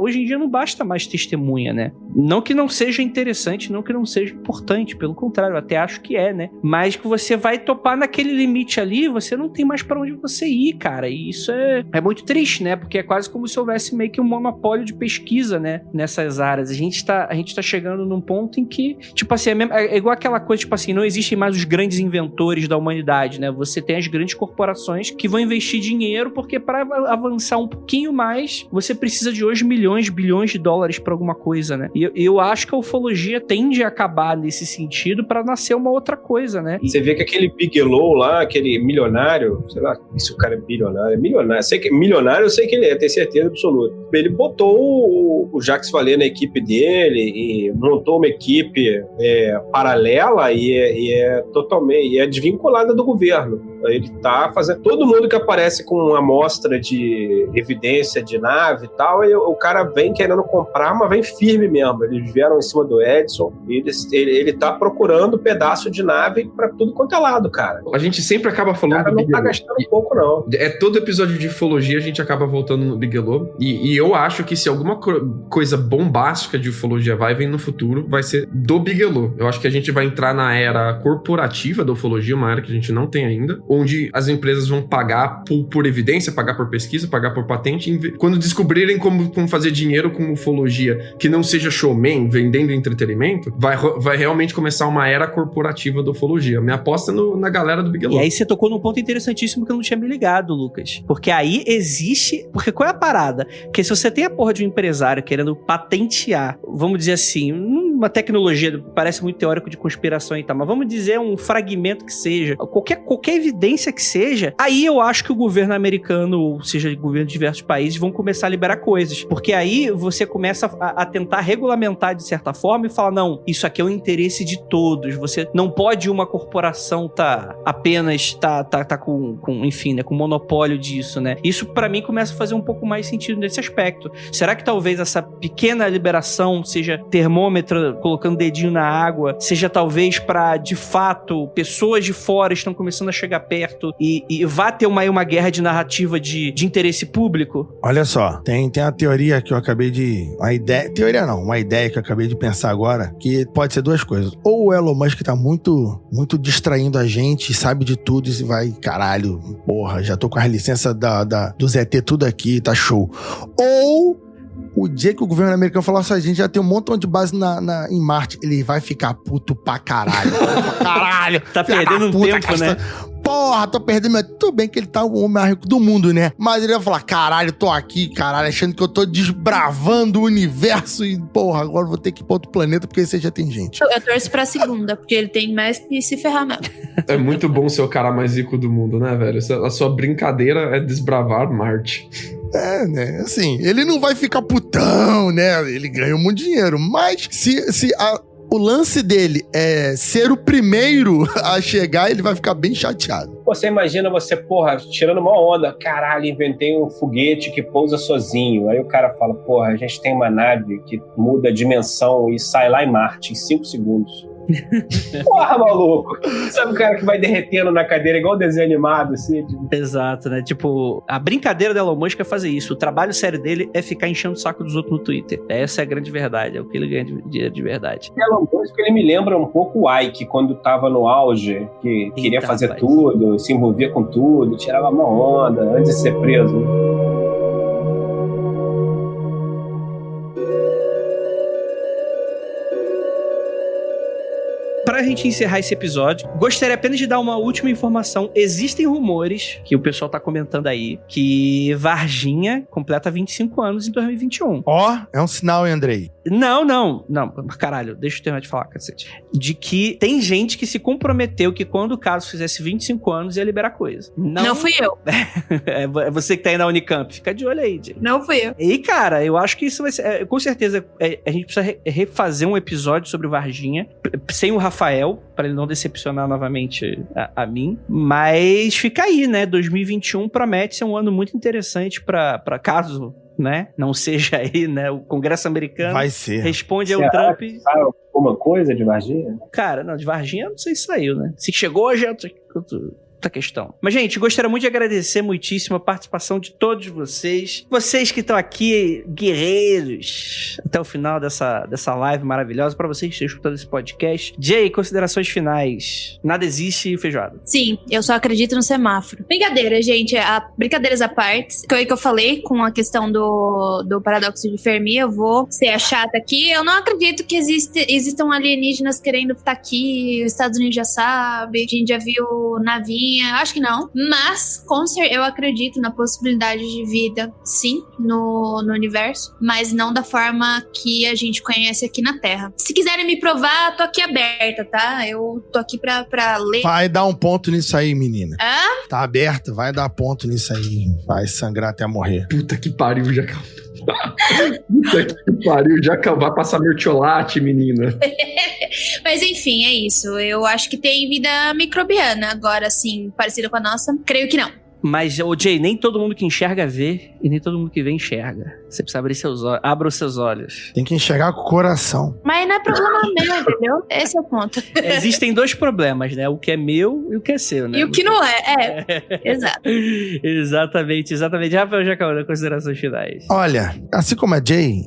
hoje em dia não basta mais testemunha, né? Não que não seja interessante, não que não seja importante, pelo contrário, eu até acho que é, né? Mas que você vai topar naquele limite ali, você não tem mais pra onde você ir, cara. E isso é muito triste, né? Porque é quase como se houvesse meio que um monopólio de pesquisa, né? Nessas áreas. A gente tá chegando num ponto em que, tipo assim, é igual aquela coisa, tipo assim, não existem mais os grandes inventores da humanidade, né? Você tem as grandes corporações que vão investir dinheiro, porque para avançar um pouquinho mais, você precisa de hoje milhões, bilhões de dólares pra alguma coisa, né? E eu acho que a ufologia tende a acabar nesse sentido pra nascer uma outra coisa, né? Você vê que aquele Bigelow lá, aquele milionário, sei lá se o cara é bilionário, sei que milionário, eu sei que ele é, tenho certeza absoluta. Ele botou o Jacques Vallée na equipe dele e montou uma equipe paralela e é totalmente desvinculada do governo. Ele tá fazendo... Todo mundo que aparece com uma amostra de evidência de nave e tal, o cara vem querendo comprar, mas vem firme mesmo. Eles vieram em cima do Edson e ele tá procurando pedaço de nave pra tudo quanto é lado, cara. A gente sempre acaba falando do Bigelow. Não tá gastando pouco, não. Todo episódio de ufologia a gente acaba voltando no Bigelow. E eu acho que se alguma coisa bombástica de ufologia vem no futuro, vai ser do Bigelow. Eu acho que a gente vai entrar na era corporativa da ufologia, uma era que a gente não tem ainda, onde as empresas vão pagar por evidência, pagar por pesquisa, pagar por patente. Quando descobrirem como fazer dinheiro com ufologia que não seja showman, vendendo entretenimento, vai realmente começar uma era corporativa da ufologia. Minha aposta na galera do Bigelow. E aí você tocou num ponto interessantíssimo que eu não tinha me ligado, Lucas. Porque aí existe... Porque qual é a parada? Porque se você tem a porra de um empresário querendo patentear, vamos dizer assim, uma tecnologia, parece muito teórico de conspiração e tal, mas vamos dizer um fragmento que seja, qualquer evidência que seja, aí eu acho que o governo americano, ou seja, o governo de diversos países, vão começar a liberar coisas. Porque aí você começa a tentar regulamentar de certa forma e falar, não, isso aqui é o interesse de todos. Você não pode uma corporação apenas com enfim, né, com monopólio disso, né? Isso pra mim começa a fazer um pouco mais sentido nesse aspecto. Será que talvez essa pequena liberação seja termômetro colocando dedinho na água, seja talvez pra, de fato, pessoas de fora estão começando a chegar perto e vá ter uma guerra de narrativa de interesse público? Olha só, tem a teoria que eu acabei de... Uma ideia que eu acabei de pensar agora, que pode ser duas coisas. Ou o Elon Musk tá muito, muito distraindo a gente, sabe de tudo e vai, caralho, porra, já tô com as licenças do ZT tudo aqui, tá show. Ou o dia que o governo americano falar assim, a gente já tem um montão de base em Marte, ele vai ficar puto pra caralho. Caralho! Tá perdendo um tempo, né? Porra, tô perdendo meu... Tudo bem que ele tá o homem mais rico do mundo, né? Mas ele vai falar, caralho, tô aqui, caralho, achando que eu tô desbravando o universo e, porra, agora vou ter que ir pra outro planeta porque você já tem gente. Eu torço pra segunda, porque ele tem mais que se ferrar mesmo. É muito bom ser o cara mais rico do mundo, né, velho? A sua brincadeira é desbravar Marte. É, né? Assim, ele não vai ficar putão, né? Ele ganha muito dinheiro. Mas o lance dele é ser o primeiro a chegar, ele vai ficar bem chateado. Você imagina você, porra, tirando uma onda, caralho, inventei um foguete que pousa sozinho. Aí o cara fala, porra, a gente tem uma nave que muda a dimensão e sai lá em Marte em 5 segundos. Porra, maluco! Sabe o cara que vai derretendo na cadeira igual desenho animado, assim? Tipo... Exato, né? Tipo, a brincadeira do Elon Musk é fazer isso. O trabalho sério dele é ficar enchendo o saco dos outros no Twitter. Essa é a grande verdade, é o que ele ganha de verdade. O Elon Musk, ele me lembra um pouco o Ike, quando tava no auge, que queria fazer rapaz. tudo, se envolvia com tudo, tirava uma onda antes de ser preso. gente encerrar esse episódio, gostaria apenas de dar uma última informação. Existem rumores, que o pessoal tá comentando aí, que Varginha completa 25 anos em 2021. Ó, é um sinal, hein, Andrei? Não. Caralho, deixa eu terminar de falar, cacete. De que tem gente que se comprometeu que quando o caso fizesse 25 anos ia liberar coisa. Não fui eu. É você que tá aí na Unicamp. Fica de olho aí, gente. Não fui eu. E, cara, eu acho que isso vai ser... com certeza, a gente precisa refazer um episódio sobre Varginha, sem o Rafael, pra ele não decepcionar novamente a mim. Mas fica aí, né? 2021 promete ser um ano muito interessante pra caso... né? Não seja aí, né? O Congresso americano vai ser. Responde ao Trump. Sabe alguma coisa de Varginha? Cara, não, de Varginha eu não sei se saiu, né? Se chegou hoje é outra questão. Mas, gente, gostaria muito de agradecer muitíssimo a participação de todos vocês. Vocês que estão aqui, guerreiros, até o final dessa live maravilhosa. Pra vocês que estão escutando esse podcast. Jay, considerações finais. Nada existe feijoada. Sim, eu só acredito no semáforo. Brincadeira, gente. Brincadeiras à parte. Que eu falei com a questão do paradoxo de Fermi, eu vou ser a chata aqui. Eu não acredito que existam alienígenas querendo estar aqui. Os Estados Unidos já sabe. A gente já viu navinho. Acho que não, mas eu acredito na possibilidade de vida, sim, no universo, mas não da forma que a gente conhece aqui na Terra. Se quiserem me provar, tô aqui aberta, tá? Eu tô aqui pra ler. Vai dar um ponto nisso aí, menina. Hã? Tá aberta, vai dar ponto nisso aí. Vai sangrar até morrer. Puta que pariu, já acabou. Puta que pariu, já vai passar mertiolate, menina. Mas enfim, é isso. Eu acho que tem vida microbiana. Agora, assim, parecida com a nossa, creio que não. Mas, Jay, nem todo mundo que enxerga vê e nem todo mundo que vê enxerga. Você precisa abrir seus olhos. Abra os seus olhos. Tem que enxergar com o coração. Mas não é problema meu, entendeu? Esse é o ponto. Existem dois problemas, né? O que é meu e o que é seu, né? E o que não é. Exato. Exatamente. Rafael Jacaúna, considerações finais. Olha, assim como a Jay,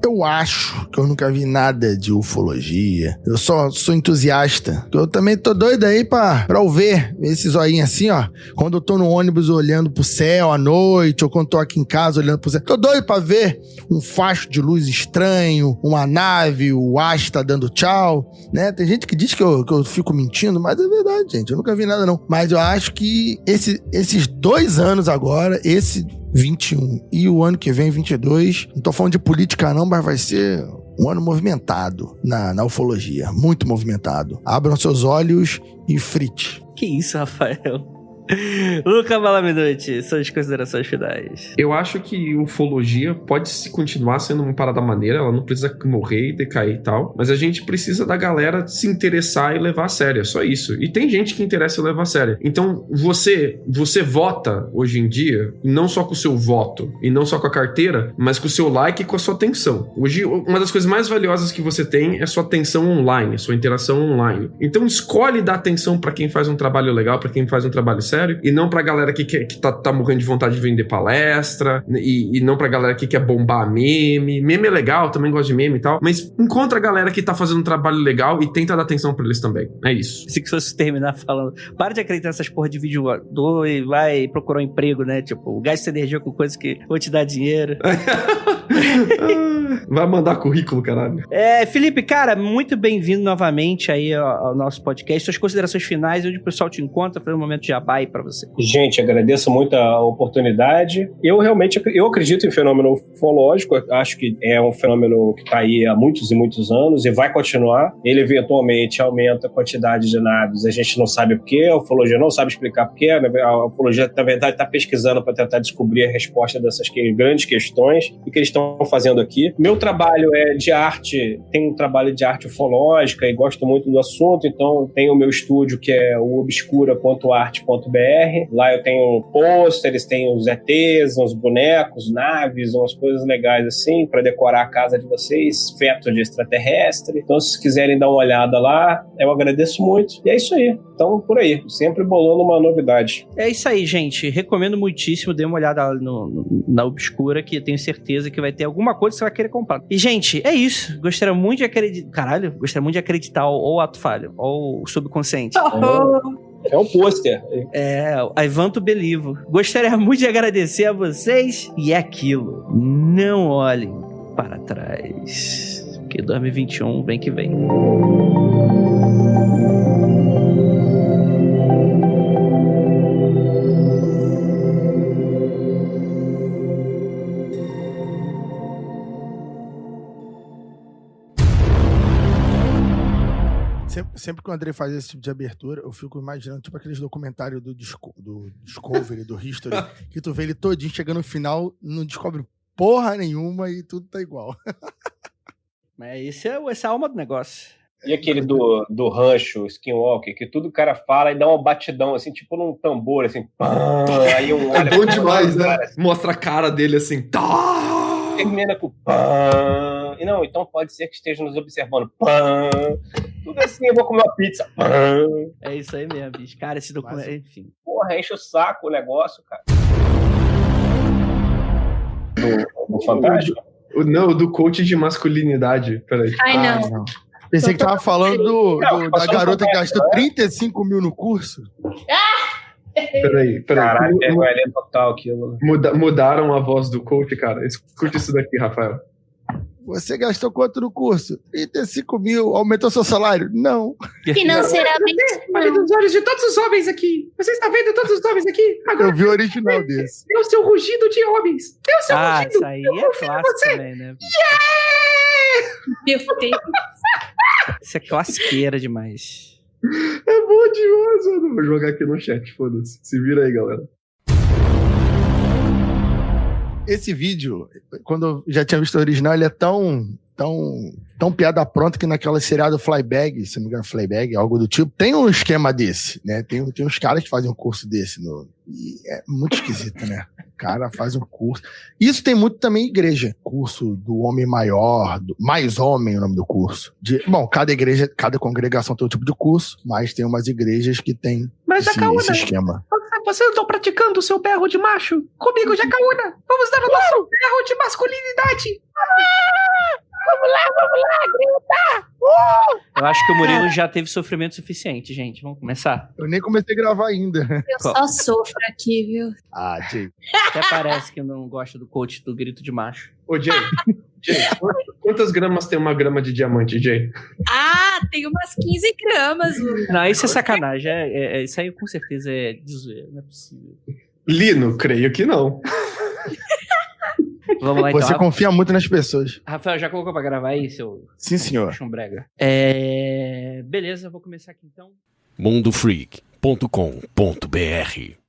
eu acho que eu nunca vi nada de ufologia. Eu só sou entusiasta. Eu também tô doido aí pra ver esse zoinho assim, ó. Quando eu tô no ônibus olhando pro céu à noite, ou quando tô aqui em casa olhando pro céu. Tô doido pra ver um facho de luz estranho, uma nave, o Asta dando tchau, né? Tem gente que diz que eu fico mentindo, mas é verdade, gente. Eu nunca vi nada, não. Mas eu acho que esses 2 anos agora, esse 21 e o ano que vem, 22, não tô falando de política não, mas vai ser um ano movimentado na ufologia, muito movimentado. Abram seus olhos e frite. Que isso, Rafael? Luca Balaminuti, suas considerações finais. Eu acho que ufologia pode continuar sendo uma parada maneira, ela não precisa morrer e decair e tal, mas a gente precisa da galera se interessar e levar a sério, é só isso. E tem gente que interessa e leva a sério. Então, você vota hoje em dia, não só com o seu voto e não só com a carteira, mas com o seu like e com a sua atenção. Hoje, uma das coisas mais valiosas que você tem é sua atenção online, sua interação online. Então, escolhe dar atenção pra quem faz um trabalho legal, pra quem faz um trabalho sério, e não pra galera que tá morrendo de vontade de vender palestra, e não pra galera que quer bombar meme. Meme é legal, também gosto de meme e tal, mas encontra a galera que tá fazendo um trabalho legal e tenta dar atenção pra eles também. É isso. Se que fosse terminar falando, para de acreditar nessas porra de vídeo e vai procurar um emprego, né? Tipo, gasta energia com coisas que vão te dar dinheiro. Vai mandar currículo, caralho. Felipe, cara, muito bem-vindo novamente aí ao nosso podcast. Suas considerações finais, onde o pessoal te encontra, fazer um momento de jabá aí pra você. Gente, agradeço muito a oportunidade. Eu acredito em fenômeno ufológico, acho que é um fenômeno que tá aí há muitos e muitos anos e vai continuar. Ele eventualmente aumenta a quantidade de naves, a gente não sabe porquê, a ufologia não sabe explicar porquê, a ufologia, na verdade, está pesquisando para tentar descobrir a resposta dessas grandes questões e que eles estão fazendo aqui. Meu trabalho é de arte, tenho um trabalho de arte ufológica e gosto muito do assunto, então tenho o meu estúdio que é o obscura.arte.br. Lá eu tenho pôsteres, tenho os ETs, uns bonecos, naves, umas coisas legais assim, para decorar a casa de vocês, feto de extraterrestre. Então, se quiserem dar uma olhada lá, eu agradeço muito. E é isso aí. Então, por aí, sempre bolando uma novidade. É isso aí, gente. Recomendo muitíssimo, dê uma olhada na Obscura, que eu tenho certeza que vai ter alguma coisa que você vai querer comprar. E, gente, é isso. Gostaria muito de acreditar ou ato falho, ou o subconsciente. É um pôster. I want to believe. Gostaria muito de agradecer a vocês. E é aquilo. Não olhem para trás. Porque que 2021 vem que vem. Sempre que o Andrei faz esse tipo de abertura, eu fico imaginando, tipo aqueles documentários do Discovery, do History, que tu vê ele todinho, chegando no final, não descobre porra nenhuma e tudo tá igual. Mas essa é a alma do negócio. E aquele do rancho, Skinwalker, que tudo o cara fala e dá uma batidão, assim, tipo num tambor, assim. Pá, aí é bom demais, né? Cara, assim. Mostra a cara dele assim. Tá! Termina com pã. E não, então pode ser que esteja nos observando. Pã. Tudo assim, eu vou comer uma pizza. Pã. É isso aí mesmo, bicho. Cara, esse documento, enfim. Porra, enche o saco o negócio, cara. Do Fantástico? Não, do coach de masculinidade. Peraí. Ai, não. Pensei que tava falando da garota que gastou 35 mil no curso. Peraí. Caralho, é total aquilo. Mudaram a voz do coach, cara. Escute isso daqui, Rafael. Você gastou quanto no curso? 35 mil. Aumentou seu salário? Não. Financeiramente, olha nos olhos de todos os homens aqui. Você está vendo todos os homens aqui? Agora, eu vi o original desse. Dê o seu rugido de homens. Dê o seu rugido. Isso aí é clássico também, né? Meu Deus. Isso é classiqueira demais. É bom demais, mano. Vou jogar aqui no chat, foda-se. Se vira aí, galera. Esse vídeo, quando eu já tinha visto o original, ele é tão piada pronta que naquela seriado Fleabag, se não me engano, Fleabag, algo do tipo, tem um esquema desse, né? Tem uns caras que fazem um curso desse. E é muito esquisito, né? O cara faz um curso. Isso tem muito também em igreja. Curso do homem maior, mais homem, o nome do curso. Bom, cada igreja, cada congregação tem um tipo de curso, mas tem umas igrejas que tem esse esquema. Você não está praticando o seu berro de macho? Comigo, Jacaúna! Vamos dar o nosso berro de masculinidade! Vamos lá, grita! Eu acho que o Murilo já teve sofrimento suficiente, gente. Vamos começar? Eu nem comecei a gravar ainda. Eu só sofro aqui, viu? Jay. Até parece que eu não gosto do coach do grito de macho. Ô, Jay, quantas gramas tem uma grama de diamante, Jay? Tem umas 15 gramas. Não, isso é sacanagem. Isso aí com certeza é de zoeira. Não é possível. Lino, creio que não. Vamos lá, então. Você confia muito nas pessoas. Rafael, já colocou pra gravar aí, seu... Sim, senhor. Chumbrega. Beleza, vou começar aqui então. mundofreak.com.br